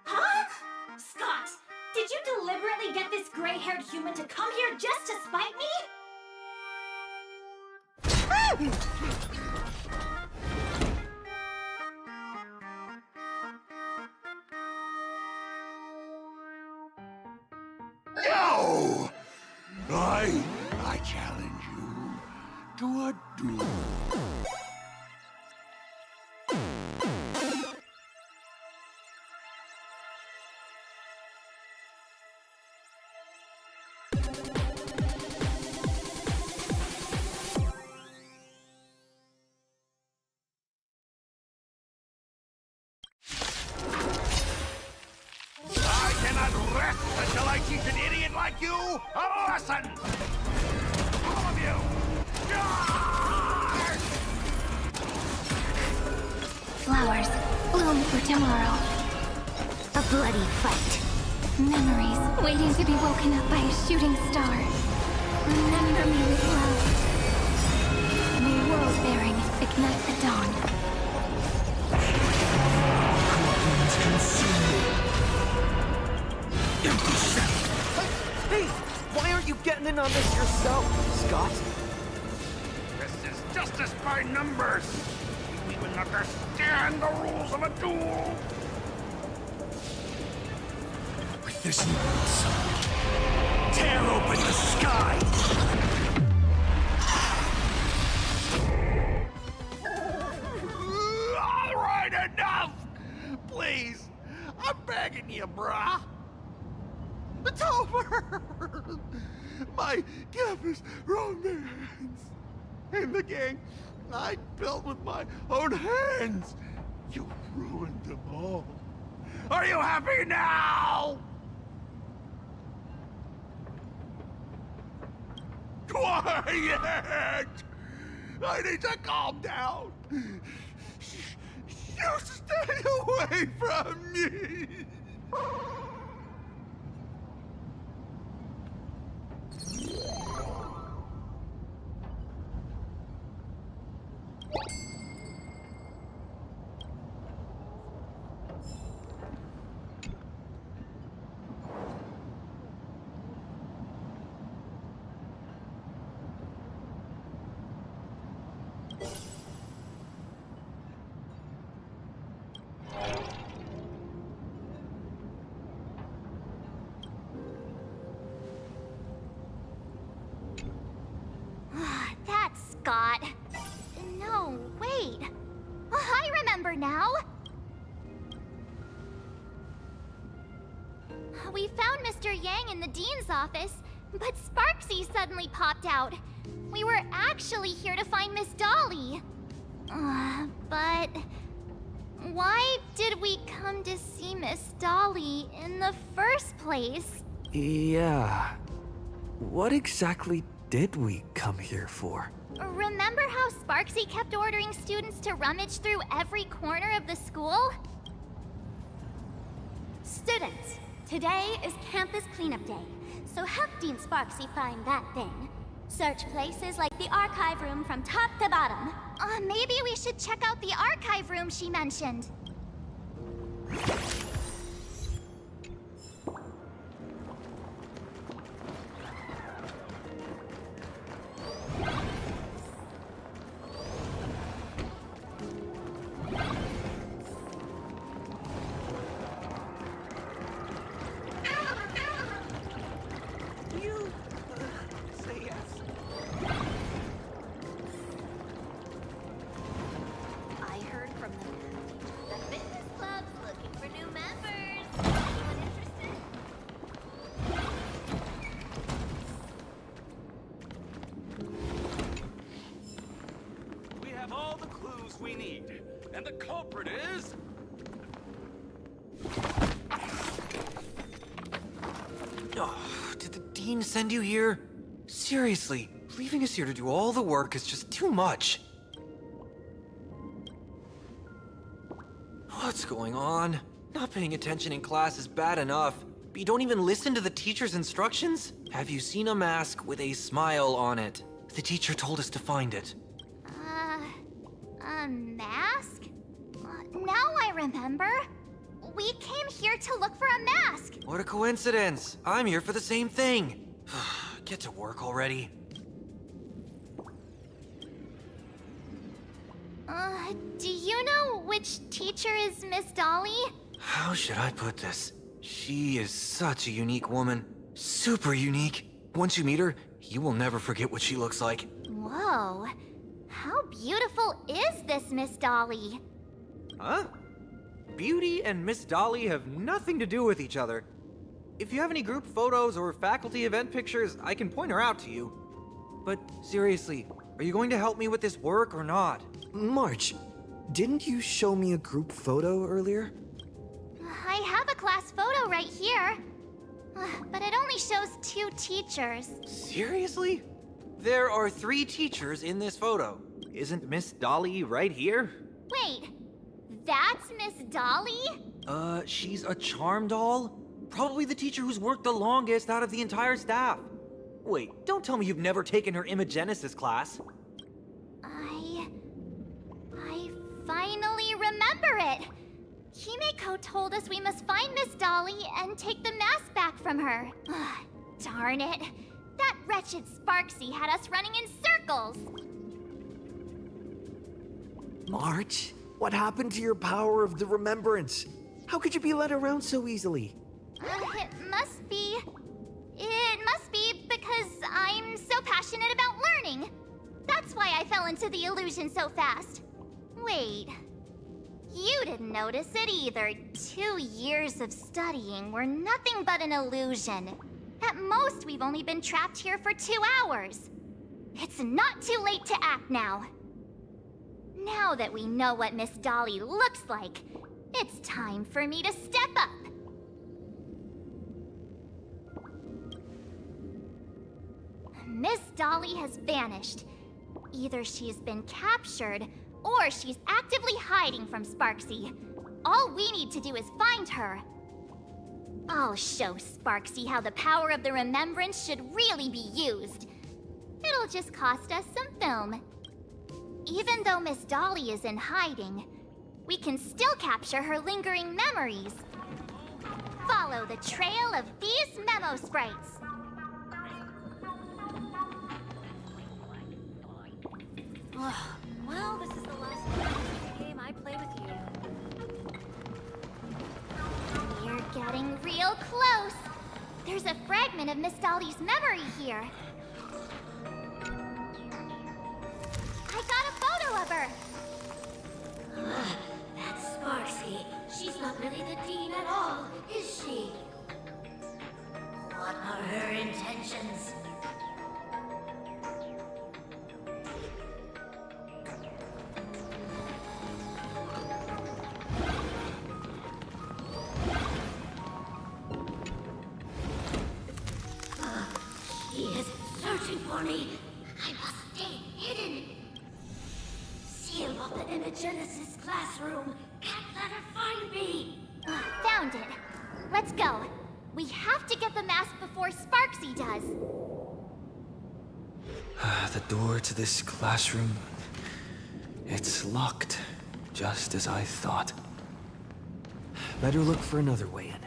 Huh? Scott, did you deliberately get this gray-haired human to come here just to spite me?
No! I challenge you to a duel. I cannot rest until I teach an idiot like you a lesson! All of you! Charge!
Flowers bloom for tomorrow. A bloody fight. Memories waiting to be woken up by a shooting star. Remember me with love. May world-bearing ignite the dawn.
Hey, why aren't you getting in on this yourself, Scott?
This is justice by numbers! You even understand the rules of a duel!
With this new sun, tear open the sky!
All right, enough! Please, I'm begging you, brah. It's over! My campus romance and the gang I built with my own hands. You ruined them all. Are you happy now? Quiet! I need to calm down. You stay away from me.
That's Scott. No, wait. I remember now. We found Mr. Yang in the dean's office, but Sparksy suddenly popped out. We were actually here to find Miss Dolly. But why did we come to see Miss Dolly in the first place?
Yeah. What exactly did we come here for?
Remember how Sparksy kept ordering students to rummage through every corner of the school?
Students, today is campus cleanup day, so help Dean Sparksy find that thing. Search places like the archive room from top to bottom.
Maybe we should check out the archive room she mentioned.
And the culprit is...
Oh, did the Dean send you here? Seriously, leaving us here to do all the work is just too much. What's going on? Not paying attention in class is bad enough, but you don't even listen to the teacher's instructions? Have you seen a mask with a smile on it? The teacher told us to find it.
A mask? Now I remember. We came here to look for a mask.
What a coincidence. I'm here for the same thing. Get to work already.
Do you know which teacher is Miss Dolly?
How should I put this? She is such a unique woman. Super unique. Once you meet her, you will never forget what she looks like.
Whoa. How beautiful is this Miss Dolly?
Huh? Beauty and Miss Dolly have nothing to do with each other. If you have any group photos or faculty event pictures, I can point her out to you. But seriously, are you going to help me with this work or not?
March, didn't you show me a group photo earlier?
I have a class photo right here. But it only shows 2 teachers.
Seriously? There are 3 teachers in this photo. Isn't Miss Dolly right here?
Wait, that's Miss Dolly?
She's a charm doll? Probably the teacher who's worked the longest out of the entire staff. Wait, don't tell me you've never taken her Imagenesis class.
I finally remember it. Himeko told us we must find Miss Dolly and take the mask back from her. Darn it. That wretched Sparksy had us running in circles.
March, what happened to your power of the remembrance? How could you be led around so easily?
It must be because I'm so passionate about learning. That's why I fell into the illusion so fast. Wait, you didn't notice it either. 2 years of studying were nothing but an illusion. At most, we've only been trapped here for 2 hours. It's not too late to act now. Now that we know what Miss Dolly looks like, it's time for me to step up. Miss Dolly has vanished. Either she's been captured, or she's actively hiding from Sparksy. All we need to do is find her. I'll show Sparksy how the power of the remembrance should really be used. It'll just cost us some film. Even though Miss Dolly is in hiding, we can still capture her lingering memories. Follow the trail of these memo sprites.
Well, this is the last game I play with you.
We're getting real close. There's a fragment of Miss Dolly's memory here. I got a photo of her.
That's Sparksy. She's not really the Dean at all, is she? What are her intentions? She is searching for me. I must stay hidden. Seal off the Imagenesis classroom. Can't let her find me.
Found it. Let's go. We have to get the mask before Sparksy does.
The door to this classroom... it's locked, just as I thought. Better look for another way in.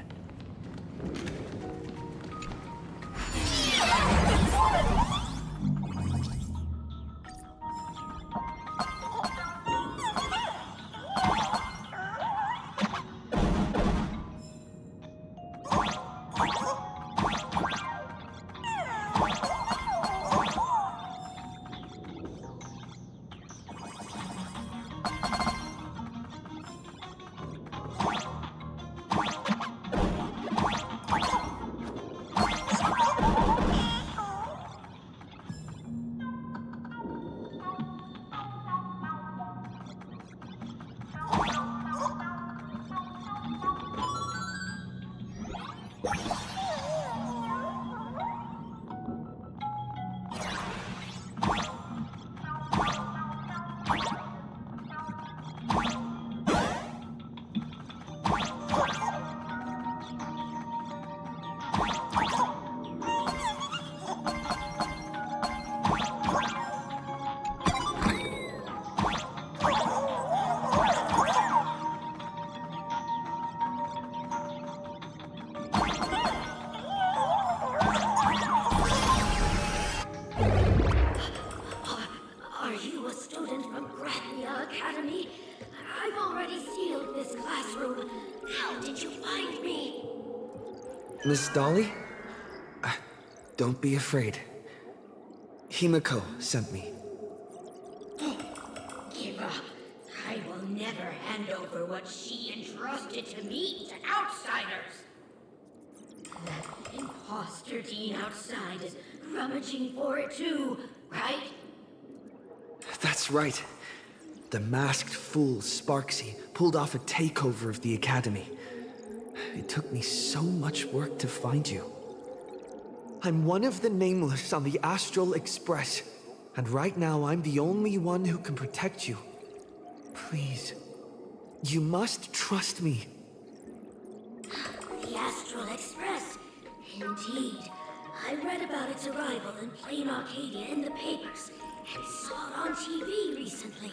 Are you a student from Grathia Academy? I've already sealed this classroom. How did you find me?
Miss Dolly? Don't be afraid. Himiko sent me.
Give up. I will never hand over what she entrusted to me to outsiders. That imposter dean outside is rummaging for it too, right?
That's right. The masked fool Sparksy pulled off a takeover of the academy. It took me so much work to find you. I'm one of the Nameless on the Astral Express, and right now I'm the only one who can protect you. Please, you must trust me.
The Astral Express. Indeed. I read about its arrival in Plain Arcadia in the papers, and saw it on TV recently.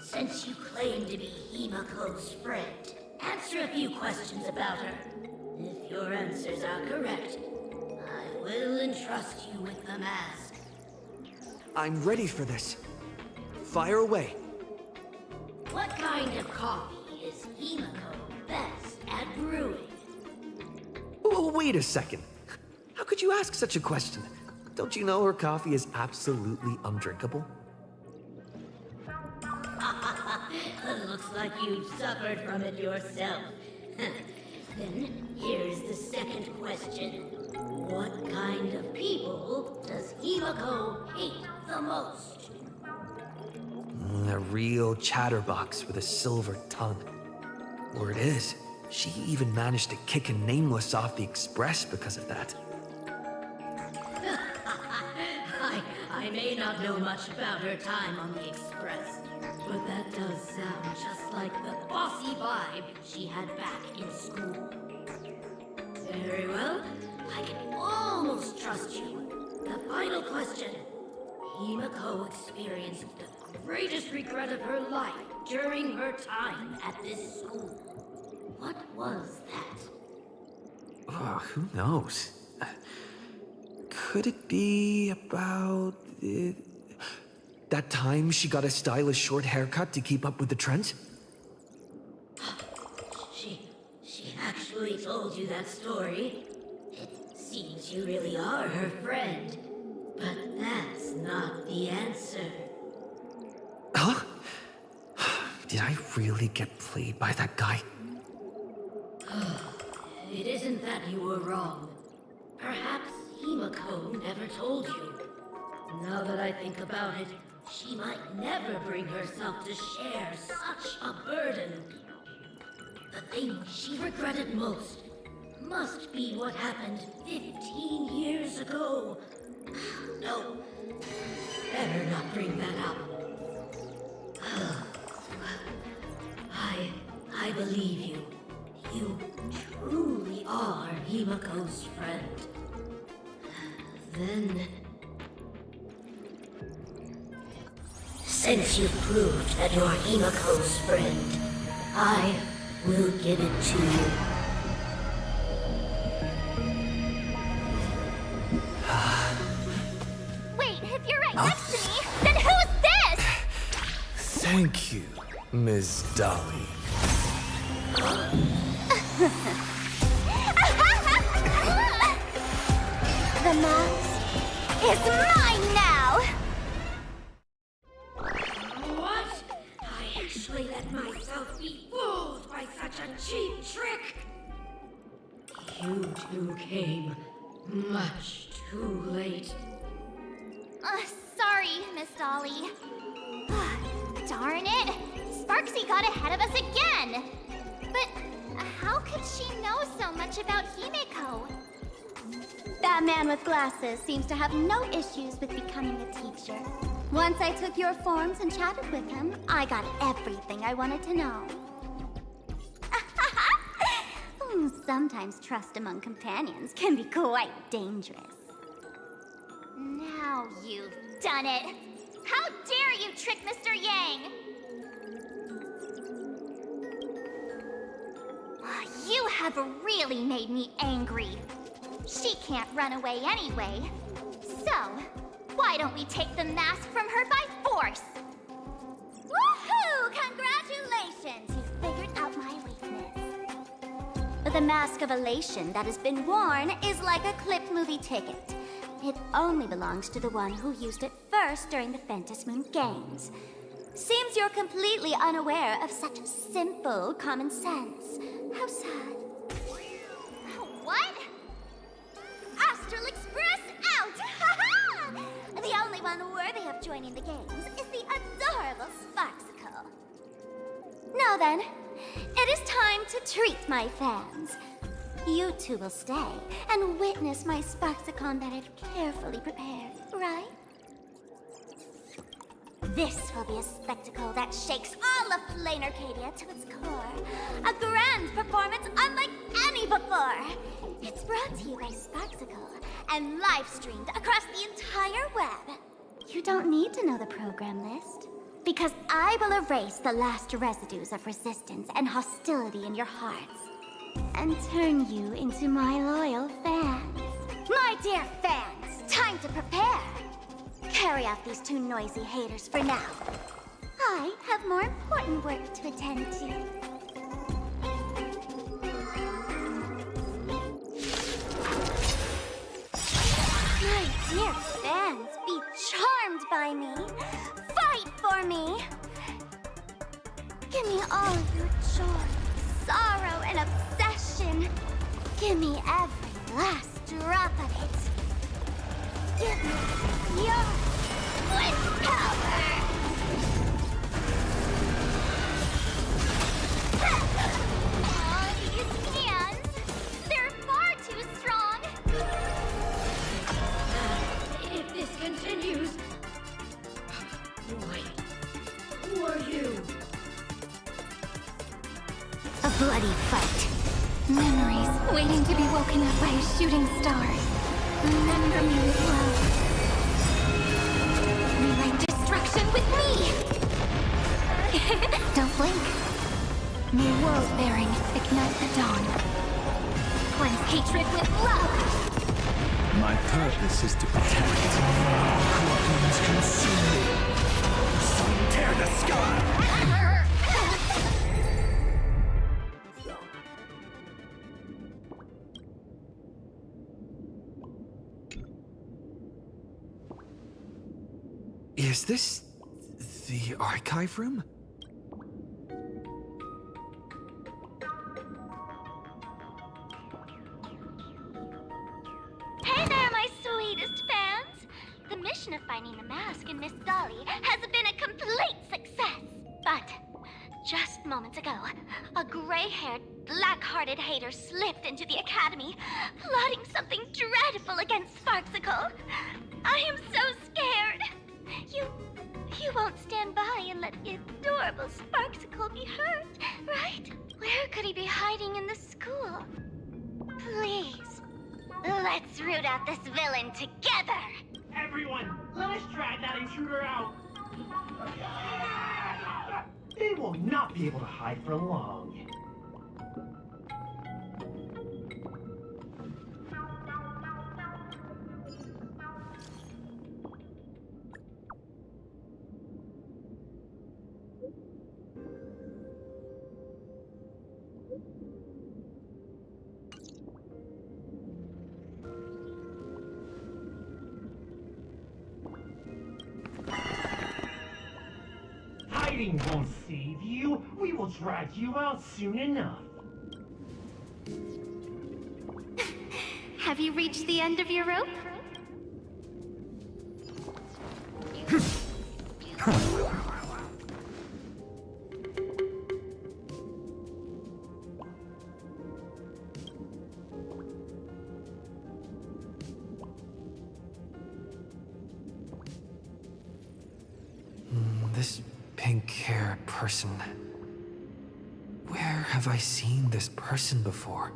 Since you claim to be Himiko's friend, answer a few questions about her. If your answers are correct, I will entrust you with the mask.
I'm ready for this. Fire away.
What kind of coffee is Himiko best at brewing?
Oh, wait a second. How could you ask such a question? Don't you know her coffee is absolutely undrinkable?
Looks like you've suffered from it yourself. Then here's the second question. What kind of people does Himiko hate the most?
A real chatterbox with a silver tongue. Word is, she even managed to kick a Nameless off the Express because of that.
I may not know much about her time on the Express, but that does sound just like the bossy vibe she had back in school. Very well, I can almost trust you. The final question. Himiko experienced the greatest regret of her life during her time at this school. What was that?
Oh, who knows? Could it be about... that time she got a stylish short haircut to keep up with the trends?
She actually told you that story. It seems you really are her friend. But that's not the answer.
Huh? Did I really get played by that guy?
It isn't that you were wrong. Perhaps Himiko never told you. Now that I think about it, she might never bring herself to share such a burden. The thing she regretted most must be what happened 15 years ago. No, better not bring that up. I believe you. You truly are Himiko's friend. Then... since you've proved that you're Himiko's friend, I will give it to you.
Wait, if you're right next to me, then who's this?
Thank you, Ms. Dolly.
The mask is mine now!
What? I actually let myself be fooled by such a cheap trick! You two came much too late.
Sorry, Miss Dolly. Darn it! Sparksy got ahead of us again! But how could she know so much much about Himeko. That man with glasses seems to have no issues with becoming a teacher. Once I took your forms and chatted with him, I got everything I wanted to know. Sometimes trust among companions can be quite dangerous. Now you've done it! How dare you trick Mr. Yang! You have really made me angry. She can't run away anyway. So, why don't we take the mask from her by force? Woohoo! Congratulations! You figured out my weakness. The mask of elation that has been worn is like a clipped movie ticket. It only belongs to the one who used it first during the Ventus Moon Games. Seems you're completely unaware of such simple common sense. How sad. What? Astral Express out! The only one worthy of joining the games is the adorable Sparksicle. Now then, it is time to treat my fans. You two will stay and witness my Sparksicon that I've carefully prepared, right? This will be a spectacle that shakes all of Plain Arcadia to its core. A grand performance unlike any before. It's brought to you by Sparksicle and live-streamed across the entire web. You don't need to know the program list, because I will erase the last residues of resistance and hostility in your hearts and turn you into my loyal fans. My dear fans, time to prepare. Carry off these two noisy haters for now. I have more important work to attend to. My dear fans, be charmed by me. Fight for me. Give me all of your joy, sorrow, and obsession. Give me every last drop of it. Give me your willpower! Oh, these hands! They're far too strong!
If this continues... Wait, who are you?
A bloody fight. Memories waiting to be woken up by a shooting star. Remember me with love. Rewrite destruction with me! Don't blink. May world-bearing ignite the dawn. Cleanse hatred with love!
My purpose is to protect. Corruptions consume me. Sun tear the sky! Is this the archive room?
Hey there, my sweetest fans! The mission of finding the mask in Miss Dolly has been a complete success. But just moments ago, a gray-haired, black-hearted hater slipped into the academy, plotting something dreadful against Sparksicle. I am so scared. You won't stand by and let the adorable Sparksicle be hurt, right? Where could he be hiding in the school? Please, let's root out this villain together!
Everyone, let us drag that intruder out! They will not be able to hide for long. Hiding won't save you. We will drag you out soon enough.
Have you reached the end of your rope?
this pink-haired person. Where have I seen this person before?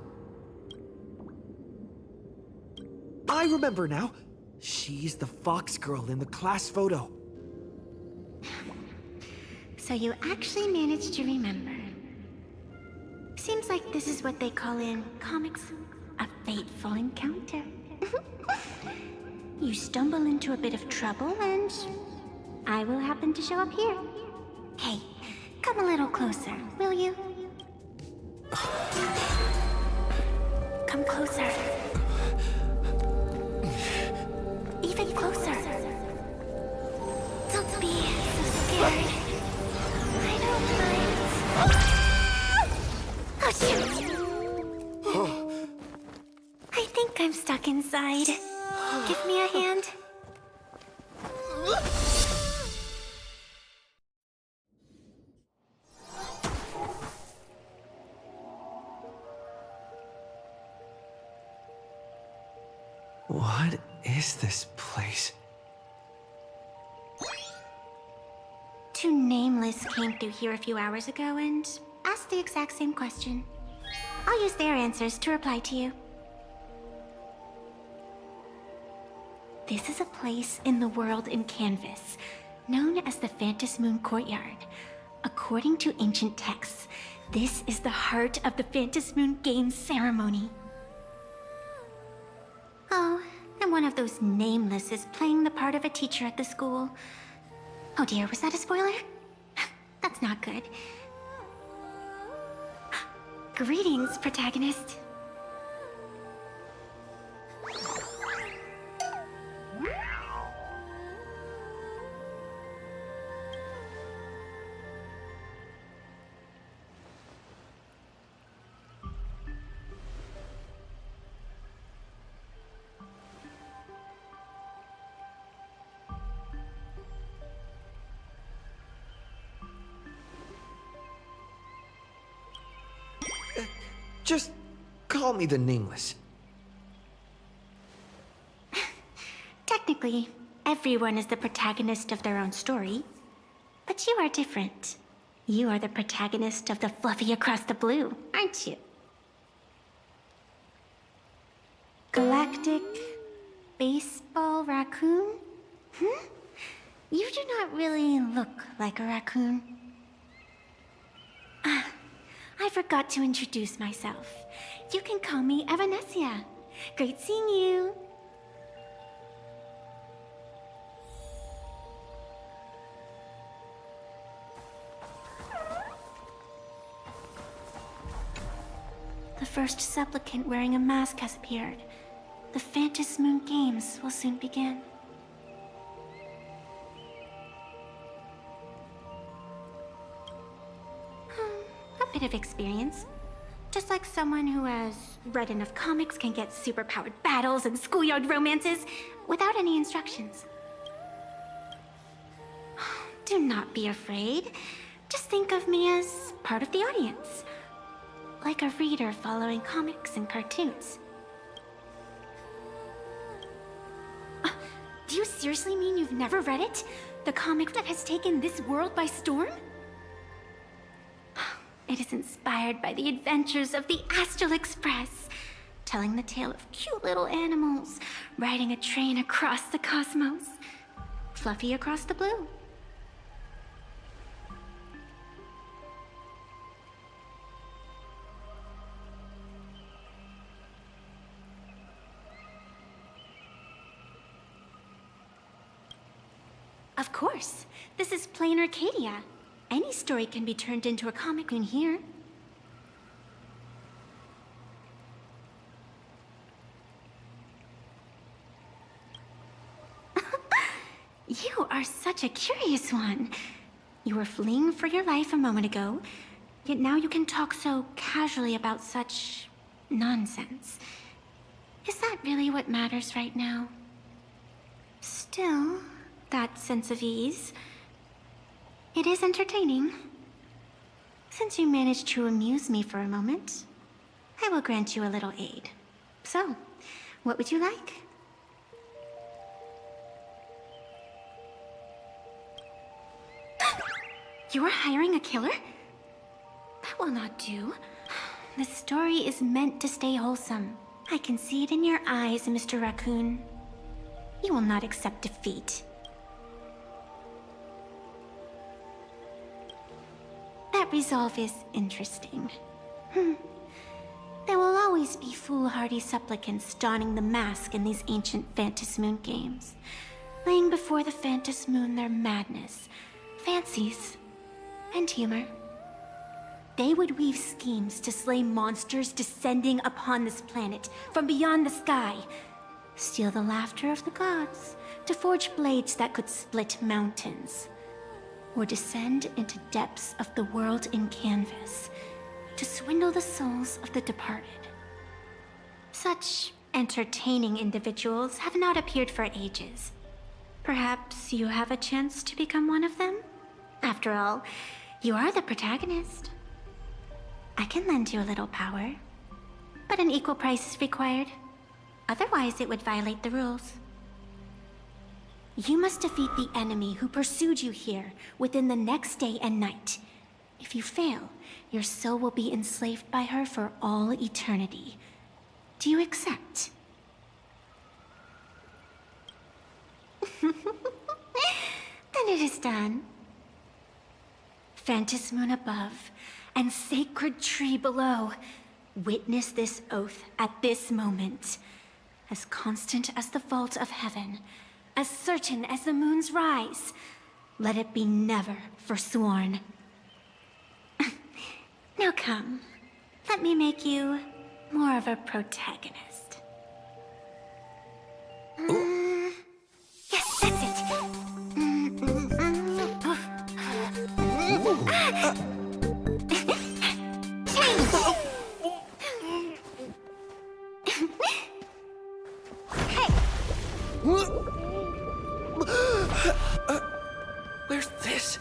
I remember now. She's the fox girl in the class photo.
So you actually managed to remember. Seems like this is what they call in comics a fateful encounter. You stumble into a bit of trouble and I will happen to show up here. Hey, come a little closer, will you? Come closer. Even closer. Don't be so scared. I don't mind. Oh, shoot! I think I'm stuck inside. Give me a hand.
What is this place?
Two nameless came through here a few hours ago and asked the exact same question. I'll use their answers to reply to you. This is a place in the world in Canvas, known as the Phantom Moon Courtyard. According to ancient texts, this is the heart of the Phantom Moon Games ceremony. Oh, and one of those nameless is playing the part of a teacher at the school. Oh dear, was that a spoiler? That's not good. Greetings, protagonist.
Just call me the Nameless.
Technically, everyone is the protagonist of their own story. But you are different. You are the protagonist of the Fluffy Across the Blue, aren't you? Galactic Baseball Raccoon? You do not really look like a raccoon. I forgot to introduce myself. You can call me Evanescia. Great seeing you. The first supplicant wearing a mask has appeared. The Phantom Moon Games will soon begin. A bit of experience. Just like someone who has read enough comics can get superpowered battles and schoolyard romances without any instructions. Do not be afraid. Just think of me as part of the audience. Like a reader following comics and cartoons. Do you seriously mean you've never read it? The comic that has taken this world by storm? It is inspired by the adventures of the Astral Express, telling the tale of cute little animals riding a train across the cosmos. Fluffy Across the Blue. Of course. This is plain Arcadia. Any story can be turned into a comic in here. You are such a curious one. You were fleeing for your life a moment ago, yet now you can talk so casually about such nonsense. Is that really what matters right now? Still, that sense of ease, it is entertaining. Since you managed to amuse me for a moment, I will grant you a little aid. So, what would you like? You're hiring a killer? That will not do. The story is meant to stay wholesome. I can see it in your eyes, Mr. Raccoon. You will not accept defeat. That resolve is interesting. There will always be foolhardy supplicants donning the mask in these ancient Phantasmoon games, laying before the Phantasmoon their madness, fancies, and humor. They would weave schemes to slay monsters descending upon this planet from beyond the sky, steal the laughter of the gods to forge blades that could split mountains, or descend into depths of the world in canvas to swindle the souls of the departed. Such entertaining individuals have not appeared for ages. Perhaps you have a chance to become one of them? After all, you are the protagonist. I can lend you a little power, but an equal price is required. Otherwise, it would violate the rules. You must defeat the enemy who pursued you here within the next day and night. If you fail, your soul will be enslaved by her for all eternity. Do you accept? Then it is done. Phantasmoon above and sacred tree below, witness this oath at this moment. As constant as the vault of heaven, as certain as the moon's rise, let it be never forsworn. Now come, let me make you more of a protagonist. Yes, that's it.
Where's this?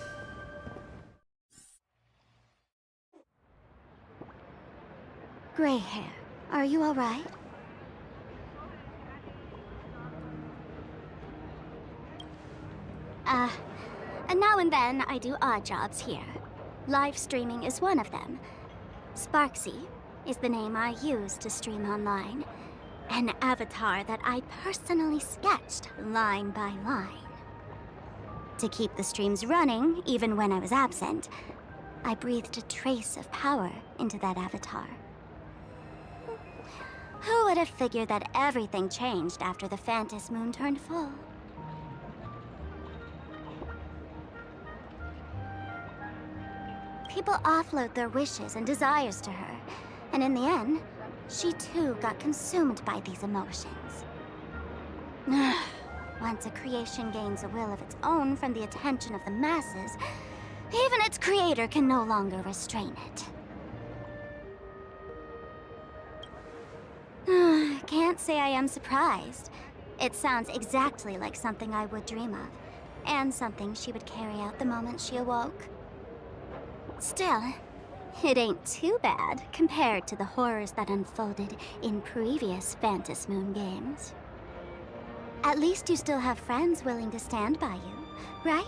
Gray hair, are you all right? Now and then I do odd jobs here. Live streaming is one of them. Sparksy is the name I use to stream online. An avatar that I personally sketched line by line. To keep the streams running, even when I was absent, I breathed a trace of power into that avatar. Who would have figured that everything changed after the Phantasmoon turned full? People offload their wishes and desires to her, and in the end, she too got consumed by these emotions. Once a creation gains a will of its own from the attention of the masses, even its creator can no longer restrain it. Can't say I am surprised. It sounds exactly like something I would dream of, and something she would carry out the moment she awoke. Still, it ain't too bad compared to the horrors that unfolded in previous Phantasmoon games. At least you still have friends willing to stand by you, right?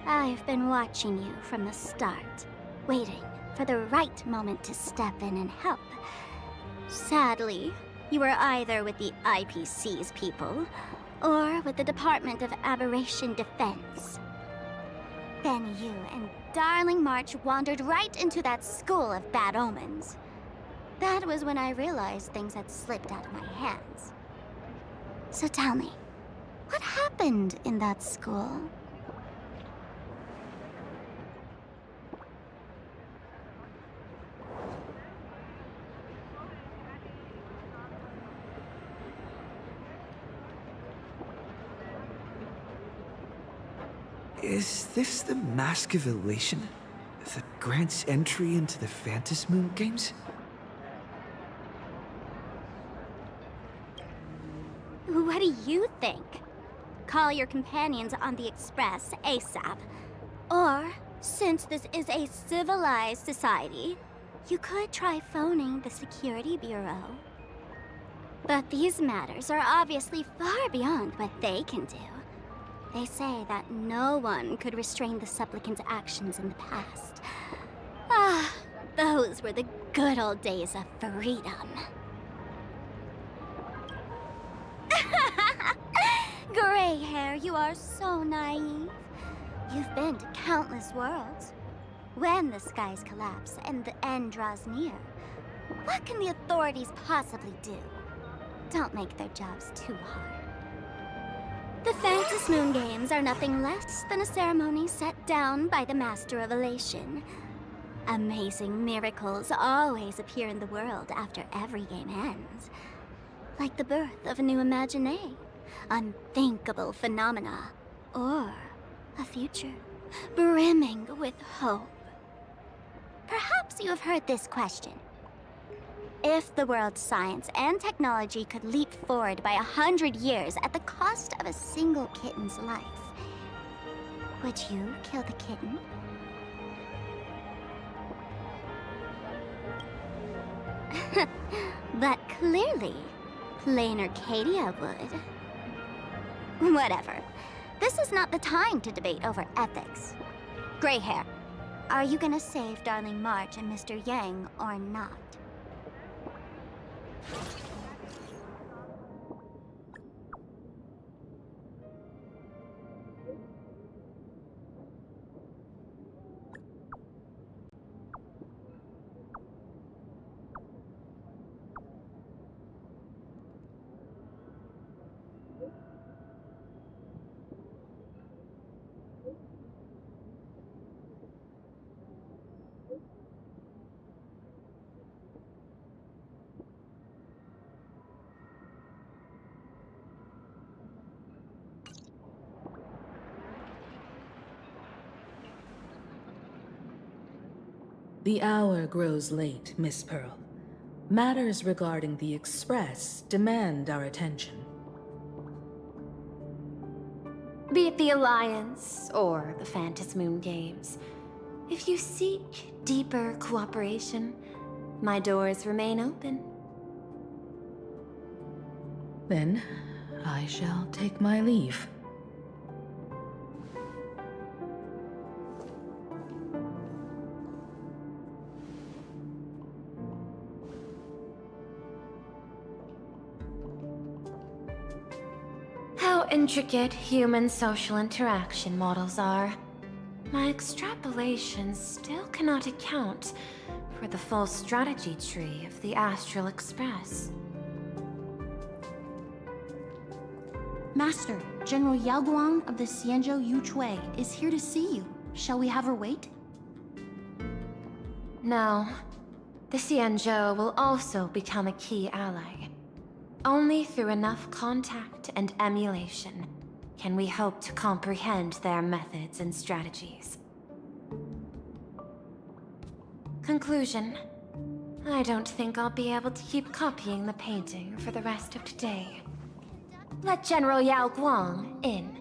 I've been watching you from the start, waiting for the right moment to step in and help. Sadly, you were either with the IPC's people, or with the Department of Aberration Defense. Then you and Darling March wandered right into that school of bad omens. That was when I realized things had slipped out of my hands. So tell me, what happened in that school?
Is this the Mask of Elation that grants entry into the Phantasmoon games?
What do you think? Call your companions on the Express ASAP. Or, since this is a civilized society, you could try phoning the Security Bureau. But these matters are obviously far beyond what they can do. They say that no one could restrain the supplicant's actions in the past. Ah, those were the good old days of freedom. Gray hair, you are so naive. You've been to countless worlds. When the skies collapse and the end draws near, what can the authorities possibly do? Don't make their jobs too hard. The Phantom Moon Games are nothing less than a ceremony set down by the Master of Elation. Amazing miracles always appear in the world after every game ends. Like the birth of a new imagination, unthinkable phenomena, or a future brimming with hope. Perhaps you have heard this question. If the world's science and technology could leap forward by 100 years at the cost of a single kitten's life, would you kill the kitten? But clearly, plain Arcadia would. Whatever. This is not the time to debate over ethics. Gray hair, are you gonna save Darling March and Mr. Yang or not?
The hour grows late, Miss Pearl. Matters regarding the Express demand our attention.
Be it the Alliance or the Phantom Moon Games, if you seek deeper cooperation, my doors remain open.
Then, I shall take my leave.
How intricate human social interaction models are. My extrapolations still cannot account for the full strategy tree of the Astral Express.
Master, General Yao Guang of the Xianzhou Yu Chui is here to see you. Shall we have her wait?
No. The Xianzhou will also become a key ally. Only through enough contact and emulation can we hope to comprehend their methods and strategies. Conclusion. I don't think I'll be able to keep copying the painting for the rest of today. Let General Yao Guang in.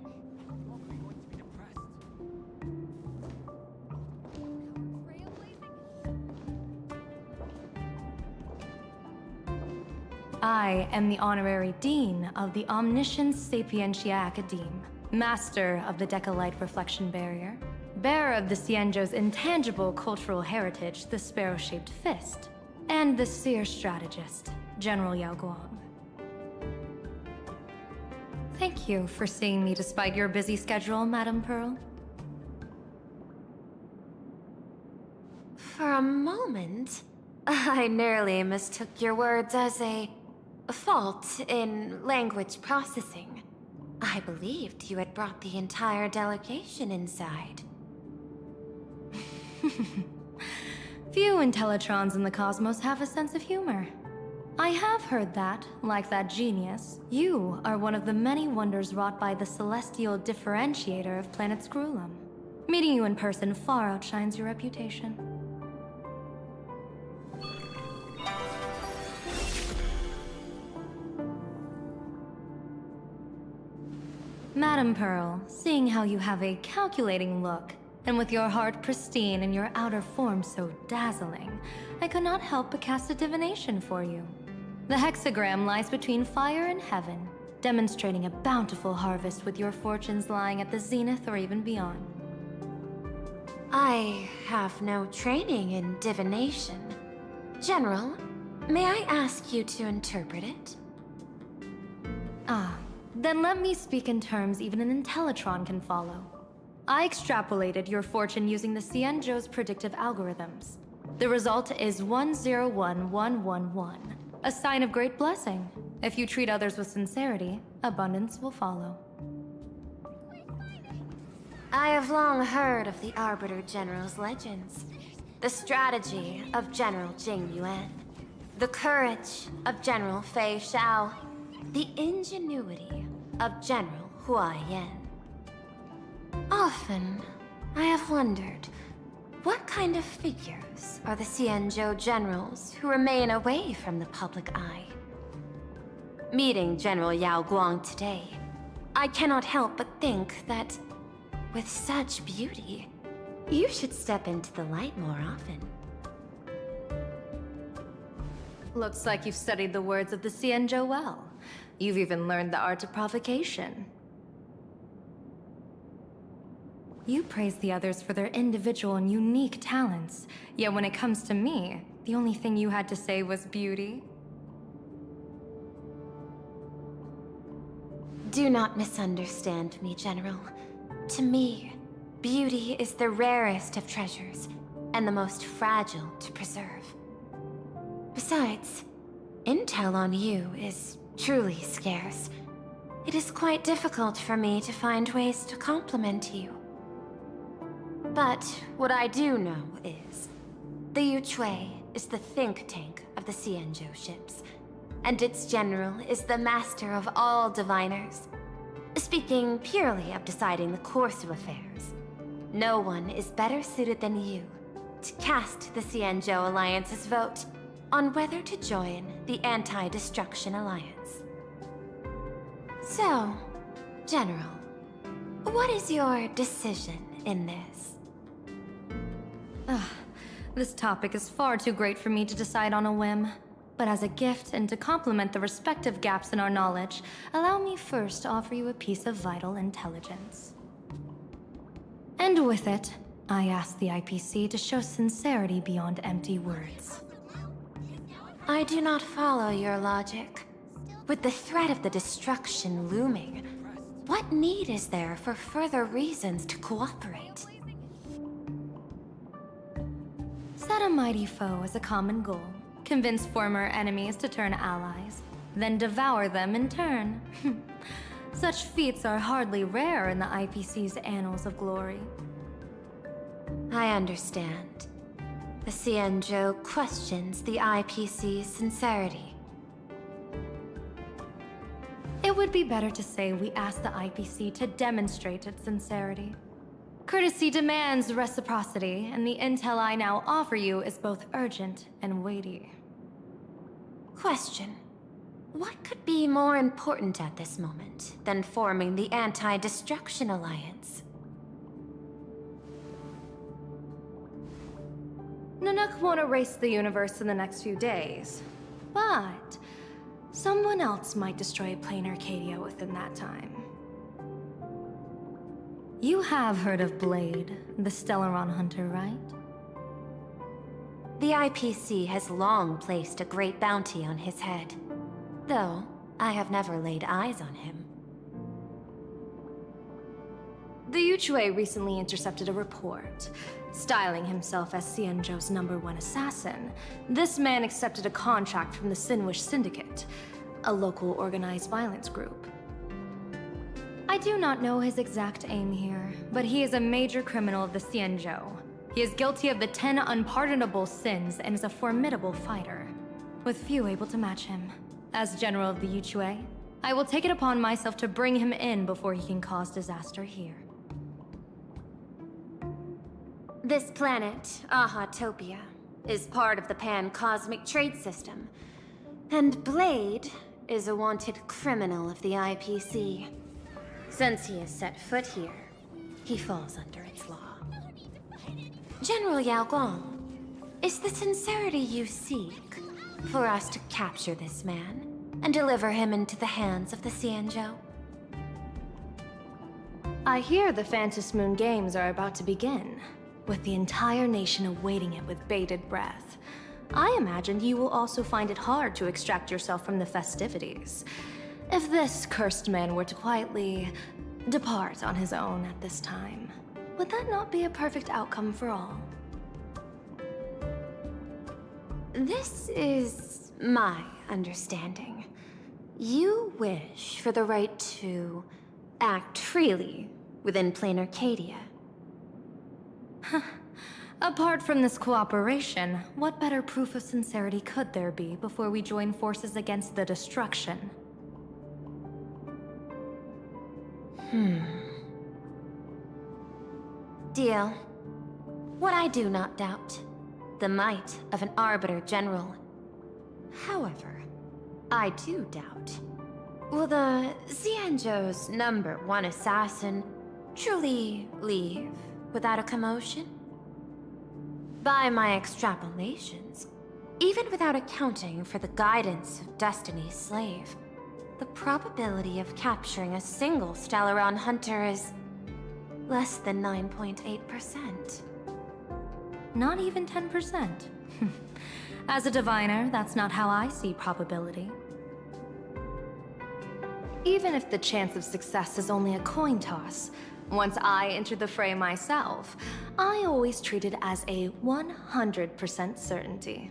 I am the Honorary Dean of the Omniscience Sapientia Academe, Master of the Decalite Reflection Barrier, bearer of the Xianzhou's intangible cultural heritage, the Sparrow-Shaped Fist, and the Seer Strategist, General Yao Guang. Thank you for seeing me despite your busy schedule, Madame Pearl.
For a moment, I nearly mistook your words as a fault in language processing. I believed you had brought the entire delegation inside.
Few Intellitrons in the cosmos have a sense of humor. I have heard that, like that genius, you are one of the many wonders wrought by the celestial differentiator of planet Scrulum. Meeting you in person far outshines your reputation. Madame Pearl, seeing how you have a calculating look, and with your heart pristine and your outer form so dazzling, I could not help but cast a divination for you. The hexagram lies between fire and heaven,
demonstrating a bountiful harvest with your fortunes lying at the zenith or even beyond.
I have no training in divination. General, may I ask you to interpret it?
Ah, then let me speak in terms even an Intellitron can follow. I extrapolated your fortune using the Cienjo's predictive algorithms. The result is 101111, a sign of great blessing. If you treat others with sincerity, abundance will follow.
I have long heard of the Arbiter General's legends. The strategy of General Jing Yuan. The courage of General Fei Xiao. The ingenuity of General Hua Yan. Often, I have wondered, what kind of figures are the Cienjo generals who remain away from the public eye? Meeting General Yao Guang today, I cannot help but think that, with such beauty, you should step into the light more often.
Looks like you've studied the words of the Cienjo well. You've even learned the art of provocation. You praise the others for their individual and unique talents, yet when it comes to me, the only thing you had to say was beauty.
Do not misunderstand me, General. To me, beauty is the rarest of treasures, and the most fragile to preserve. Besides, intel on you is truly scarce. It is quite difficult for me to find ways to compliment you. But what I do know is, the Yuchui is the think tank of the Cienjo ships, and its general is the master of all diviners. Speaking purely of deciding the course of affairs, no one is better suited than you to cast the Cienjo Alliance's vote on whether to join the Anti-Destruction Alliance. So, General, what is your decision in this?
This topic is far too great for me to decide on a whim. But as a gift and to complement the respective gaps in our knowledge, allow me first to offer you a piece of vital intelligence. And with it, I ask the IPC to show sincerity beyond empty words.
I do not follow your logic. With the threat of the destruction looming, what need is there for further reasons to cooperate?
Set a mighty foe as a common goal. Convince former enemies to turn allies, then devour them in turn. Such feats are hardly rare in the IPC's annals of glory.
I understand. The Cienjo questions the IPC's sincerity.
It would be better to say we ask the IPC to demonstrate its sincerity. Courtesy demands reciprocity, and the intel I now offer you is both urgent and weighty.
Question. What could be more important at this moment than forming the Anti-Destruction Alliance?
Nanook won't erase the universe in the next few days, but someone else might destroy plain Arcadia within that time. You have heard of Blade, the Stellaron hunter, right?
The IPC has long placed a great bounty on his head, though I have never laid eyes on him.
The Yuchui recently intercepted a report. Styling himself as Cienjo's #1 assassin, this man accepted a contract from the Sinwish Syndicate, a local organized violence group. I do not know his exact aim here, but he is a major criminal of the Cienjo. He is guilty of the 10 unpardonable sins and is a formidable fighter, with few able to match him. As General of the Yuchui, I will take it upon myself to bring him in before he can cause disaster here.
This planet, Ahatopia, is part of the pan-cosmic trade system, and Blade is a wanted criminal of the IPC. Since he has set foot here, he falls under its law. General Yao Guang, is the sincerity you seek for us to capture this man? and deliver him into the hands of the Xianzhou. I hear the Phantom Moon Games are about to begin, with the entire nation awaiting it with bated breath. I imagine you will also find it hard to extract yourself from the festivities. If this cursed man were to quietly depart on his own at this time, would that not be a perfect outcome for all? This is my understanding. You wish for the right to act freely within Plain Arcadia. Apart from this cooperation, what better proof of sincerity could there be before we join forces against the destruction? Deal. What I do not doubt. The might of an Arbiter General. However, I do doubt. Will the Xianzhou's #1 assassin truly leave without a commotion? By my extrapolations, even without accounting for the guidance of Destiny's slave, the probability of capturing a single Stellaron hunter is less than 9.8%. Not even 10%. As a diviner, that's not how I see probability. Even if the chance of success is only a coin toss, once I enter the fray myself, I always treat it as a 100% certainty.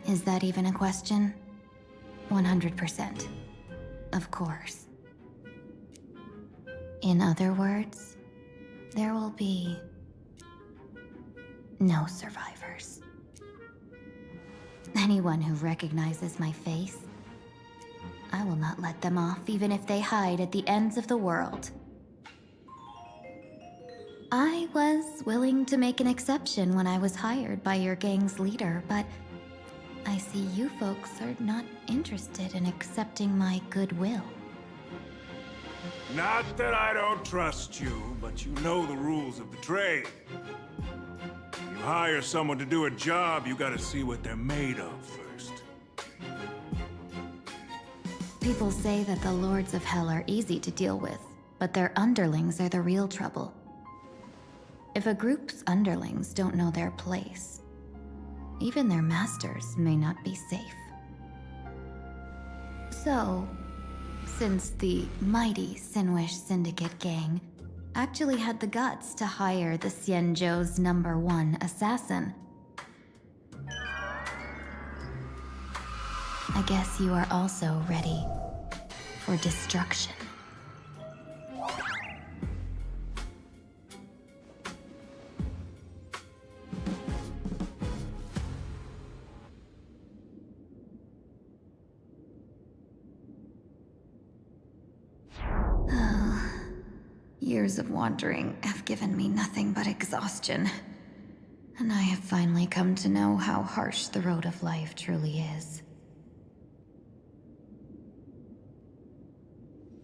Is that even a question? 100%. Of course. In other words, there will be no survivors. Anyone who recognizes my face, I will not let them off even if they hide at the ends of the world. I was willing to make an exception when I was hired by your gang's leader, but I see you folks are not interested in accepting my goodwill.
Not that I don't trust you, but you know the rules of the trade. You hire someone to do a job, you gotta see what they're made of first.
People say that the Lords of Hell are easy to deal with, but their underlings are the real trouble. If a group's underlings don't know their place, even their masters may not be safe. So, since the mighty Sinwish Syndicate gang actually had the guts to hire the Xianzhou's #1 assassin, I guess you are also ready for destruction. Years of wandering have given me nothing but exhaustion, and I have finally come to know how harsh the road of life truly is.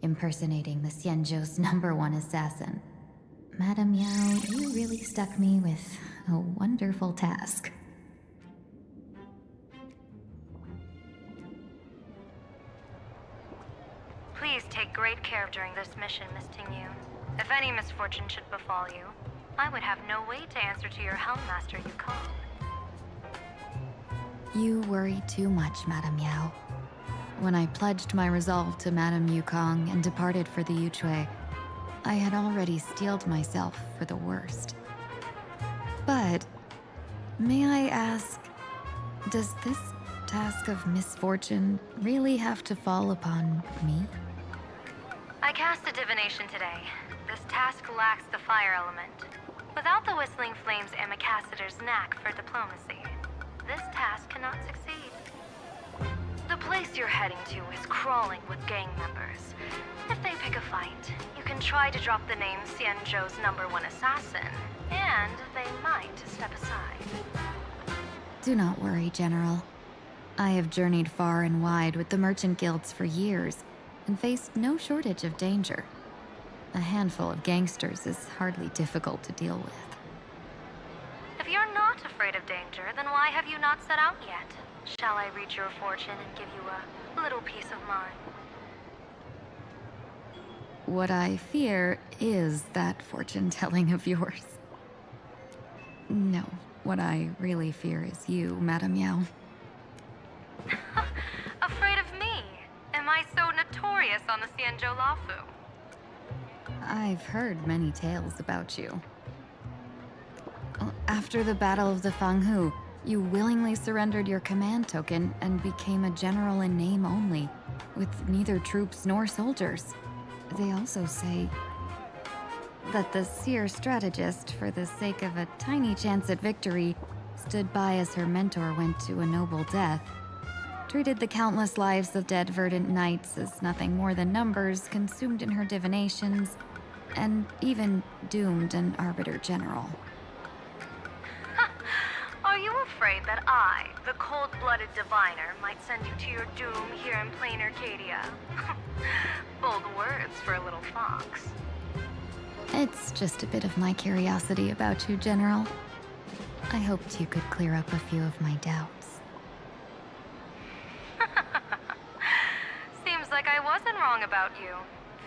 Impersonating the Xianzhou's #1 assassin. Madame Yao, you really stuck me with a wonderful task.
Please take great care during this mission, Miss Tingyu. If any misfortune should befall you, I would have no way to answer to your Helmmaster Yukong.
You worry too much, Madame Yao. When I pledged my resolve to Madame Yukong and departed for the Yuchui, I had already steeled myself for the worst. But, may I ask, does this task of misfortune really have to fall upon me?
I cast a divination today. This task lacks the fire element. Without the Whistling Flames Amicassator's knack for diplomacy, this task cannot succeed. The place you're heading to is crawling with gang members. If they pick a fight, you can try to drop the name Xianzhou's #1 assassin, and they might step aside.
Do not worry, General. I have journeyed far and wide with the merchant guilds for years and faced no shortage of danger. A handful of gangsters is hardly difficult to deal with.
If you're not afraid of danger, then why have you not set out yet? Shall I read your fortune and give you a little peace of mind?
What I fear is that fortune-telling of yours. No, what I really fear is you, Madame Yao.
Afraid of me? Am I so notorious on the Xianzhou Lafu?
I've heard many tales about you. After the Battle of the Fanghu, you willingly surrendered your command token and became a general in name only, with neither troops nor soldiers. They also say that the seer strategist, for the sake of a tiny chance at victory, stood by as her mentor went to a noble death, treated the countless lives of dead verdant knights as nothing more than numbers consumed in her divinations, and even doomed an arbiter general.
Are you afraid that I, the cold-blooded diviner, might send you to your doom here in plain Arcadia? Bold words for a little fox.
It's just a bit of my curiosity about you, General. I hoped you could clear up a few of my doubts.
Seems like I wasn't wrong about you.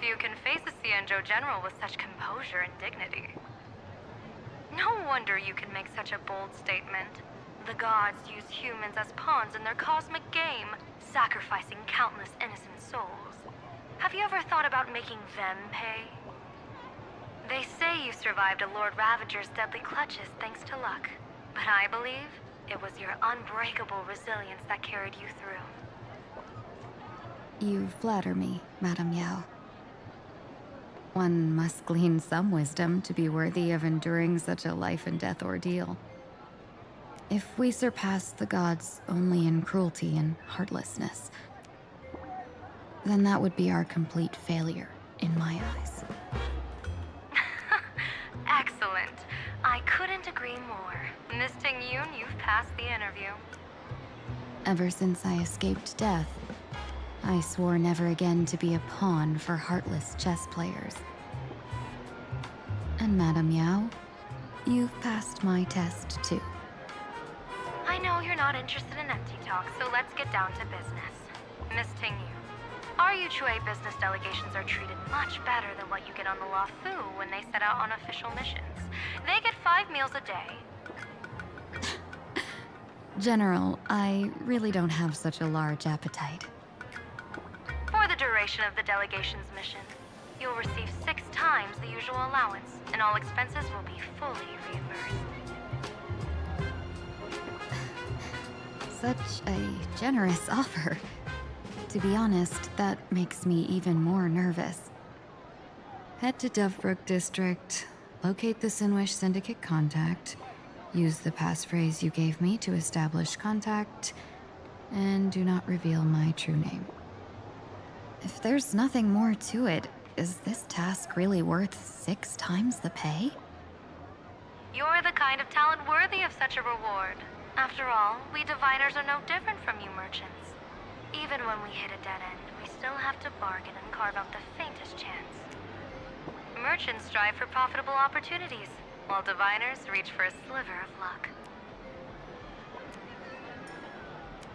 Few can face a Xianzhou general with such composure and dignity. No wonder you can make such a bold statement. The gods use humans as pawns in their cosmic game, sacrificing countless innocent souls. Have you ever thought about making them pay? They say you survived a Lord Ravager's deadly clutches thanks to luck, but I believe it was your unbreakable resilience that carried you through.
You flatter me, Madame Yao. One must glean some wisdom to be worthy of enduring such a life-and-death ordeal. If we surpass the gods only in cruelty and heartlessness, then that would be our complete failure in my eyes.
Excellent. I couldn't agree more. Miss Ting-Yun, you've passed the interview.
Ever since I escaped death, I swore never again to be a pawn for heartless chess players. And Madame Yao, you've passed my test too.
I know you're not interested in empty talk, so let's get down to business. Miss Ting-Yun, our Yuchue business delegations are treated much better than what you get on the Lafu when they set out on official missions. They get 5 meals a day.
General, I really don't have such a large appetite.
For the duration of the delegation's mission, you'll receive 6 times the usual allowance, and all expenses will be fully reimbursed.
Such a generous offer. To be honest, that makes me even more nervous. Head to Dovebrook District, locate the Sinwish Syndicate contact, use the passphrase you gave me to establish contact, and do not reveal my true name. If there's nothing more to it, is this task really worth 6 times the pay?
You're the kind of talent worthy of such a reward. After all, we diviners are no different from you merchants. Even when we hit a dead end, we still have to bargain and carve out the faintest chance. Merchants strive for profitable opportunities, while diviners reach for a sliver of luck.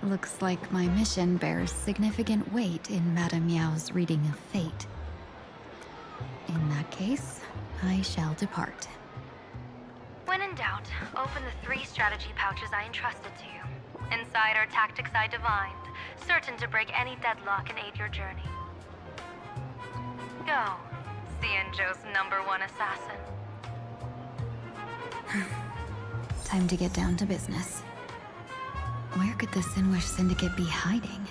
Looks like my mission bears significant weight in Madame Yao's reading of fate. In that case, I shall depart.
When in doubt, open the 3 strategy pouches I entrusted to you. Inside are tactics I divined, certain to break any deadlock and aid your journey. Go, Xianzhou's #1 assassin.
Time to get down to business. Where could the Sinwish Syndicate be hiding?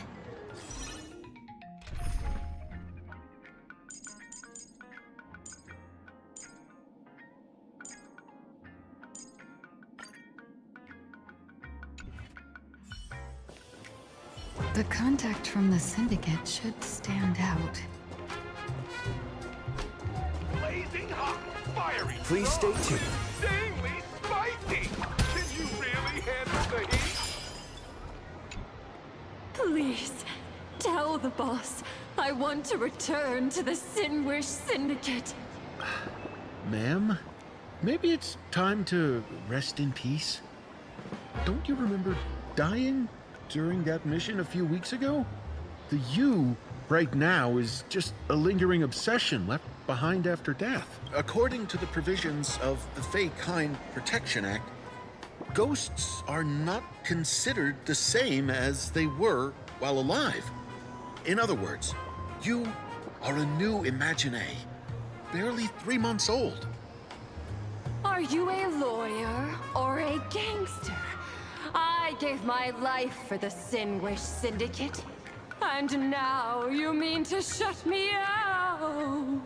The contact from the Syndicate should stand out.
Blazing hot, fiery.
Please stay tuned.
Insanely spicy. Can you really handle the heat?
Please, tell the boss I want to return to the Sinwish Syndicate.
Ma'am, maybe it's time to rest in peace. Don't you remember dying during that mission a few weeks ago? The you right now is just a lingering obsession left behind after death. According to the provisions of the Fey Kind Protection Act, ghosts are not considered the same as they were while alive. In other words, you are a new Imagine, barely 3 months old.
Are you a lawyer or a gangster? I gave my life for the Sinwish Syndicate, and now you mean to shut me out?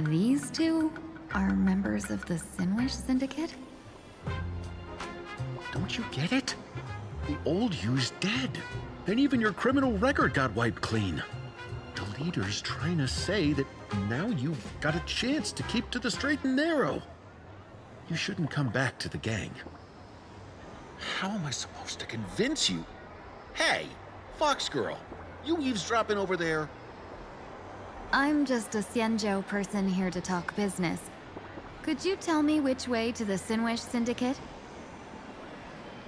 These two are members of the Sinwish Syndicate?
Don't you get it? The old you's dead, and even your criminal record got wiped clean. The leader's trying to say that now you've got a chance to keep to the straight and narrow. You shouldn't come back to the gang. How am I supposed to convince you? Hey, Fox Girl, you eavesdropping over there?
I'm just a Xianzhou person here to talk business. Could you tell me which way to the Sinwish Syndicate?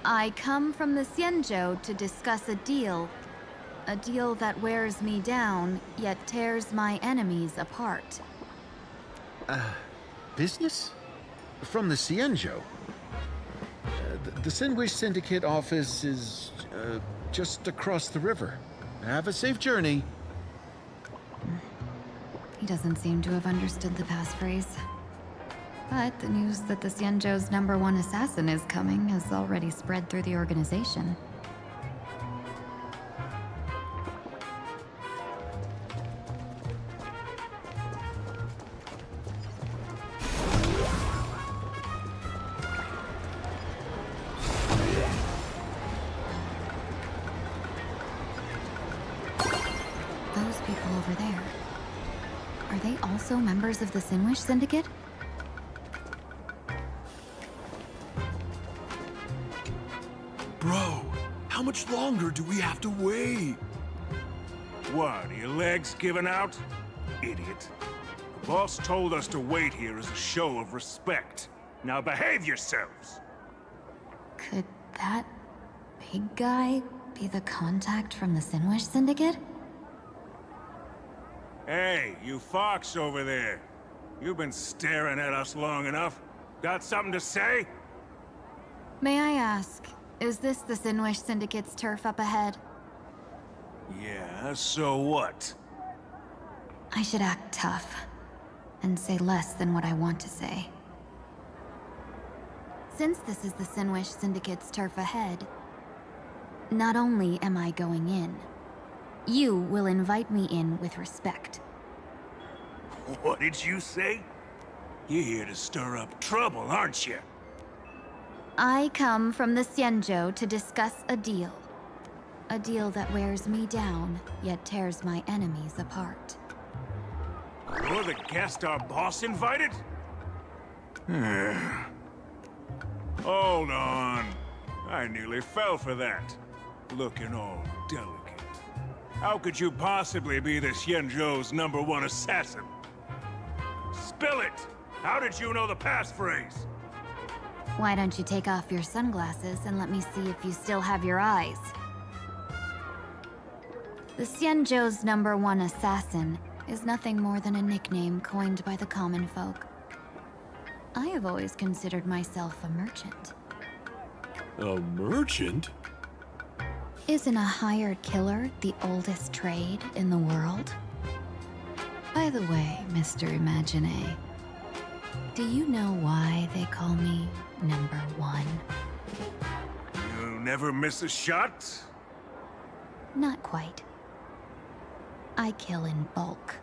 I come from the Xianzhou to discuss a deal. A deal that wears me down, yet tears my enemies apart.
Business? From the Xianzhou? The Sinwish Syndicate office is just across the river. Have a safe journey.
He doesn't seem to have understood the passphrase. But the news that the Xianzhou's #1 assassin is coming has already spread through the organization. Those people over there, are they also members of the Sinwish Syndicate?
Bro, how much longer do we have to wait? What, are your legs giving out? Idiot. The boss told us to wait here as a show of respect. Now behave yourselves!
Could that big guy be the contact from the Sinwish Syndicate?
Hey, you fox over there. You've been staring at us long enough. Got something to say?
May I ask, is this the Sinwish Syndicate's turf up ahead?
Yeah, so what?
I should act tough, and say less than what I want to say. Since this is the Sinwish Syndicate's turf ahead, not only am I going in, you will invite me in with respect.
What did you say? You're here to stir up trouble, aren't you?
I come from the Xianzhou to discuss a deal. A deal that wears me down, yet tears my enemies apart.
You're the guest our boss invited? Hold on. I nearly fell for that. Looking all delicate. How could you possibly be the Xianzhou's #1 assassin? Spill it! How did you know the passphrase?
Why don't you take off your sunglasses and let me see if you still have your eyes? The Xianzhou's #1 assassin is nothing more than a nickname coined by the common folk. I have always considered myself a merchant.
A merchant?
Isn't a hired killer the oldest trade in the world? By the way, Mr. Imagine, do you know why they call me #1?
You never miss a shot?
Not quite. I kill in bulk.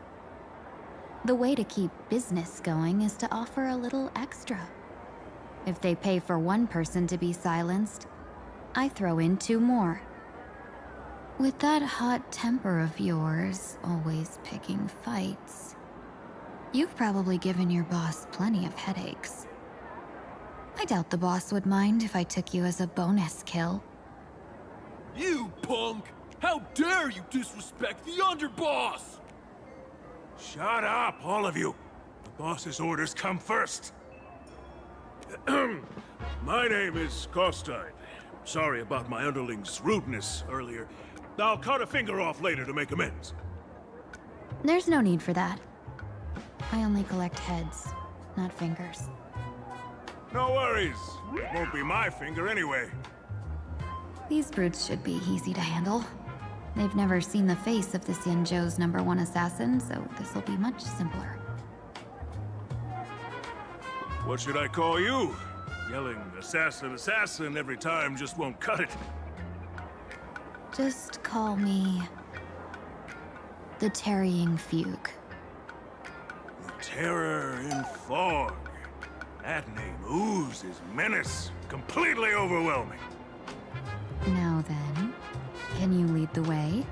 The way to keep business going is to offer a little extra. If they pay for one person to be silenced, I throw in 2 more. With that hot temper of yours, always picking fights, you've probably given your boss plenty of headaches. I doubt the boss would mind if I took you as a bonus kill.
You punk! How dare you disrespect the underboss!
Shut up, all of you. The boss's orders come first. My name is Kostine. Sorry about my underling's rudeness earlier. I'll cut a finger off later to make amends.
There's no need for that. I only collect heads, not fingers.
No worries. It won't be my finger anyway.
These brutes should be easy to handle. They've never seen the face of the Xianzhou's #1 assassin, so this'll be much simpler.
What should I call you? Yelling assassin, assassin every time just won't cut it.
Just call me... the Tarrying Fugue.
Terror in fog. That name oozes menace. Completely overwhelming.
Now then, can you lead the way?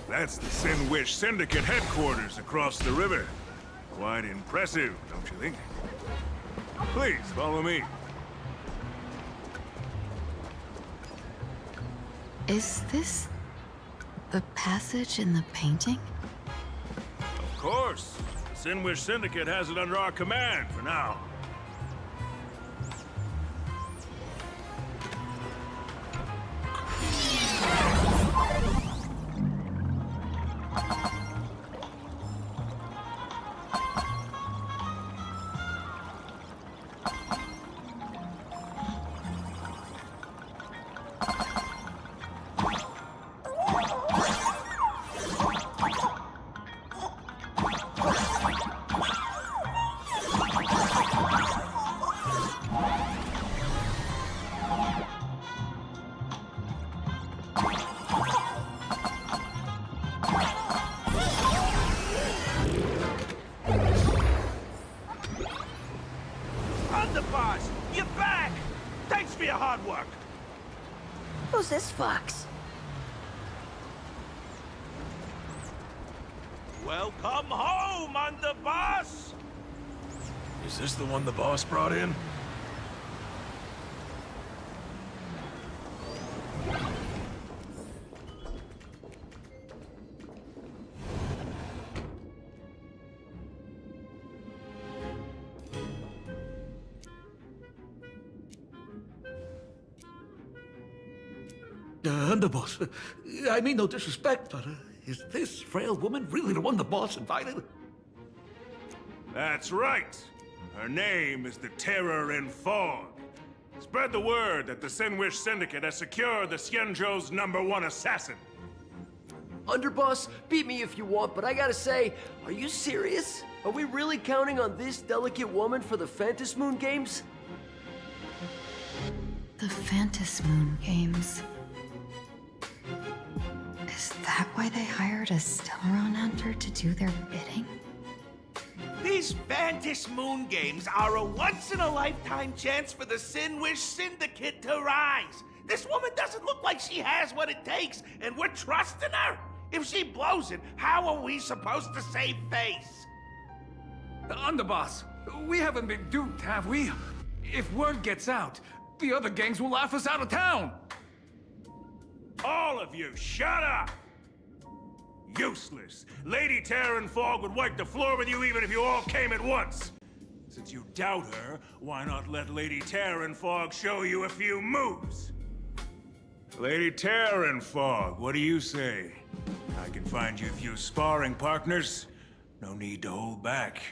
That's the Sinwish Syndicate headquarters across the river. Quite impressive, don't you think? Please, follow me.
Is this the passage in the painting?
Of course. The Sinwish Syndicate has it under our command for now.
Underboss, you're back! Thanks for your hard work.
Who's this fox?
Welcome home, Underboss!
Is this the one the boss brought in?
Underboss, I mean no disrespect, but is this frail woman really the one the boss invited?
That's right. Her name is the Terror in Fog. Spread the word that the Sinwish Syndicate has secured the Xianzhou's #1 assassin.
Underboss, beat me if you want, but I gotta say, are you serious? Are we really counting on this delicate woman for the Phantasmoon Games?
The Phantasmoon Games. Is that why they hired a Stellaron hunter to do their bidding?
These Phantasmoon Games are a once-in-a-lifetime chance for the Sinwish Syndicate to rise. This woman doesn't look like she has what it takes, and we're trusting her. If she blows it, how are we supposed to save face?
Underboss, we haven't been duped, have we? If word gets out, the other gangs will laugh us out of town.
All of you, shut up! Useless. Lady Terror in Fog would wipe the floor with you even if you all came at once. Since you doubt her, why not let Lady Terror in Fog show you a few moves? Lady Terror in Fog, what do you say? I can find you a few sparring partners. No need to hold back.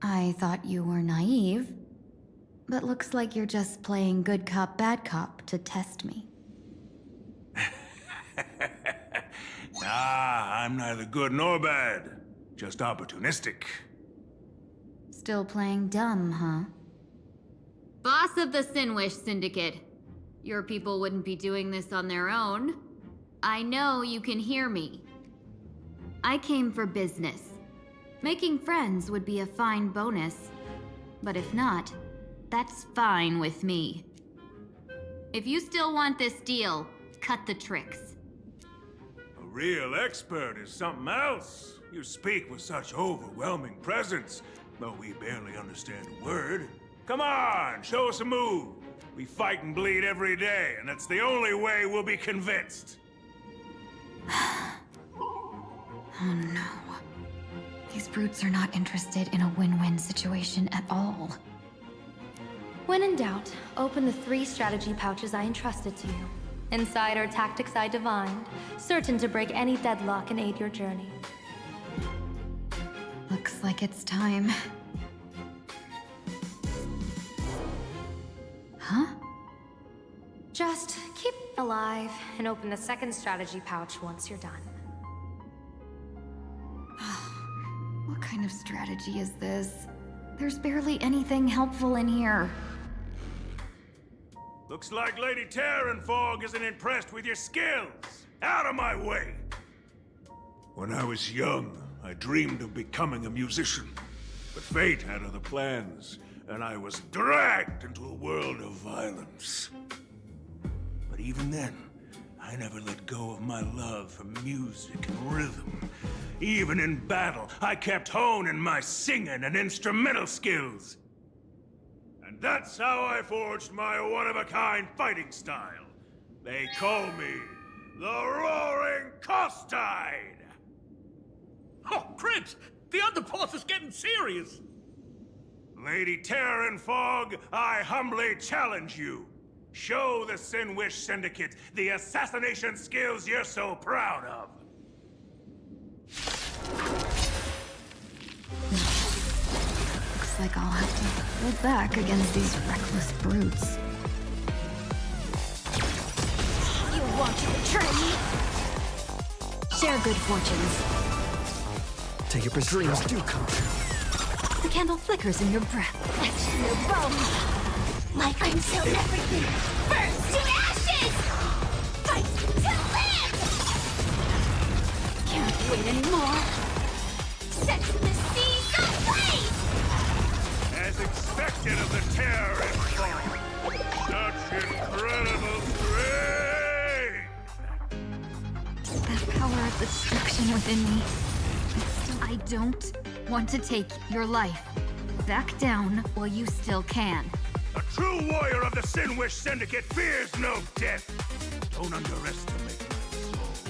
I thought you were naive, but looks like you're just playing good cop, bad cop to test me.
Nah, I'm neither good nor bad. Just opportunistic.
Still playing dumb, huh?
Boss of the Sinwish Syndicate. Your people wouldn't be doing this on their own. I know you can hear me. I came for business. Making friends would be a fine bonus. But if not, that's fine with me. If you still want this deal, cut the tricks.
A real expert is something else. You speak with such overwhelming presence, though we barely understand a word. Come on, show us a move. We fight and bleed every day, and that's the only way we'll be convinced.
Oh no. These brutes are not interested in a win-win situation at all.
When in doubt, open the 3 strategy pouches I entrusted to you. Inside are tactics I divined, certain to break any deadlock and aid your journey.
Looks like it's time. Huh?
Just keep alive and open the 2nd strategy pouch once you're done.
What kind of strategy is this? There's barely anything helpful in here.
Looks like Lady Terranfog isn't impressed with your skills. Out of my way! When I was young, I dreamed of becoming a musician. But fate had other plans, and I was dragged into a world of violence. But even then, I never let go of my love for music and rhythm. Even in battle, I kept honing my singing and instrumental skills. And that's how I forged my one-of-a-kind fighting style. They call me the Roaring Costide!
Oh, Prince! The underboss is getting serious!
Lady Terranfog, I humbly challenge you. Show the Sinwish Syndicate the assassination skills you're so proud of.
Looks like I'll have to hold back against these reckless brutes.
You want to betray me? Share good fortunes.
Take your dreams do come true.
The candle flickers in your breath.
That's your bone. Life until everything burns to ashes! Fight to live! Can't wait anymore. Set the seas ablaze!
As expected of the Terranfog. Such incredible strength!
That power of destruction within me.
I don't want to take your life. Back down while you still can.
A true warrior of the Sinwish Syndicate fears no death. Don't underestimate my resolve.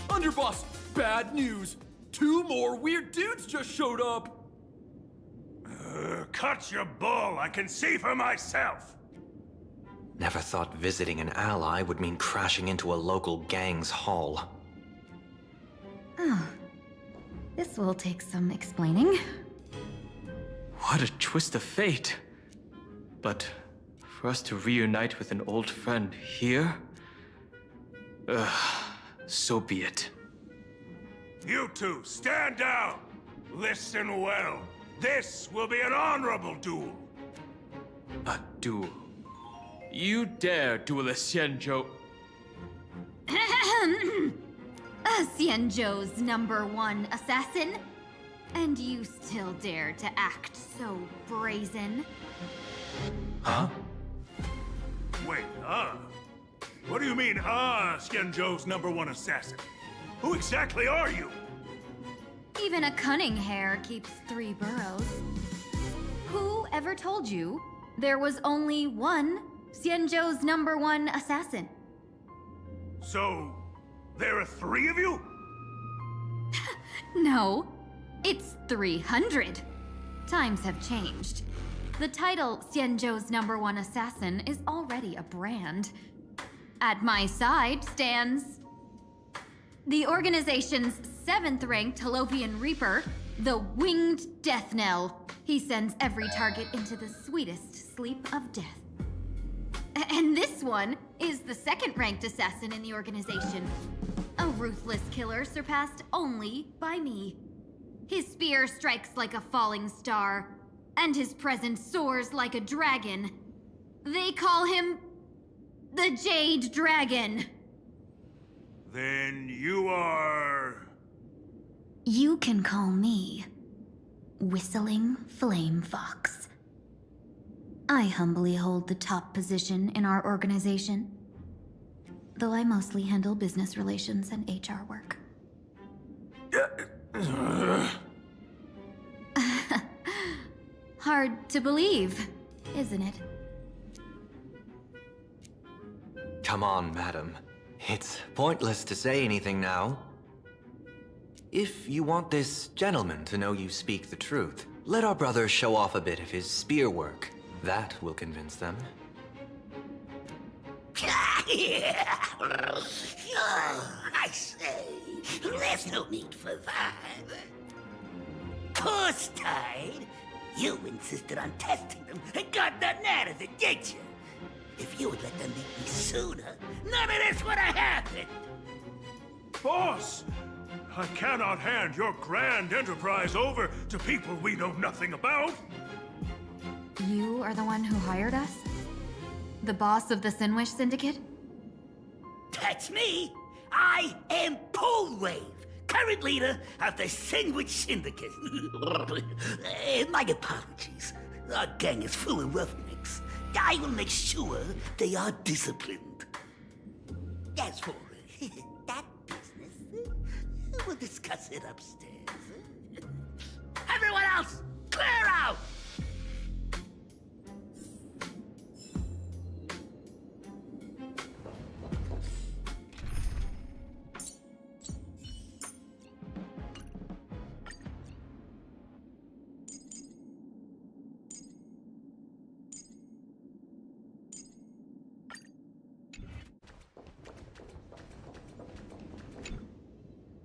Underboss, bad news. 2 more weird dudes just showed up.
Cut your bull. I can see for myself.
Never thought visiting an ally would mean crashing into a local gang's hall.
Oh. This will take some explaining.
What a twist of fate. But for us to reunite with an old friend here? So be it.
You two, stand down. Listen well. This will be an honorable duel.
A duel. You dare duel a Xianzhou?
Xianzhou's #1 assassin? And you still dare to act so brazen?
Huh?
Wait, What do you mean, Xianzhou's #1 assassin? Who exactly are you?
Even a cunning hare keeps 3 burrows. Who ever told you there was only one Xianzhou's #1 assassin?
So, there are 3 of you?
No, it's 300. Times have changed. The title Xianzhou's #1 assassin is already a brand. At my side stands the organization's 7th-ranked Holovian Reaper, the Winged Death Knell. He sends every target into the sweetest sleep of death. And this one is the 2nd-ranked assassin in the organization. A ruthless killer surpassed only by me. His spear strikes like a falling star. and his presence soars like a dragon. They call him the Jade Dragon.
Then you are...
You can call me Whistling Flame Fox. I humbly hold the top position in our organization, though I mostly handle business relations and HR work. Hard to believe, isn't it?
Come on, madam. It's pointless to say anything now. If you want this gentleman to know you speak the truth, let our brother show off a bit of his spear work. That will convince them.
I say, there's no need for that. Course tied. You insisted on testing them and got nothing out of it, did you? If you would let them meet me sooner, none of this would have happened.
Boss! I cannot hand your grand enterprise over to people we know nothing about.
You are the one who hired us? The boss of the Sinwish Syndicate?
That's me. I am Polewave, current leader of the Sandwich Syndicate. My apologies. Our gang is full of roughnecks. I will make sure they are disciplined. As for that business, we'll discuss it upstairs. Everyone else, clear out!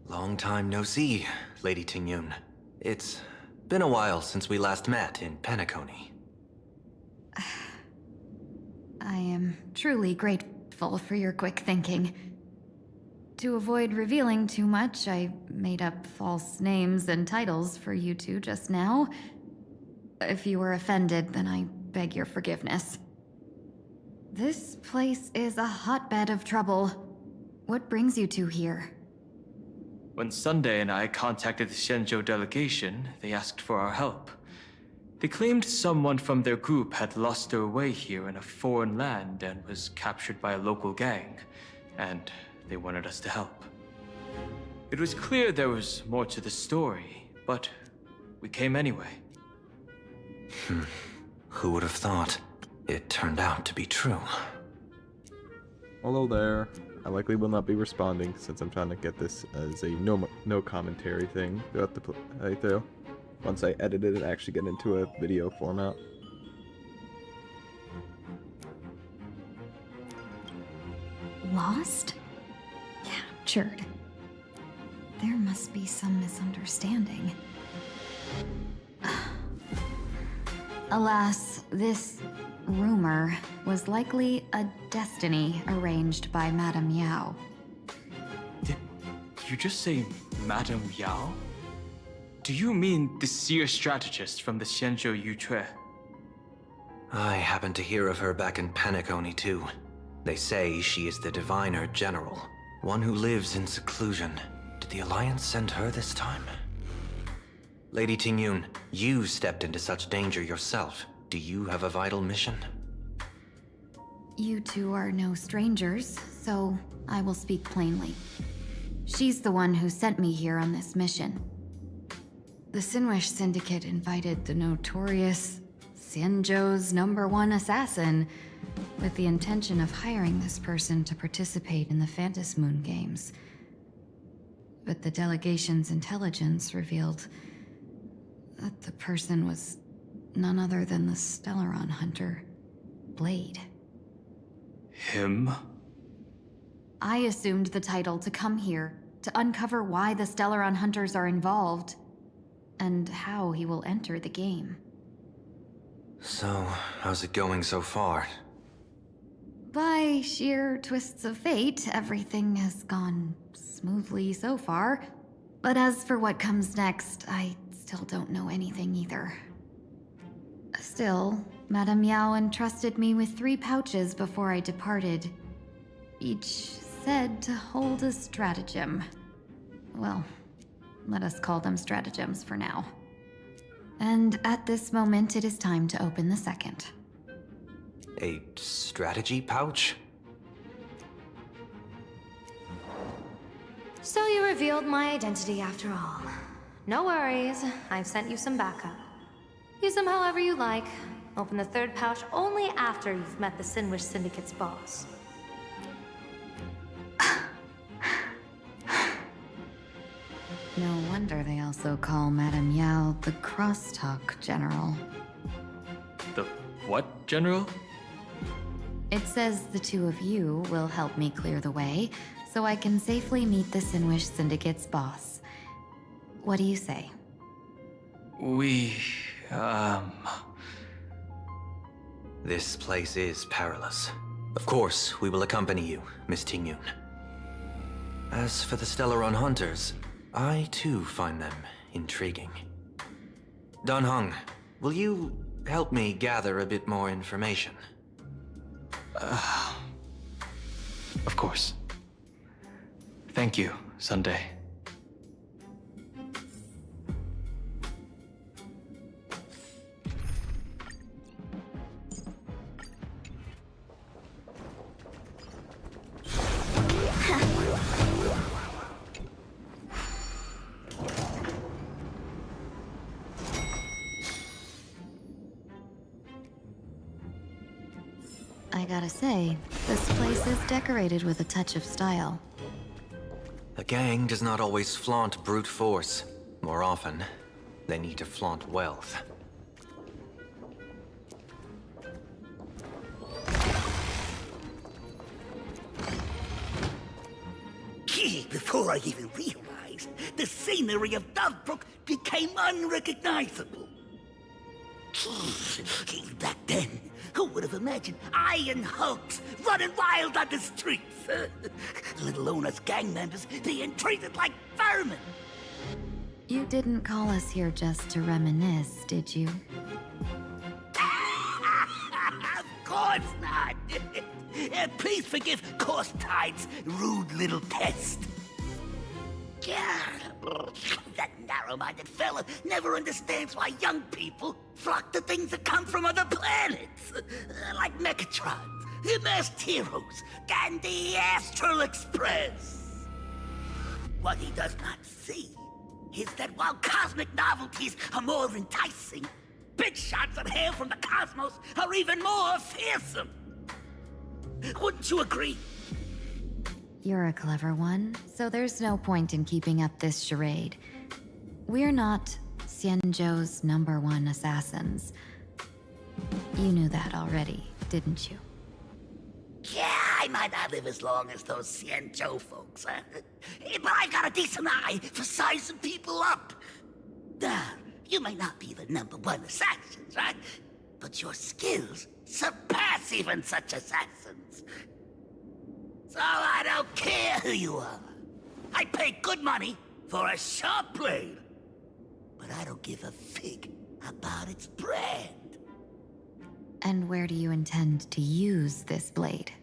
Long time no see, Lady Tingyun. It's been a while since we last met in Penacony.
I am truly grateful for your quick thinking. To avoid revealing too much, I made up false names and titles for you two just now. If you were offended, then I beg your forgiveness. This place is a hotbed of trouble. What brings you two here?
When Sunday and I contacted the Shenzhou delegation, they asked for our help. They claimed someone from their group had lost their way here in a foreign land and was captured by a local gang, and they wanted us to help. It was clear there was more to the story, but we came anyway.
Who would have thought? It turned out to be true.
Hello there. I likely will not be responding since I'm trying to get this as a no commentary thing throughout the playthrough. Once I edit it and actually get into a video format.
Lost? Captured. There must be some misunderstanding. Alas, this rumor was likely a destiny arranged by Madame Yao.
Did you just say Madame Yao? Do you mean the seer strategist from the Shenzhou Yuchue?
I happened to hear of her back in Penacony too. They say she is the Diviner General, one who lives in seclusion. Did the Alliance send her this time? Lady Tingyun, you stepped into such danger yourself. Do you have a vital mission?
You two are no strangers, so I will speak plainly. She's the one who sent me here on this mission. The Sinwish Syndicate invited the notorious Xianzhou's #1 assassin with the intention of hiring this person to participate in the Phantasmoon Games. But the delegation's intelligence revealed that the person was none other than the Stellaron hunter, Blade.
Him?
I assumed the title to come here to uncover why the Stellaron hunters are involved and how he will enter the game.
So, how's it going so far?
By sheer twists of fate, everything has gone smoothly so far. But as for what comes next, I still don't know anything either.
Still, Madame Yao entrusted me with 3 pouches before I departed. Each said to hold a stratagem. Well, let us call them stratagems for now. And at this moment, it is time to open the second.
A strategy pouch?
So you revealed my identity after all. No worries, I've sent you some backup. Use them however you like. Open the 3rd pouch only after you've met the Sinwish Syndicate's boss.
No wonder they also call Madame Yao the Crosstalk General.
The what, General?
It says the 2 of you will help me clear the way, so I can safely meet the Sinwish Syndicate's boss. What do you say?
This place is perilous. Of course, we will accompany you, Miss Tingyun. As for the Stellaron Hunters, I too find them intriguing. Dan Heng, will you help me gather a bit more information?
Of course. Thank you, Sunday.
I gotta say, this place is decorated with a touch of style.
A gang does not always flaunt brute force. More often, they need to flaunt wealth.
Before I even realized, the scenery of Dovebrook became unrecognizable. Back then, who would have imagined iron hulks running wild on the streets? Let alone us gang members being treated like vermin.
You didn't call us here just to reminisce, did you?
Of course not. Please forgive Course Tide's rude little test. That narrow-minded fella never understands why young people flock to things that come from other planets. Like Mechatrons, Masked Heroes, and the Astral Express. What he does not see is that while cosmic novelties are more enticing, big shots that hail from the cosmos are even more fearsome. Wouldn't you agree?
You're a clever one, so there's no point in keeping up this charade. We're not Xianzhou's #1 assassins. You knew that already, didn't you?
Yeah, I might not live as long as those Xianzhou folks, but I've got a decent eye for sizing people up. You may not be the #1 assassins, right? But your skills surpass even such assassins. So I don't care who you are. I pay good money for a sharp blade. But I don't give a fig about its brand.
And where do you intend to use this blade?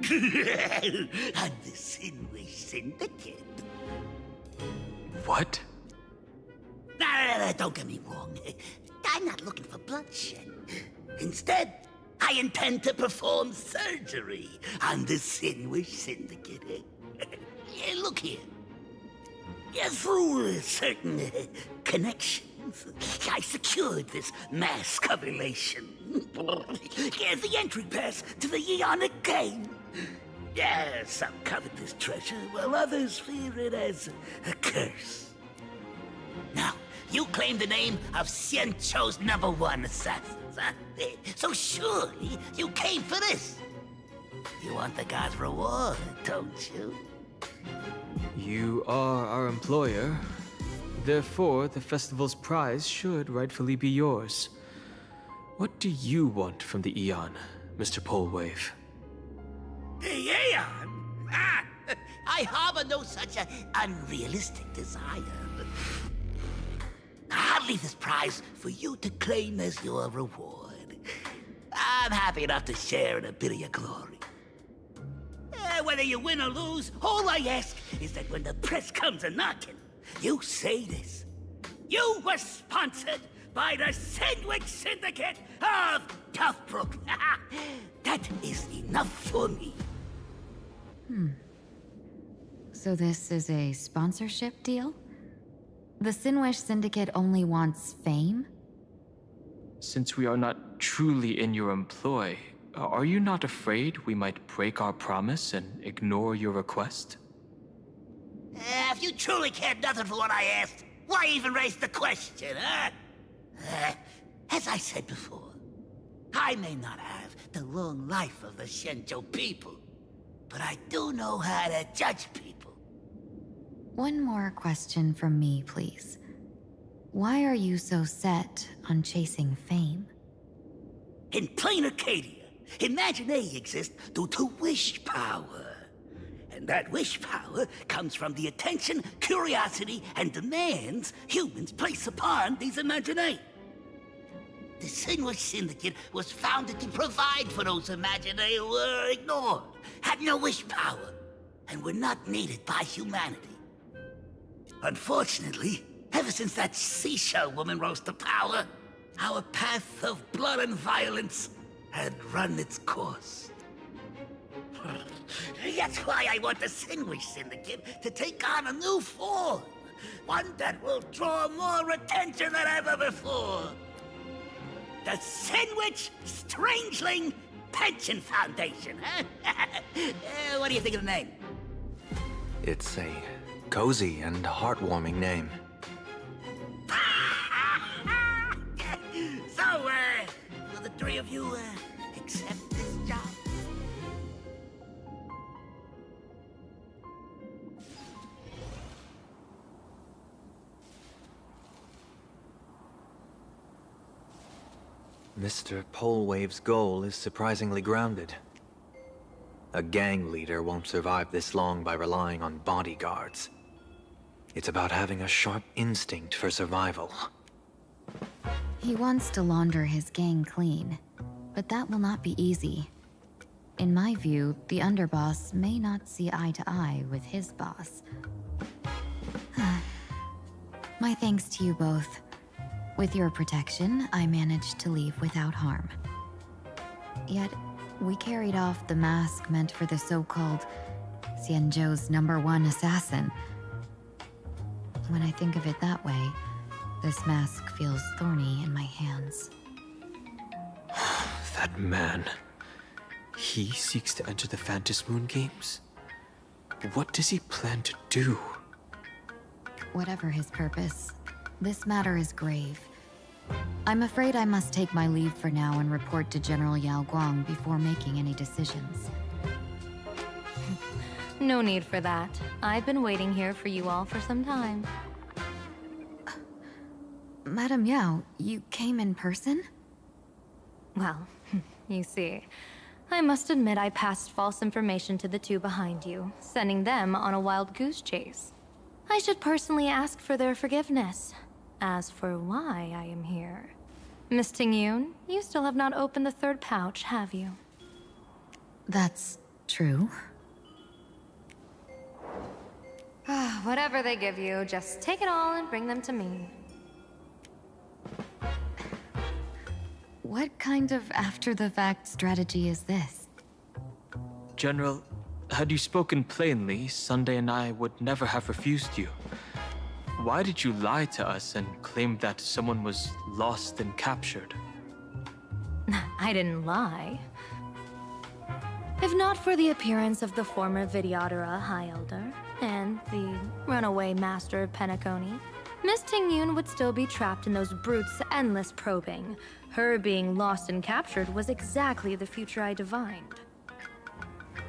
On the Sinwish Syndicate.
What?
No, don't get me wrong. I'm not looking for bloodshed. Instead, I intend to perform surgery on the Sinwish Syndicate. Look here. Through certain connections, I secured this mass correlation. The entry pass to the Eonic Game. Some covet this treasure, while others fear it as a curse. Now, you claim the name of Xianzhou's #1 assassins, huh? So surely you came for this. You want the god's reward, don't you?
You are our employer. Therefore, the festival's prize should rightfully be yours. What do you want from the Eon, Mr. Polewave?
The Aeon? I harbor no such unrealistic desire. I'd
I'll leave this prize for you to claim as your reward. I'm happy enough to share in a bit of your glory. Whether you win or lose, all I ask is that when the press comes a-knocking, you say this. You were sponsored by the Sandwich Syndicate of Toughbrook. That is enough for me.
So this is a sponsorship deal? The Sinwish Syndicate only wants fame?
Since we are not truly in your employ, are you not afraid we might break our promise and ignore your request?
If you truly cared nothing for what I asked, why even raise the question, huh? As I said before, I may not have the long life of the Shenzhou people, but I do know how to judge people.
One more question from me, please. Why are you so set on chasing fame?
In plain Arcadia, Imaginary exists due to wish power. And that wish power comes from the attention, curiosity, and demands humans place upon these Imaginary. The Sinwish Syndicate was founded to provide for those Imaginary who were ignored, had no wish power, and were not needed by humanity. Unfortunately, ever since that seashell woman rose to power, our path of blood and violence had run its course. That's why I want the Sinwish Syndicate to take on a new form. One that will draw more attention than ever before. The Sinwich Strangeling Pension Foundation, huh? What do you think of the name?
It's a cozy and heartwarming name.
So, will the three of you, accept this job?
Mr. Polewave's goal is surprisingly grounded. A gang leader won't survive this long by relying on bodyguards. It's about having a sharp instinct for survival.
He wants to launder his gang clean, but that will not be easy. In my view, the underboss may not see eye to eye with his boss. My thanks to you both. With your protection, I managed to leave without harm. Yet, we carried off the mask meant for the so-called Xianzhou's #1 assassin. When I think of it that way, this mask feels thorny in my hands.
That man. He seeks to enter the Phantom Moon Games? What does he plan to do?
Whatever his purpose, this matter is grave. I'm afraid I must take my leave for now and report to General Yao Guang before making any decisions.
No need for that. I've been waiting here for you all for some time.
Madam Yao, you came in person?
Well, you see, I must admit I passed false information to the two behind you, sending them on a wild goose chase. I should personally ask for their forgiveness. As for why I am here, Miss Tingyun, you still have not opened the third pouch, have you?
That's true.
Whatever they give you, just take it all and bring them to me.
What kind of after-the-fact strategy is this?
General, had you spoken plainly, Sunday and I would never have refused you. Why did you lie to us and claim that someone was lost and captured?
I didn't lie. If not for the appearance of the former Vidyadhara High Elder and the runaway Master of Penacony, Miss Tingyun would still be trapped in those brutes' endless probing. Her being lost and captured was exactly the future I divined.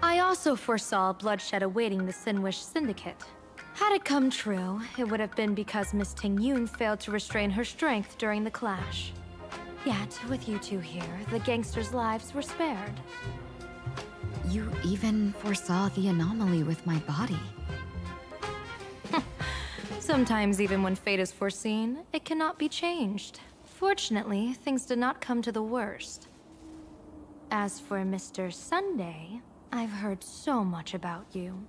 I also foresaw bloodshed awaiting the Sinwish Syndicate. Had it come true, it would have been because Miss Tingyun failed to restrain her strength during the clash. Yet, with you two here, the gangsters' lives were spared.
You even foresaw the anomaly with my body.
Sometimes even when fate is foreseen, it cannot be changed. Fortunately, things did not come to the worst. As for Mr. Sunday, I've heard so much about you.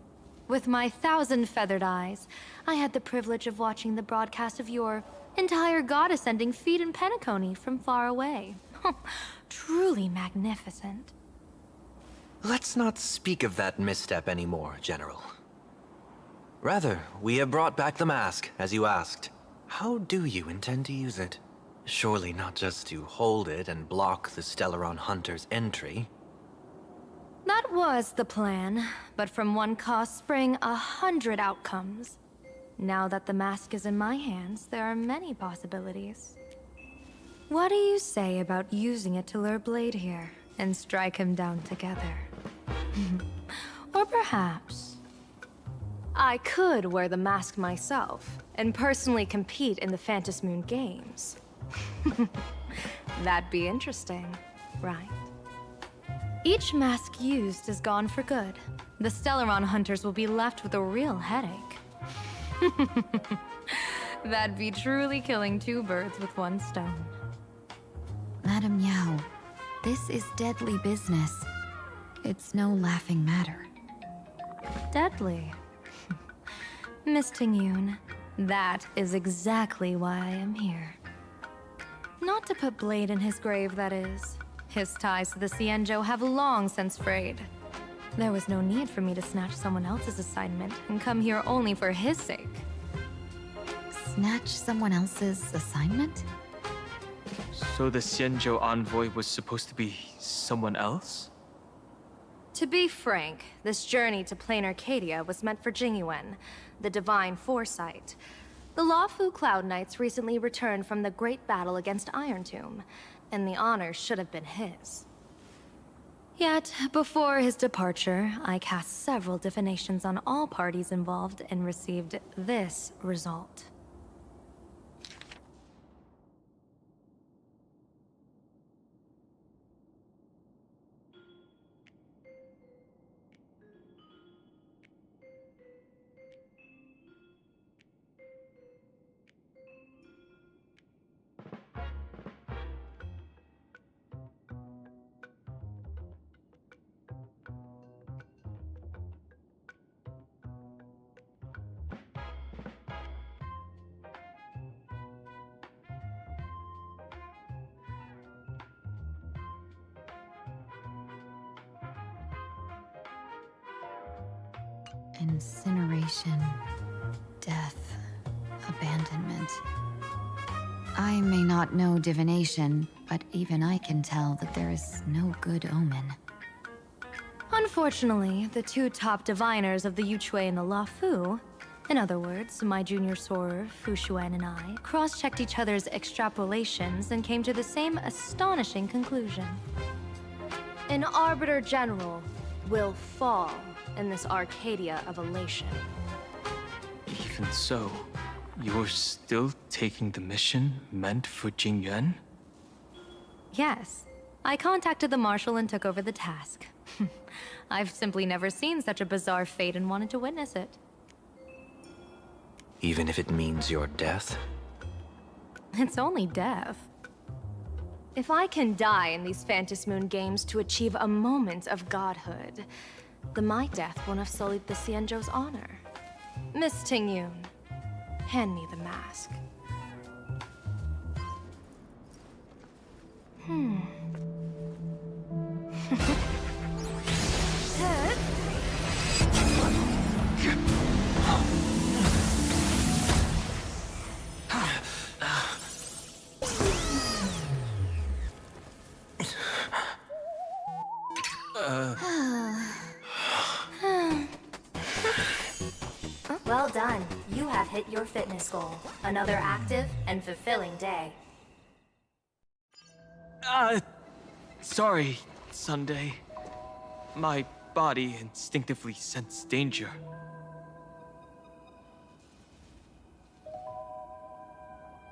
With my 1,000 feathered eyes, I had the privilege of watching the broadcast of your entire god-ascending feat in Penacony from far away. Truly magnificent.
Let's not speak of that misstep anymore, General. Rather, we have brought back the mask, as you asked. How do you intend to use it? Surely not just to hold it and block the Stellaron Hunter's entry.
That was the plan, but from one cause spring 100 outcomes. Now that the mask is in my hands, there are many possibilities. What do you say about using it to lure Blade here and strike him down together? Or perhaps I could wear the mask myself and personally compete in the Phantom Moon Games. That'd be interesting, right? Each mask used is gone for good. The Stellaron hunters will be left with a real headache. That'd be truly killing two birds with one stone.
Madam Yao, this is deadly business. It's no laughing matter.
Deadly? Miss Tingyun, that is exactly why I am here. Not to put Blade in his grave, that is. His ties to the Xianzhou have long since frayed. There was no need for me to snatch someone else's assignment and come here only for his sake.
Snatch someone else's assignment?
So the Xianzhou envoy was supposed to be someone else?
To be frank, this journey to Plain Arcadia was meant for Jingyuan, the divine foresight. The Luofu Cloud Knights recently returned from the great battle against Iron Tomb, and the honor should have been his. Yet, before his departure, I cast several divinations on all parties involved and received this result.
Incineration, death, abandonment. I may not know divination, but even I can tell that there is no good omen.
Unfortunately, the two top diviners of the Yuchui and the Luofu, in other words, my junior sorer, Fu Xuan, and I, cross-checked each other's extrapolations and came to the same astonishing conclusion. An Arbiter General will fall in this Arcadia of elation.
Even so, you're still taking the mission meant for Jingyuan?
Yes. I contacted the Marshal and took over the task. I've simply never seen such a bizarre fate and wanted to witness it.
Even if it means your death?
It's only death. If I can die in these Phantom Moon Games to achieve a moment of godhood, then my death won't have sullied the Xianzhou's honor. Miss Tingyun, hand me the mask.
Well done. You have hit your fitness goal. Another active and fulfilling day.
Sorry, Sunday. My body instinctively sensed danger.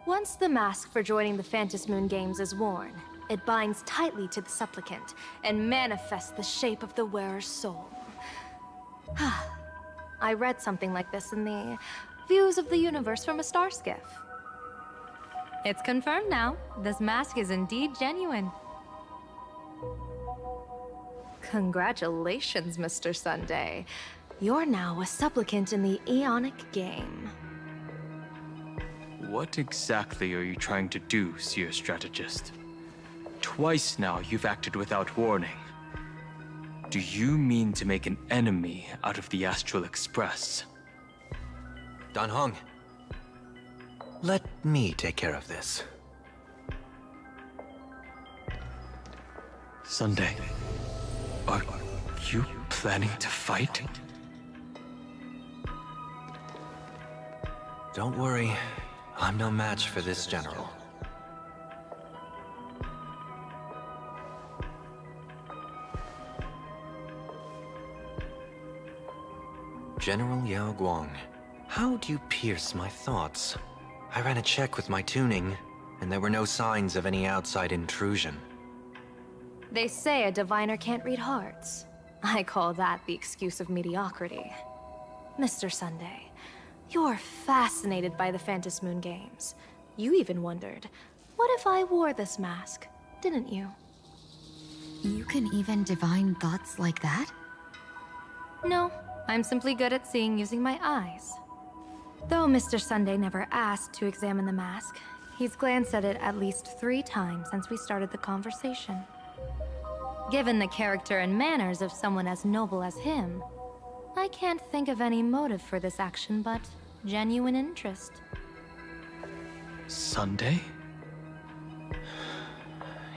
Once the mask for joining the Phantom Moon Games is worn, it binds tightly to the supplicant and manifests the shape of the wearer's soul. I read something like this in the Views of the universe from a star skiff. It's confirmed now. This mask is indeed genuine. Congratulations, Mr. Sunday. You're now a supplicant in the Aeonic game.
What exactly are you trying to do, Seer Strategist? Twice now you've acted without warning. Do you mean to make an enemy out of the Astral Express?
Dan Heng, let me take care of this.
Sunday, are you planning to fight?
Don't worry, I'm no match for this general. General Yao Guang, how do you pierce my thoughts? I ran a check with my tuning, and there were no signs of any outside intrusion.
They say a diviner can't read hearts. I call that the excuse of mediocrity. Mr. Sunday, you're fascinated by the Phantom Moon games. You even wondered, what if I wore this mask, didn't you?
You can even divine thoughts like that?
No, I'm simply good at seeing using my eyes. Though Mr. Sunday never asked to examine the mask, he's glanced at it at least 3 times since we started the conversation. Given the character and manners of someone as noble as him, I can't think of any motive for this action but genuine interest.
Sunday?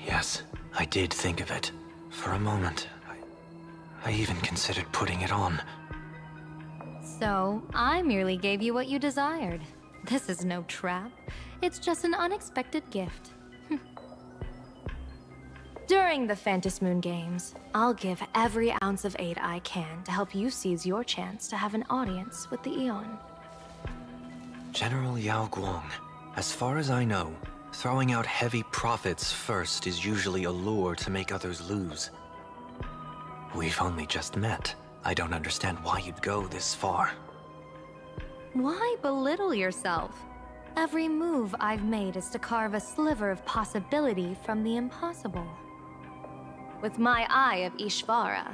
Yes, I did think of it. For a moment, I even considered putting it on.
So, I merely gave you what you desired. This is no trap. It's just an unexpected gift. During the Phantom Moon games, I'll give every ounce of aid I can to help you seize your chance to have an audience with the Eon.
General Yao Guang, as far as I know, throwing out heavy profits first is usually a lure to make others lose. We've only just met. I don't understand why you'd go this far.
Why belittle yourself? Every move I've made is to carve a sliver of possibility from the impossible. With my eye of Ishvara,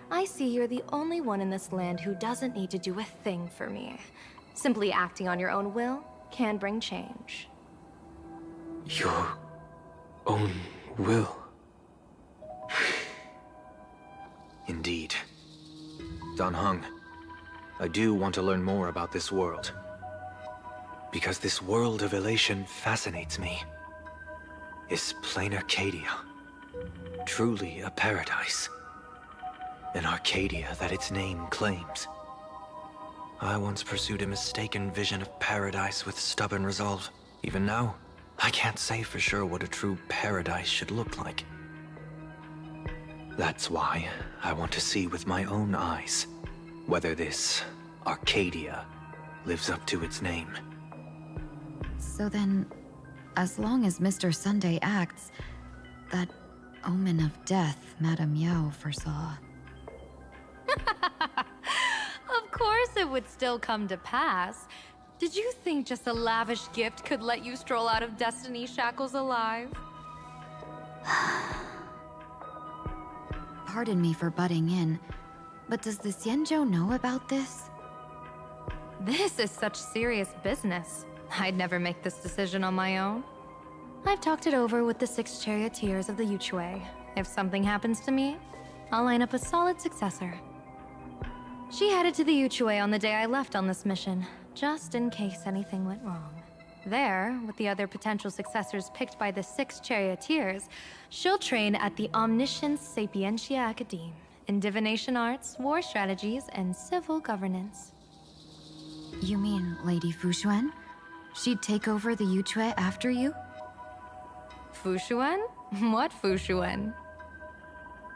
I see you're the only one in this land who doesn't need to do a thing for me. Simply acting on your own will can bring change.
Your own will? Indeed. Dan Heng, I do want to learn more about this world. Because this world of elation fascinates me. Is plain Arcadia truly a paradise? An Arcadia that its name claims? I once pursued a mistaken vision of paradise with stubborn resolve. Even now, I can't say for sure what a true paradise should look like. That's why I want to see with my own eyes whether this Arcadia lives up to its name.
So then, as long as Mr. Sunday acts, that omen of death Madame Yao foresaw.
Of course it would still come to pass. Did you think just a lavish gift could let you stroll out of Destiny shackles alive?
Pardon me for butting in, but does the Xianzhou know about this?
This is such serious business. I'd never make this decision on my own. I've talked it over with the 6 charioteers of the Yuchue. If something happens to me, I'll line up a solid successor. She headed to the Yuchue on the day I left on this mission, just in case anything went wrong. There, with the other potential successors picked by the 6 charioteers, she'll train at the Omniscience Sapientia Academe in divination arts, war strategies, and civil governance.
You mean Lady Fushuan? She'd take over the Yuchue after you?
Fushuan? What Fushuan?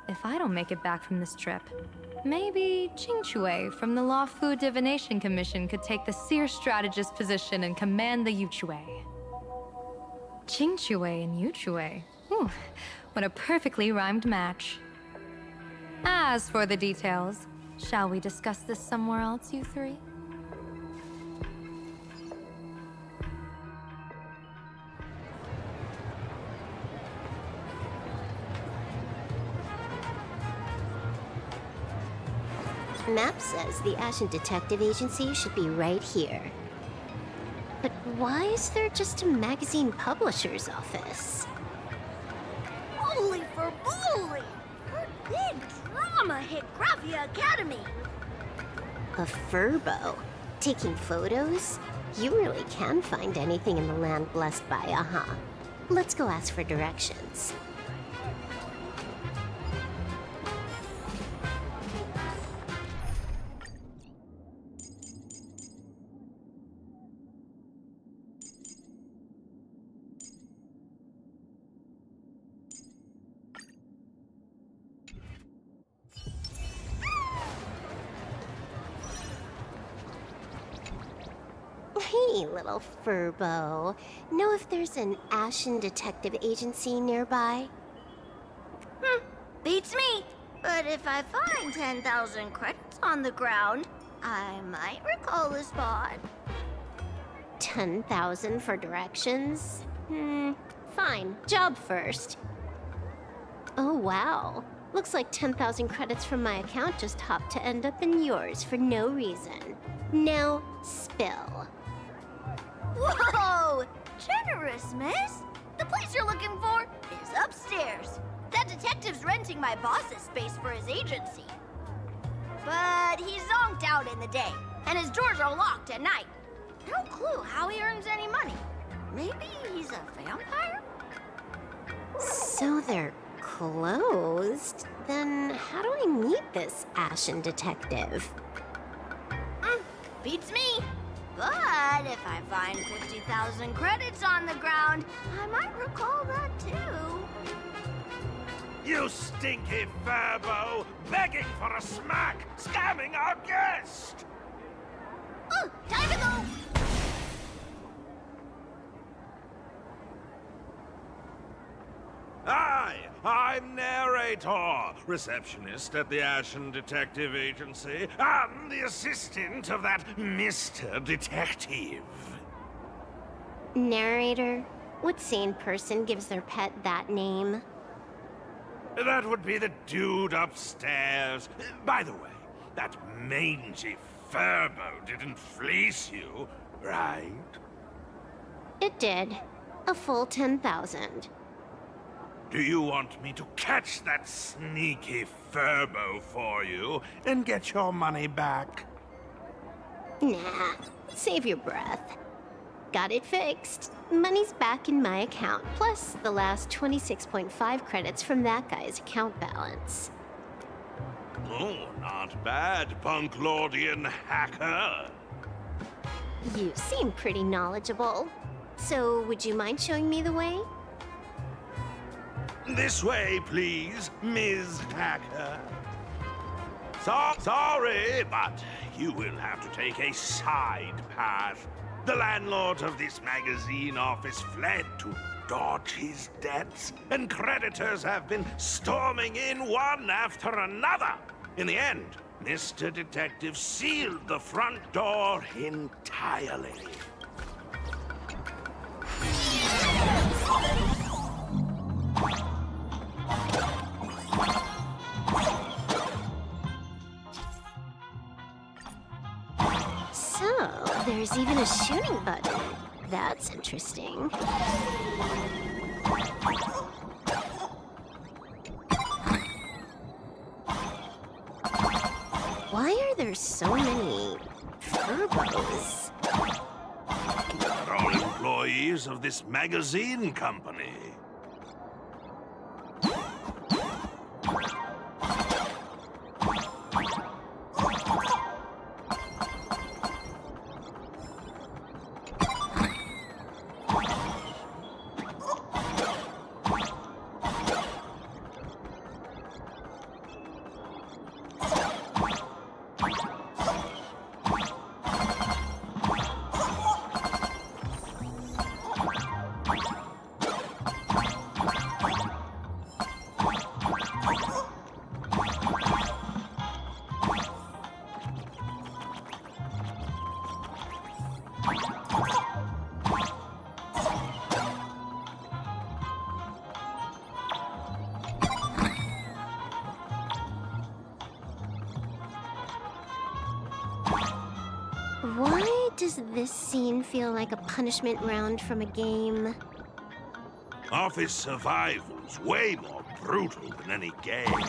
If I don't make it back from this trip, maybe Qingchue from the Law Fu Divination Commission could take the Seer Strategist position and command the Yuchue. Qingchue and Yuchue? Ooh, what a perfectly rhymed match. As for the details, shall we discuss this somewhere else, you 3?
Map says the Ashen Detective Agency should be right here. But why is there just a magazine publisher's office?
Holy for bully! Her big drama hit Graphia Academy!
A furbo? Taking photos? You really can find anything in the land blessed by Aha. Let's go ask for directions. Hey, little furbo. Know if there's an Ashen Detective Agency nearby?
Beats me. But if I find 10,000 credits on the ground, I might recall the spot.
10,000 for directions? Fine. Job first. Oh, wow. Looks like 10,000 credits from my account just hopped to end up in yours for no reason. Now, spill.
Whoa! Generous, miss. The place you're looking for is upstairs. That detective's renting my boss's space for his agency. But he's zonked out in the day, and his doors are locked at night. No clue how he earns any money. Maybe he's a vampire?
So they're closed? Then how do I meet this Ashen Detective?
Beats me. But if I find 50,000 credits on the ground, I might recall that too.
You stinky furbo! Begging for a smack! Scamming our guest!
Time to go!
I'm narrator, receptionist at the Ashen Detective Agency, and the assistant of that Mr. Detective.
Narrator? What sane person gives their pet that name?
That would be the dude upstairs. By the way, that mangy furbo didn't fleece you, right?
It did. A full 10,000.
Do you want me to catch that sneaky furbo for you and get your money back?
Nah, save your breath. Got it fixed. Money's back in my account, plus the last 26.5 credits from that guy's account balance.
Oh, not bad, Punklordian hacker.
You seem pretty knowledgeable. So, would you mind showing me the way?
This way, please, Ms. Hacker. Sorry, but you will have to take a side path. The landlord of this magazine office fled to dodge his debts, and creditors have been storming in one after another. In the end, Mr. Detective sealed the front door entirely.
So, there's even a shooting button. That's interesting. Why are there so many furbos?
They're all employees of this magazine company.
Why does this scene feel like a punishment round from a game?
Office survival's way more brutal than any game.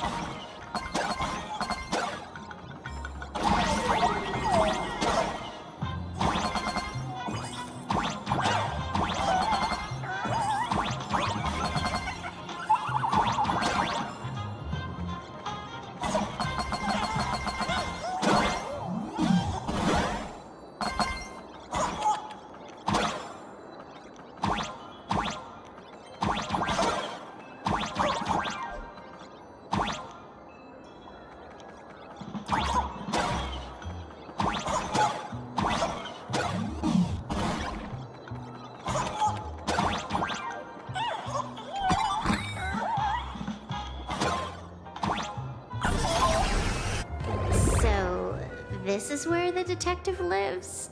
This is where the detective lives?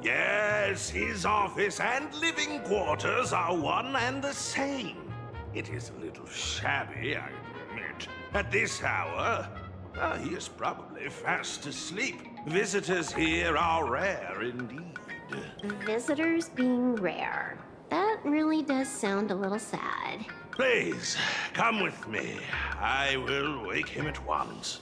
Yes, his office and living quarters are one and the same. It is a little shabby, I admit. At this hour, he is probably fast asleep. Visitors here are rare indeed.
Visitors being rare. That really does sound a little sad.
Please, come with me. I will wake him at once.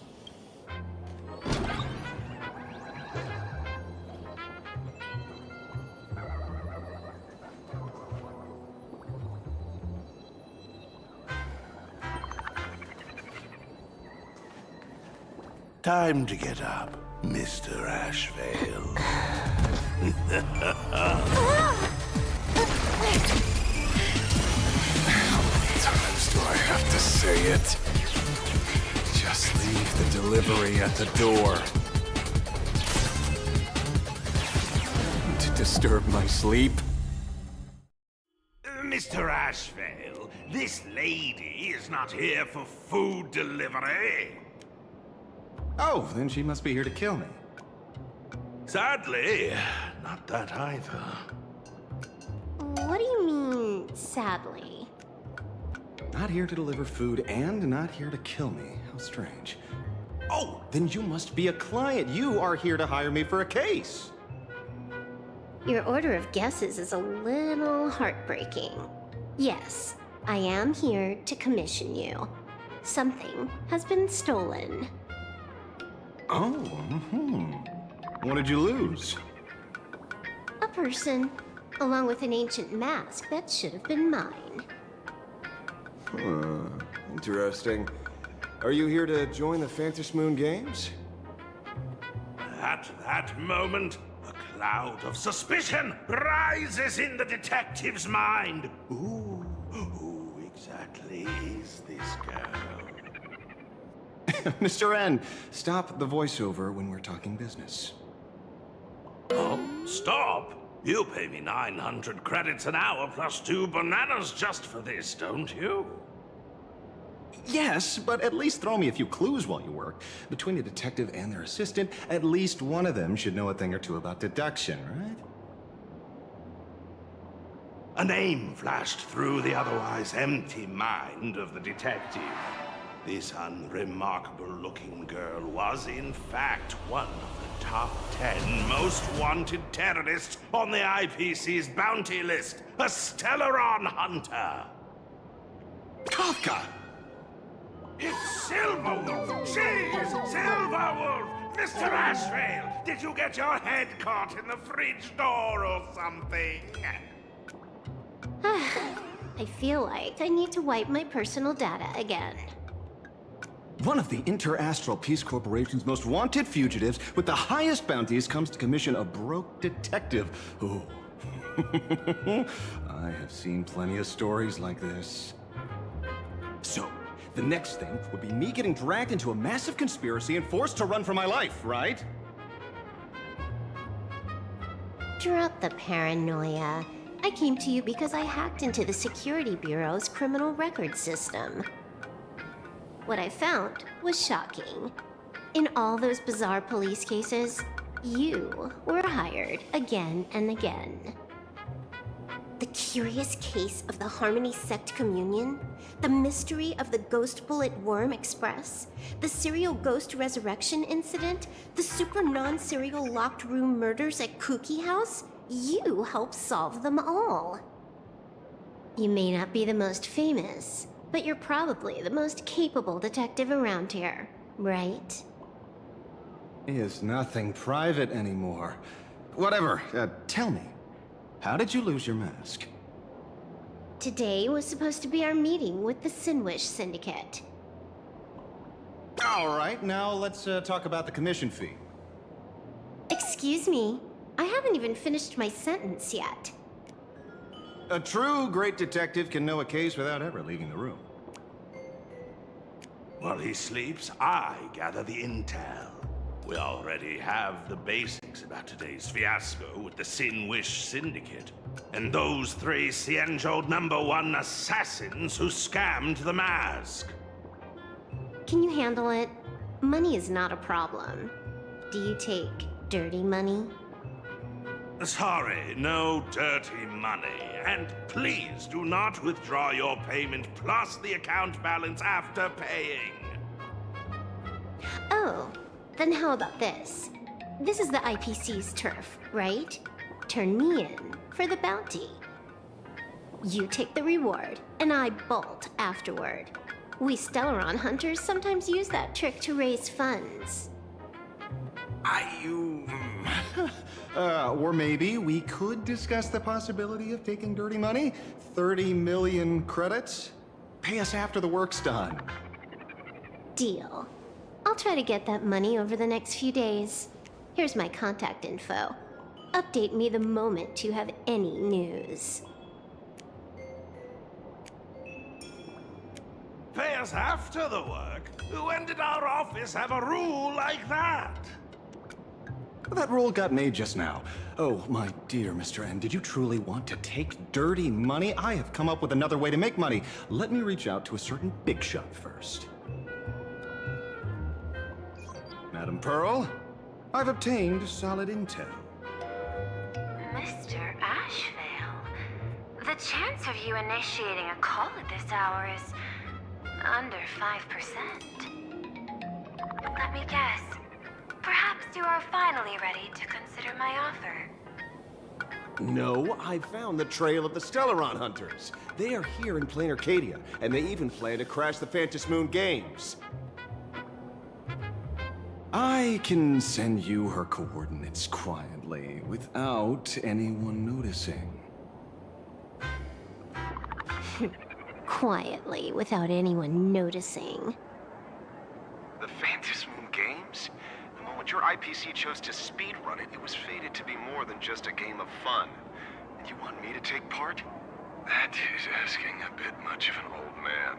Time to get up, Mr. Ashvale.
How many times do I have to say it? Just leave the delivery at the door. To disturb my sleep?
Mr. Ashvale, this lady is not here for food delivery.
Oh, then she must be here to kill me.
Sadly, not that either.
What do you mean, sadly?
Not here to deliver food and not here to kill me. How strange. Oh, then you must be a client. You are here to hire me for a case.
Your order of guesses is a little heartbreaking. Yes, I am here to commission you. Something has been stolen.
Oh, What did you lose?
A person, along with an ancient mask that should have been mine.
Interesting. Are you here to join the Fantasy Moon Games?
At that moment, a cloud of suspicion rises in the detective's mind. Who exactly is this girl?
Mr. N, stop the voiceover when we're talking business.
Oh, stop! You pay me 900 credits an hour plus 2 bananas just for this, don't you?
Yes, but at least throw me a few clues while you work. Between the detective and their assistant, at least one of them should know a thing or two about deduction, right?
A name flashed through the otherwise empty mind of the detective. This unremarkable-looking girl was, in fact, one of the top 10 most wanted terrorists on the IPC's bounty list, a Stellaron hunter.
Kafka!
It's Silverwolf! She's Silverwolf! Mr. Ashvale, did you get your head caught in the fridge door or something?
I feel like I need to wipe my personal data again.
One of the Interastral Peace Corporation's most wanted fugitives with the highest bounties comes to commission a broke detective. Ooh. I have seen plenty of stories like this. So, the next thing would be me getting dragged into a massive conspiracy and forced to run for my life, right?
Drop the paranoia. I came to you because I hacked into the Security Bureau's criminal record system. What I found was shocking. In all those bizarre police cases, you were hired again and again. The curious case of the Harmony Sect Communion, the mystery of the Ghost Bullet Worm Express, the serial ghost resurrection incident, the super non-serial locked room murders at Kooky House. You helped solve them all. You may not be the most famous, but you're probably the most capable detective around here, right?
Is nothing private anymore. Whatever, tell me, how did you lose your mask?
Today was supposed to be our meeting with the Sinwish Syndicate.
All right, now let's talk about the commission fee.
Excuse me, I haven't even finished my sentence yet.
A true great detective can know a case without ever leaving the room.
While he sleeps, I gather the intel. We already have the basics about today's fiasco with the Sinwish Syndicate, and those 3 Xianzhou #1 assassins who scammed the mask.
Can you handle it? Money is not a problem. Do you take dirty money?
Sorry, no dirty money. And please do not withdraw your payment plus the account balance after paying.
Oh, then how about this? This is the IPC's turf, right? Turn me in for the bounty. You take the reward, and I bolt afterward. We Stellaron hunters sometimes use that trick to raise funds.
Or maybe we could discuss the possibility of taking dirty money? 30 million credits? Pay us after the work's done.
Deal. I'll try to get that money over the next few days. Here's my contact info. Update me the moment you have any news.
Pay us after the work? When did our office have a rule like that?
That rule got made just now. Oh, my dear Mr. N, did you truly want to take dirty money? I have come up with another way to make money. Let me reach out to a certain big shot first. Madam Pearl, I've obtained solid intel.
Mr. Ashvale, the chance of you initiating a call at this hour is under 5%. Let me guess. Perhaps you are finally ready to consider my offer.
No, I found the trail of the Stellaron hunters. They are here in plain Arcadia, and they even plan to crash the Phantom Moon games. I can send you her coordinates quietly, without anyone noticing.
Quietly, without anyone noticing.
The Phantom Moon games? The moment your IPC chose to speedrun it, it was fated to be more than just a game of fun. And you want me to take part? That is asking a bit much of an old man.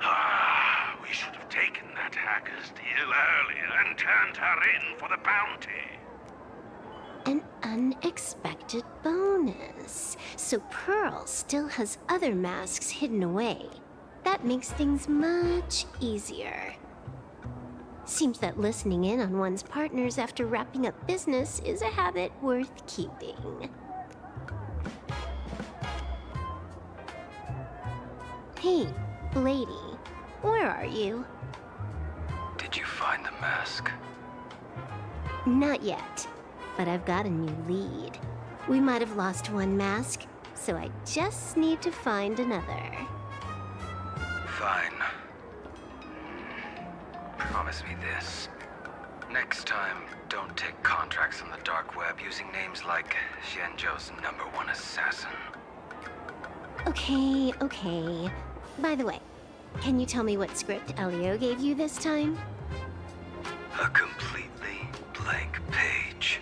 Ah, we should have taken that hacker's deal earlier and turned her in for the bounty.
An unexpected bonus. So Pearl still has other masks hidden away. That makes things much easier. Seems that listening in on one's partners after wrapping up business is a habit worth keeping. Hey, lady, where are you?
Did you find the mask?
Not yet, but I've got a new lead. We might have lost one mask, so I just need to find another.
Fine. Promise me this. Next time, don't take contracts on the dark web using names like Xianzhou's #1 assassin.
Okay. By the way, can you tell me what script Elio gave you this time?
A completely blank page.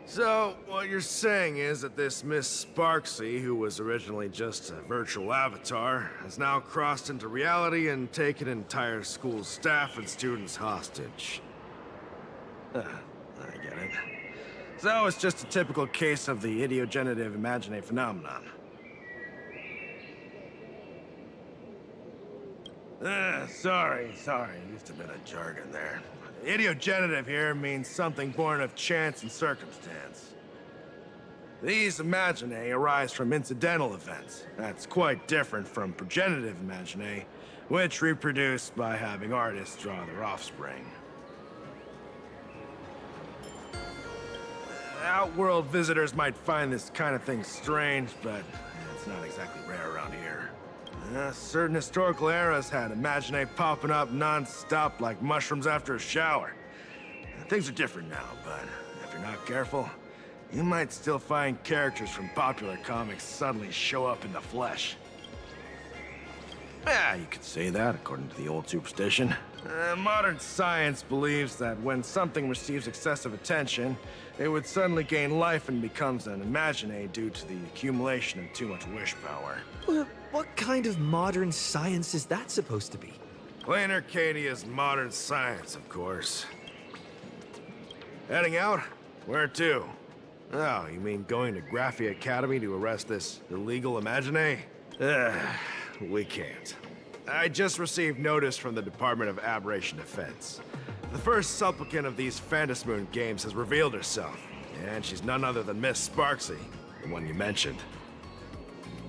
So, what you're saying is that this Miss Sparksy, who was originally just a virtual avatar, has now crossed into reality and taken entire school staff and students hostage. I get it. So it's just a typical case of the idiogenerative imaginary phenomenon. Sorry. Used a bit of jargon there. Idiogenitive here means something born of chance and circumstance. These imaginae arise from incidental events. That's quite different from progenitive imaginae, which reproduce by having artists draw their offspring. Outworld visitors might find this kind of thing strange, but it's not exactly rare around here. Certain historical eras had imaginae popping up non-stop like mushrooms after a shower. Things are different now, but if you're not careful, you might still find characters from popular comics suddenly show up in the flesh. Yeah, you could say that according to the old superstition. Modern science believes that when something receives excessive attention, it would suddenly gain life and becomes an imaginae due to the accumulation of too much wish power.
What kind of modern science is that supposed to be?
Plain Arcadia's modern science, of course. Heading out? Where to? Oh, you mean going to Graphia Academy to arrest this illegal imaginae? We can't. I just received notice from the Department of Aberration Defense. The first supplicant of these Phantasmoon games has revealed herself, and she's none other than Miss Sparksy, the one you mentioned.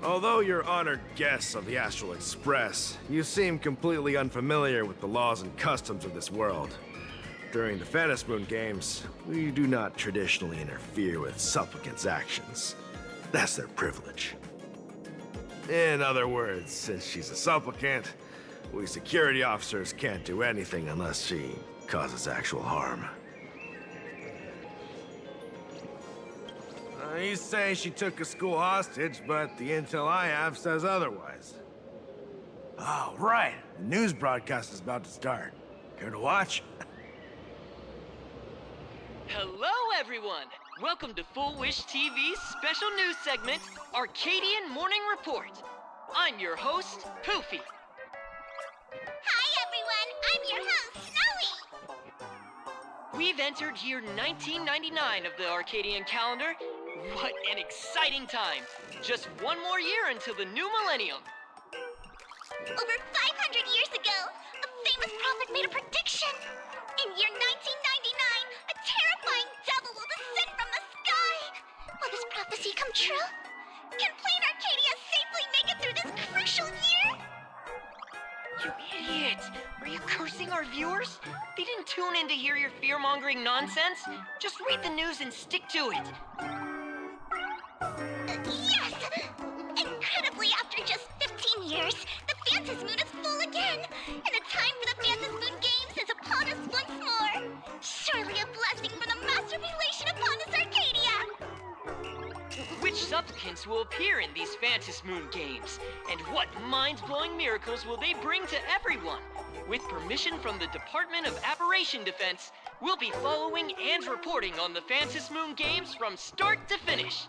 Although you're honored guests of the Astral Express, you seem completely unfamiliar with the laws and customs of this world. During the Phantasmoon games, we do not traditionally interfere with supplicants' actions. That's their privilege. In other words, since she's a supplicant, we security officers can't do anything unless she causes actual harm. You say she took a school hostage, but the intel I have says otherwise. Oh, right. The news broadcast is about to start. Care to watch?
Hello, everyone! Welcome to Full Wish TV's special news segment, Arcadian Morning Report. I'm your host, Poofy.
Hi, everyone! I'm your host, Snowy!
We've entered year 1999 of the Arcadian calendar. What an exciting time! Just one more year until the new millennium.
Over 500 years ago, a famous prophet made a prediction. In year 1999, a terrifying devil will descend from the sky. Will this prophecy come true? Can Plain Arcadia safely make it through this crucial year?
You idiot! Are you cursing our viewers? They didn't tune in to hear your fear-mongering nonsense. Just read the news and stick to it.
Yes! Incredibly, after just 15 years, the Phantasmoon is full again, and the time for the Phantasmoon Games is upon us once more. Surely a blessing from the master relation upon us, Arcadia!
Which supplicants will appear in these Phantasmoon games? And what mind-blowing miracles will they bring to everyone? With permission from the Department of Aberration Defense, we'll be following and reporting on the Phantasmoon games from start to finish.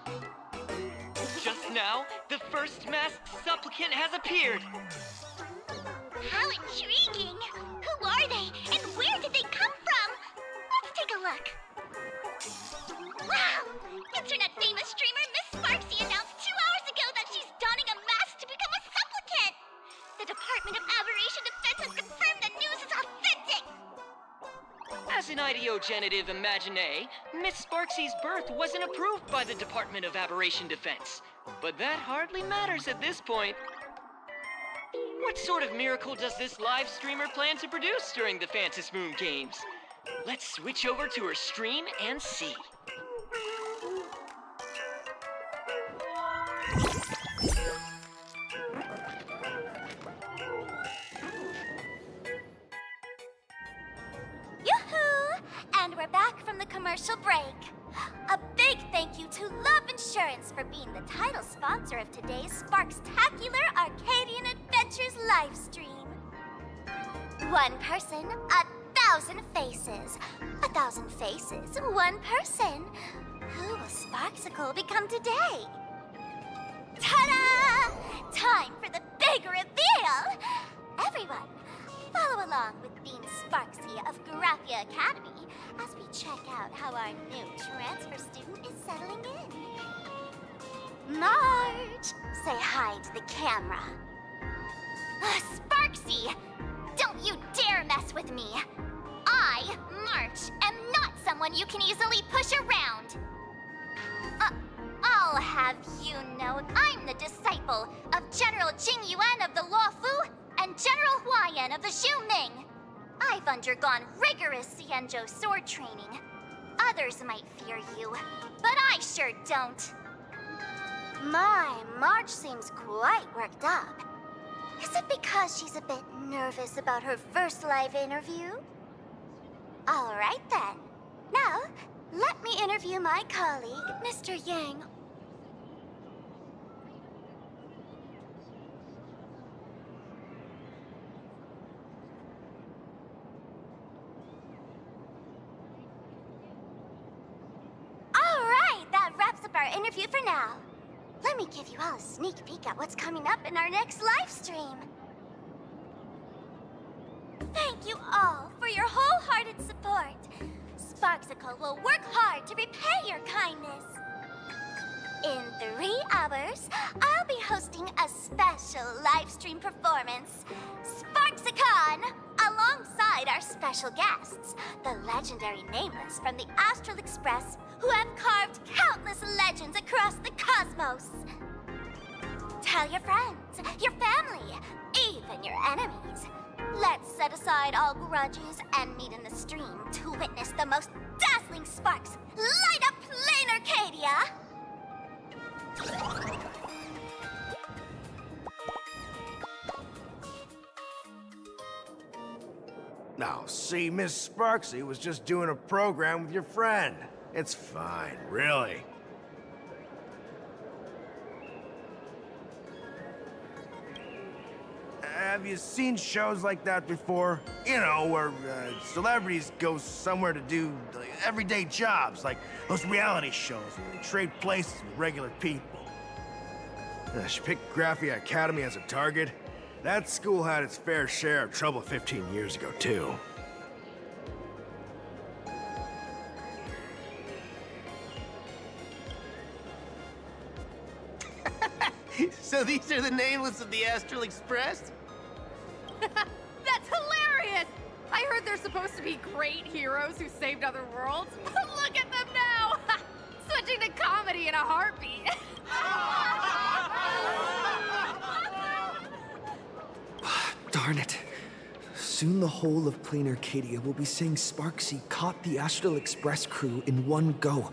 Just now, the first masked supplicant has appeared.
How intriguing! Who are they, and where did they come from? Let's take a look. Wow! Internet famous streamer Miss Sparksy announced 2 hours ago that she's donning a mask to become a supplicant! The Department of Aberration Defense has confirmed the news is authentic!
As an idiogenitive imaginae, Miss Sparksy's birth wasn't approved by the Department of Aberration Defense. But that hardly matters at this point. What sort of miracle does this live streamer plan to produce during the Phantasmoon games? Let's switch over to her stream and see.
Yoo-hoo! And we're back from the commercial break. A big thank you to Love Insurance for being the title sponsor of today's Sparkstacular Arcadian Adventures livestream. One person, 1,000 faces. 1,000 faces, one person. Who will Sparksicle become today? Ta-da! Time for the big reveal! Everyone, follow along with Bean Sparksy of Graphia Academy as we check out how our new transfer student is settling in. Marge, say hi to the camera. Sparksy Sparksy! Don't you dare mess with me! I, March, am not someone you can easily push around! I'll have you know I'm the disciple of General Jing Yuan of the Luofu and General Huayan of the Xu Ming. I've undergone rigorous Xianzhou sword training. Others might fear you, but I sure don't.
My, March seems quite worked up. Is it because she's a bit nervous about her first live interview? All right then. Now, let me interview my colleague, Mr. Yang. All right, that wraps up our interview for now. Let me give you all a sneak peek at what's coming up in our next live stream. Thank you all for your wholehearted support. Sparksicle will work hard to repay your kindness. In 3 hours, I'll be hosting a special live stream performance, Sparksicon, alongside our special guests, the legendary Nameless from the Astral Express, who have carved countless legends across the cosmos. Tell your friends, your family, even your enemies. Let's set aside all grudges and meet in the stream to witness the most dazzling sparks light up Plain Arcadia!
Now, see, Miss Sparksy was just doing a program with your friend. It's fine, really. Have you seen shows like that before? You know, where celebrities go somewhere to do everyday jobs, like those reality shows where they trade places with regular people. She picked Graphia Academy as a target. That school had its fair share of trouble 15 years ago, too.
So these are the Nameless of the Astral Express?
That's hilarious! I heard they're supposed to be great heroes who saved other worlds, but look at them now! Switching to comedy in a heartbeat.
Darn it. Soon the whole of Plain Arcadia will be saying Sparksy caught the Astral Express crew in one go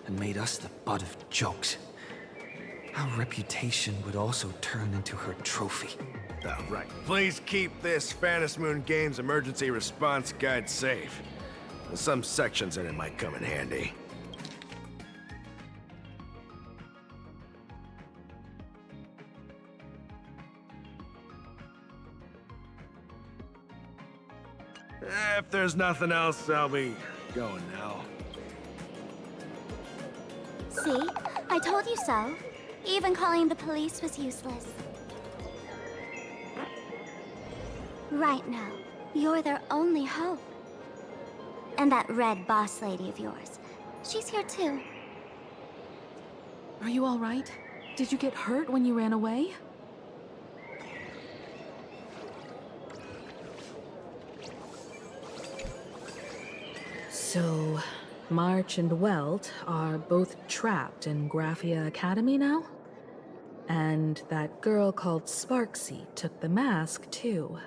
and made us the butt of jokes. Our reputation would also turn into her trophy.
Oh, right. Please keep this Phantom Moon Games emergency response guide safe. Some sections in it might come in handy. If there's nothing else, I'll be going now.
See? I told you so. Even calling the police was useless. Right now, you're their only hope. And that red boss lady of yours, she's here too.
Are you all right? Did you get hurt when you ran away? So, March and Welt are both trapped in Graphia Academy now? And that girl called Sparksy took the mask, too.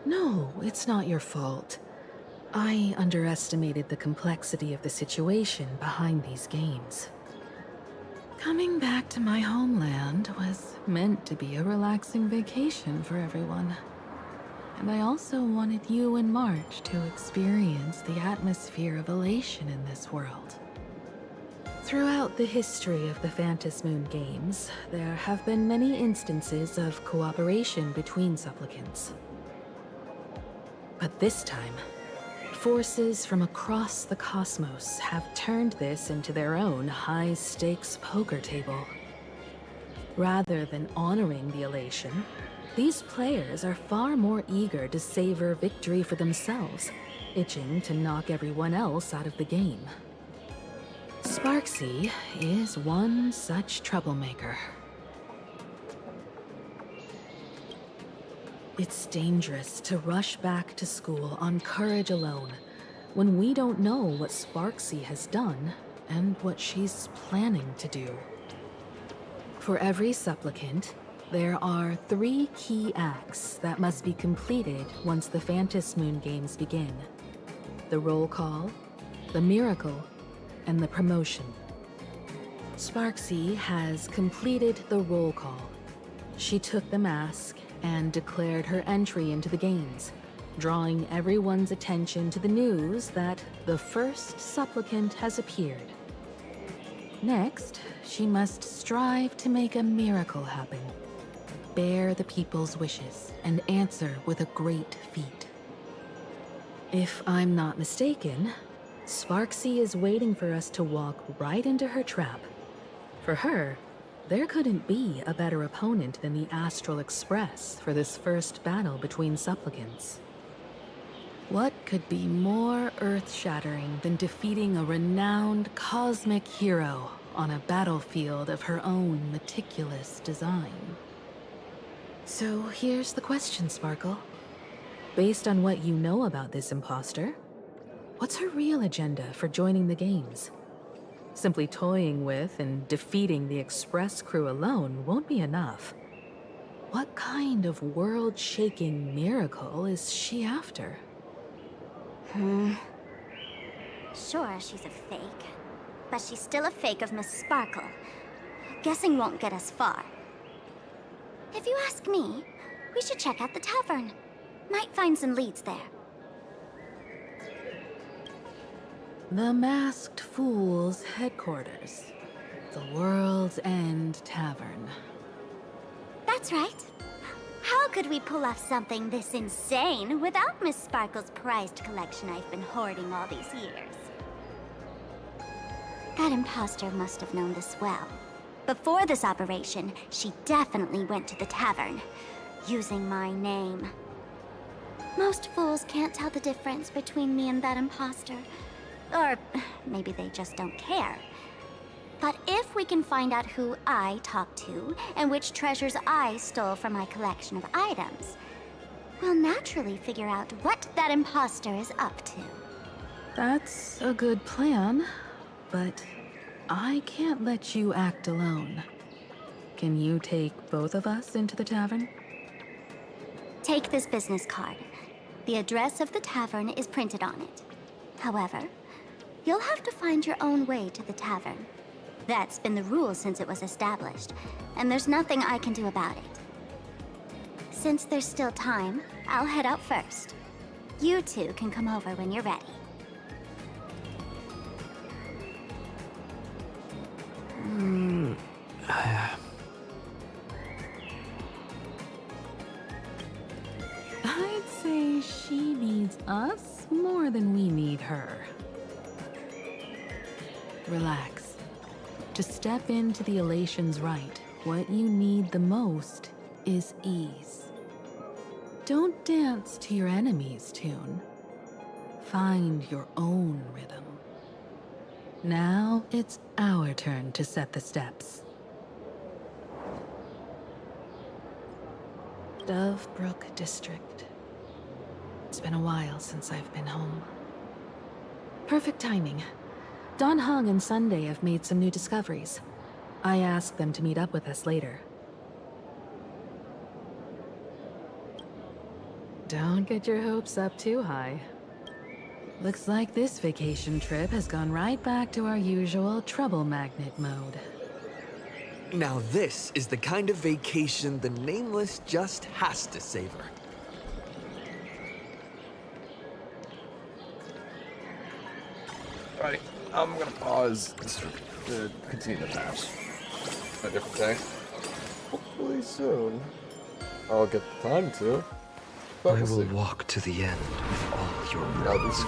No, it's not your fault. I underestimated the complexity of the situation behind these games. Coming back to my homeland was meant to be a relaxing vacation for everyone. And I also wanted you and March to experience the atmosphere of elation in this world. Throughout the history of the Phantom Moon Games, there have been many instances of cooperation between supplicants. But this time, forces from across the cosmos have turned this into their own high-stakes poker table. Rather than honoring the elation, these players are far more eager to savor victory for themselves, itching to knock everyone else out of the game. Sparksy is one such troublemaker. It's dangerous to rush back to school on courage alone when we don't know what Sparksy has done and what she's planning to do. For every supplicant, there are 3 key acts that must be completed once the Phantis Moon Games begin. The roll call, the miracle, and the promotion. Sparksy has completed the roll call. She took the mask and declared her entry into the games, drawing everyone's attention to the news that the first supplicant has appeared. Next, she must strive to make a miracle happen, bear the people's wishes, and answer with a great feat. If I'm not mistaken, Sparksy is waiting for us to walk right into her trap. For her, there couldn't be a better opponent than the Astral Express for this first battle between supplicants. What could be more earth-shattering than defeating a renowned cosmic hero on a battlefield of her own meticulous design? So here's the question, Sparkle. Based on what you know about this imposter, what's her real agenda for joining the games? Simply toying with and defeating the Express crew alone won't be enough. What kind of world-shaking miracle is she after?
Sure, she's a fake. But she's still a fake of Miss Sparkle. Guessing won't get us far. If you ask me, we should check out the tavern. Might find some leads there.
The Masked Fool's headquarters. The World's End Tavern.
That's right. How could we pull off something this insane without Miss Sparkle's prized collection I've been hoarding all these years? That imposter must have known this well. Before this operation, she definitely went to the tavern, using my name. Most fools can't tell the difference between me and that imposter. Or maybe they just don't care. But if we can find out who I talked to and which treasures I stole from my collection of items, we'll naturally figure out what that imposter is up to.
That's a good plan, but I can't let you act alone. Can you take both of us into the tavern?
Take this business card. The address of the tavern is printed on it. However, you'll have to find your own way to the tavern. That's been the rule since it was established, and there's nothing I can do about it. Since there's still time, I'll head out first. You two can come over when you're ready.
I'd say she needs us more than we need her. Relax. To step into the Elation's right, what you need the most is ease. Don't dance to your enemy's tune. Find your own rhythm. Now it's our turn to set the steps. Dovebrook District. It's been a while since I've been home. Perfect timing. Don Hung and Sunday have made some new discoveries. I asked them to meet up with us later. Don't get your hopes up too high. Looks like this vacation trip has gone right back to our usual trouble magnet mode.
Now this is the kind of vacation the Nameless just has to savor.
Alright, I'm gonna pause this to continue the pass. A different day. Hopefully soon. I'll get the time to.
I will walk to the end with all your words.